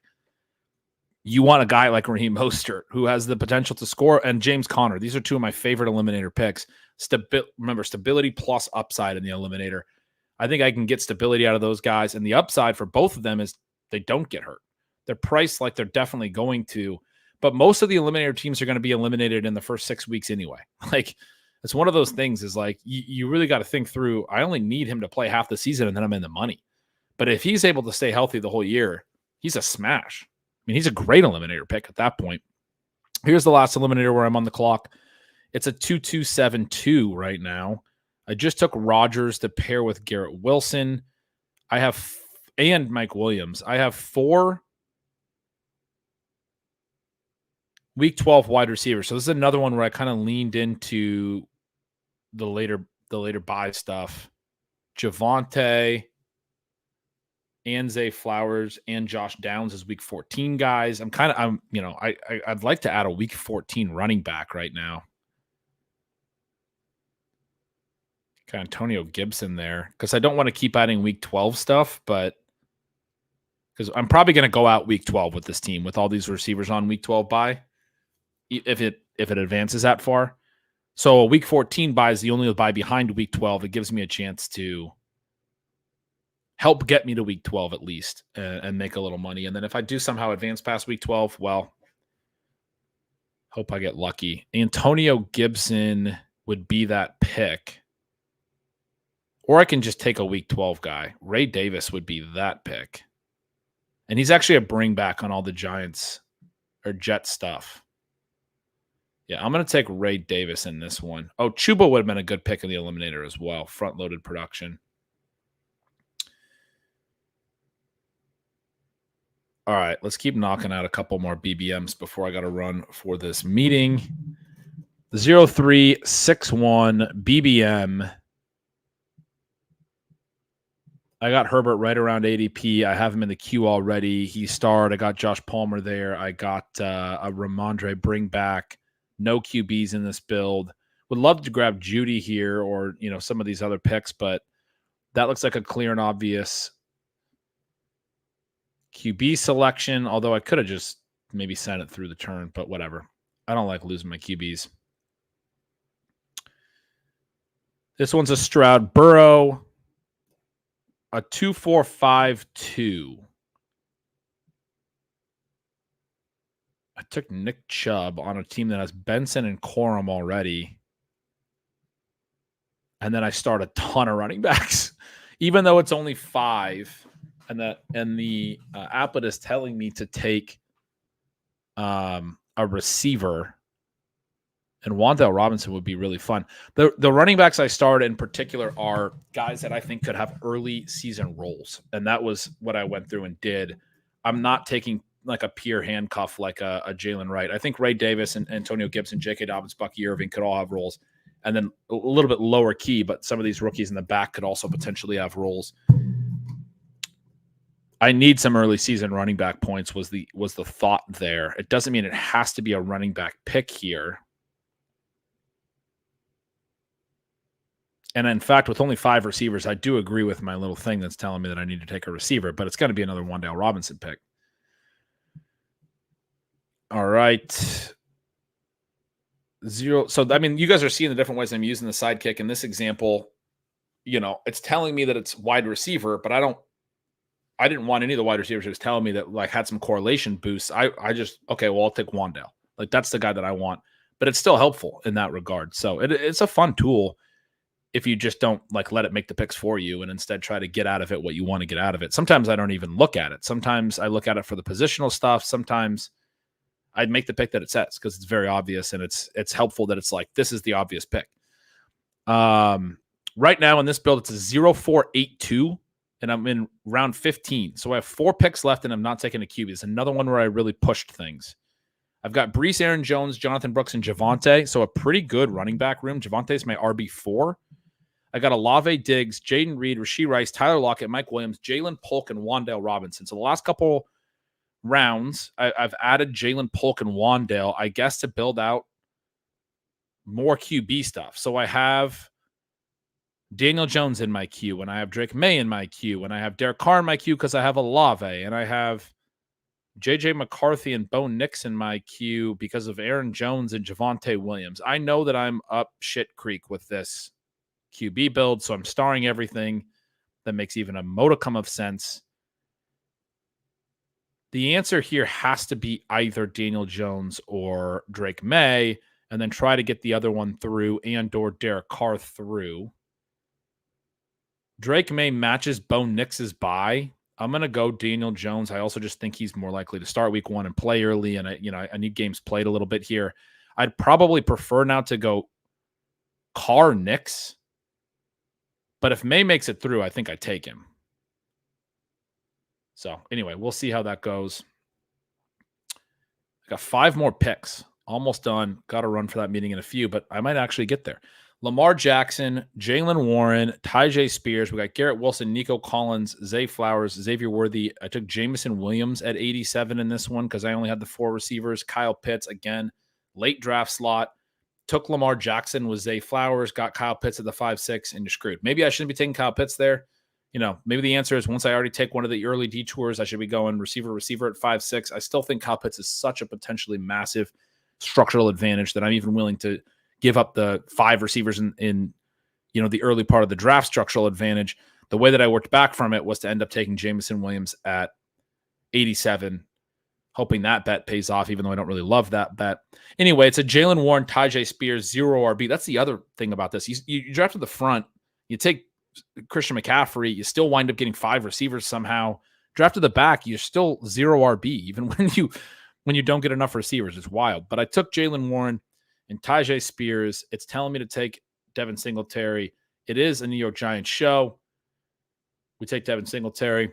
You want a guy like Raheem Mostert who has the potential to score, and James Conner. These are 2 of my favorite eliminator picks. Remember, stability plus upside in the eliminator. I think I can get stability out of those guys, and the upside for both of them is they don't get hurt. They're priced like they're definitely going to, but most of the eliminator teams are going to be eliminated in the first 6 weeks anyway. Like, it's one of those things is like, you really got to think through, I only need him to play half the season and then I'm in the money. But if he's able to stay healthy the whole year, he's a smash. I mean, he's a great eliminator pick at that point. Here's the last eliminator where I'm on the clock. It's a 2-2-7-2 right now. I just took Rodgers to pair with Garrett Wilson. And Mike Williams. I have 4 Week 12 wide receivers. So this is another one where I kind of leaned into the later buy stuff. Javonte, and Zay Flowers and Josh Downs as week 14 guys. I'd like to add a week 14 running back right now. Got Antonio Gibson there because I don't want to keep adding week 12 stuff, but because I'm probably going to go out week 12 with this team with all these receivers on week 12 bye, if it advances that far. So a week 14 bye is the only bye behind week 12. It gives me a chance to help get me to week 12 at least and make a little money. And then if I do somehow advance past week 12, well, hope I get lucky. Antonio Gibson would be that pick. Or I can just take a week 12 guy. Ray Davis would be that pick. And he's actually a bring back on all the Giants or Jet stuff. Yeah, I'm going to take Ray Davis in this one. Oh, Chuba would have been a good pick in the eliminator as well. Front-loaded production. All right, let's keep knocking out a couple more BBMs before I got to run for this meeting. The 0361 BBM. I got Herbert right around ADP. I have him in the queue already. He starred. I got Josh Palmer there. I got a Ramondre bring back. No QBs in this build. Would love to grab Judy here or, some of these other picks, but that looks like a clear and obvious QB selection, although I could have just maybe sent it through the turn, but whatever. I don't like losing my QBs. This one's a Stroud Burrow, a 2-4-5-2. I took Nick Chubb on a team that has Benson and Corum already. And then I start a ton of running backs, even though it's only 5. And the applet is telling me to take a receiver, and Wan'Dale Robinson would be really fun. The running backs I started in particular are guys that I think could have early season roles, and that was what I went through and did. I'm not taking like a pure handcuff like a Jalen Wright. I think Ray Davis and Antonio Gibson, J.K. Dobbins, Bucky Irving could all have roles, and then a little bit lower key, but some of these rookies in the back could also potentially have roles. I need some early season running back points was the thought there. It doesn't mean it has to be a running back pick here. And in fact, with only 5 receivers, I do agree with my little thing that's telling me that I need to take a receiver, but it's going to be another Wan'Dale Robinson pick. All right. 0. So, I mean, you guys are seeing the different ways I'm using the Sidekick. In this example, it's telling me that it's wide receiver, but I didn't want any of the wide receivers. It was telling me that like had some correlation boosts. I just, okay, well, I'll take Wandale. Like that's the guy that I want, but it's still helpful in that regard. So it's a fun tool if you just don't like let it make the picks for you and instead try to get out of it what you want to get out of it. Sometimes I don't even look at it. Sometimes I look at it for the positional stuff. Sometimes I'd make the pick that it says because it's very obvious and it's helpful that it's like, this is the obvious pick. Right now in this build, it's a 0-4-8-2. And I'm in round 15. So I have 4 picks left, and I'm not taking a QB. It's another one where I really pushed things. I've got Breece, Aaron Jones, Jonathan Brooks, and Javonte. So a pretty good running back room. Javante's my RB4. I got Olave, Diggs, Jaden Reed, Rashee Rice, Tyler Lockett, Mike Williams, Jalen Polk, and Wandale Robinson. So the last couple rounds, I've added Jalen Polk and Wandale, I guess, to build out more QB stuff. So I have Daniel Jones in my queue, and I have Drake May in my queue, and I have Derek Carr in my queue because I have Olave, and I have JJ McCarthy and Bo Nix in my queue because of Aaron Jones and Javonte Williams. I know that I'm up shit creek with this QB build, so I'm starring everything that makes even a modicum of sense. The answer here has to be either Daniel Jones or Drake May, and then try to get the other one through and or Derek Carr through. Drake May matches Bo Nix's bye. I'm going to go Daniel Jones. I also just think he's more likely to start week 1 and play early, and I need games played a little bit here. I'd probably prefer now to go Carr Nix, but if May makes it through, I think I take him. So anyway, we'll see how that goes. I got 5 more picks. Almost done. Got to run for that meeting in a few, but I might actually get there. Lamar Jackson, Jalen Warren, Tyjae Spears. We got Garrett Wilson, Nico Collins, Zay Flowers, Xavier Worthy. I took Jamison Williams at 87 in this one because I only had the 4 receivers. Kyle Pitts, again, late draft slot. Took Lamar Jackson with Zay Flowers, got Kyle Pitts at the 5-6, and you're screwed. Maybe I shouldn't be taking Kyle Pitts there. Maybe the answer is once I already take one of the early detours, I should be going receiver at 5-6. I still think Kyle Pitts is such a potentially massive structural advantage that I'm even willing to give up the 5 receivers in the early part of the draft structural advantage. The way that I worked back from it was to end up taking Jamison Williams at 87, hoping that bet pays off, even though I don't really love that bet. Anyway, it's a Jalen Warren, Tyjae Spears, 0 RB. That's the other thing about this. You draft at the front, you take Christian McCaffrey, you still wind up getting 5 receivers somehow. Draft at the back, you're still 0 RB, even when you don't get enough receivers. It's wild. But I took Jalen Warren and Tyjae Spears. It's telling me to take Devin Singletary. It is a New York Giants show. We take Devin Singletary.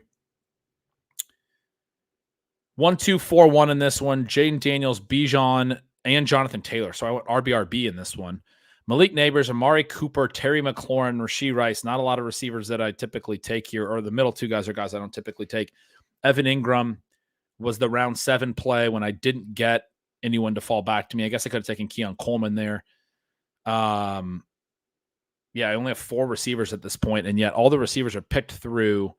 1-2-4-1 in this one. Jaden Daniels, Bijan, and Jonathan Taylor. So I went RBRB in this one. Malik Neighbors, Amari Cooper, Terry McLaurin, Rashee Rice. Not a lot of receivers that I typically take here, or the middle 2 guys are guys I don't typically take. Evan Ingram was the round 7 play when I didn't get anyone to fall back to me. I guess I could have taken Keon Coleman there. I only have 4 receivers at this point, and yet all the receivers are picked through.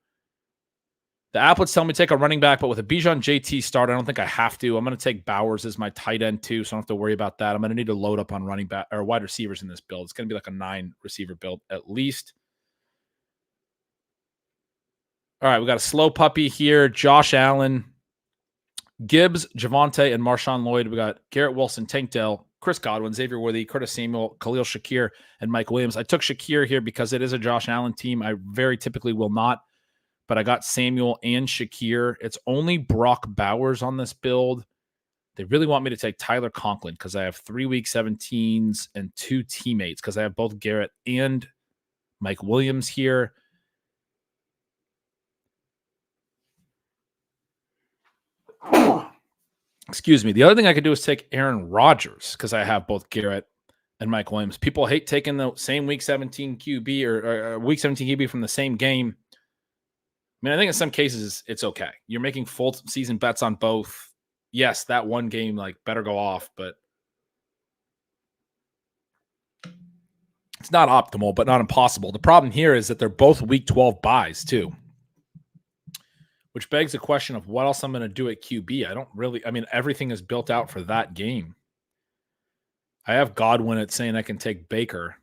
The applets tell me to take a running back, but with a Bijan JT start, I don't think I have to. I'm going to take Bowers as my tight end too, so I don't have to worry about that. I'm going to need to load up on running back or wide receivers in this build. It's going to be like a 9 receiver build at least. All right, we got a slow puppy here. Josh Allen, Gibbs, Javonte, and Marshawn Lloyd. We got Garrett Wilson, Tank Dell, Chris Godwin, Xavier Worthy, Curtis Samuel, Khalil Shakir, and Mike Williams. I took Shakir here because it is a Josh Allen team. I very typically will not, but I got Samuel and Shakir. It's only Brock Bowers on this build. They really want me to take Tyler Conklin because I have 3 week 17s and 2 teammates because I have both Garrett and Mike Williams here. Excuse me. The other thing I could do is take Aaron Rodgers because I have both Garrett and Mike Williams. People hate taking the same week 17 QB or week 17 QB from the same game. I mean, I think in some cases it's okay. You're making full season bets on both. Yes, that one game better go off, but it's not optimal, but not impossible. The problem here is that they're both week 12 buys too, which begs the question of what else I'm going to do at QB. Everything is built out for that game. I have Godwin at saying I can take Baker.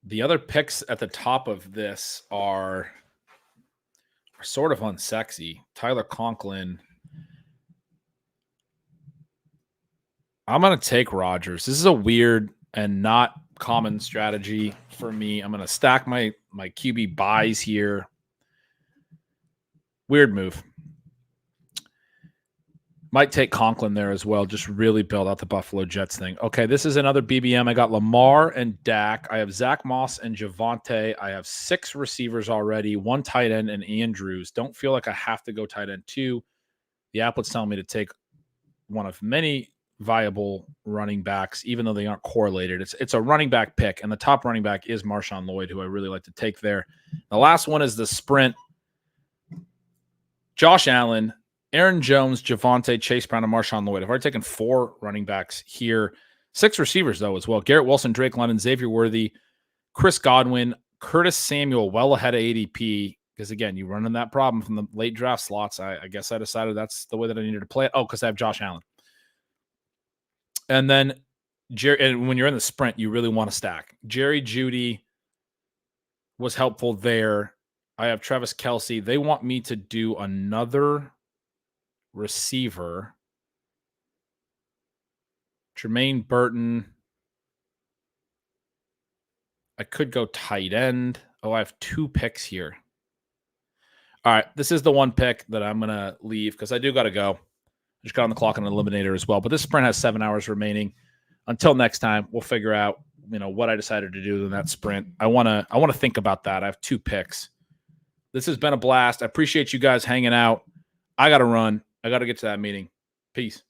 The other picks at the top of this are sort of unsexy. Tyler Conklin. I'm going to take Rodgers. This is a weird and not common strategy for me. I'm going to stack my QB buys here. Weird move. Might take Conklin there as well. Just really build out the Buffalo Jets thing. Okay, this is another BBM. I got Lamar and Dak. I have Zach Moss and Javonte. I have 6 receivers already, 1 tight end and Andrews. Don't feel like I have to go tight end 2. The app was telling me to take one of many viable running backs, even though they aren't correlated. It's a running back pick, and the top running back is Marshawn Lloyd, who I really like to take there. The last one is the sprint. Josh Allen, Aaron Jones, Javonte, Chase Brown, and Marshawn Lloyd. I've already taken 4 running backs here. 6 receivers, though, as well. Garrett Wilson, Drake London, Xavier Worthy, Chris Godwin, Curtis Samuel, well ahead of ADP. Because, again, you run into that problem from the late draft slots. I guess I decided that's the way that I needed to play it. Oh, because I have Josh Allen. And then and when you're in the sprint, you really want to stack. Jerry Jeudy was helpful there. I have Travis Kelce. They want me to do another receiver. Jermaine Burton. I could go tight end. Oh, I have 2 picks here. All right, this is the one pick that I'm going to leave because I do got to go. Just got on the clock on an eliminator as well. But this sprint has 7 hours remaining. Until next time, we'll figure out, what I decided to do in that sprint. I want to think about that. I have 2 picks. This has been a blast. I appreciate you guys hanging out. I got to run. I got to get to that meeting. Peace.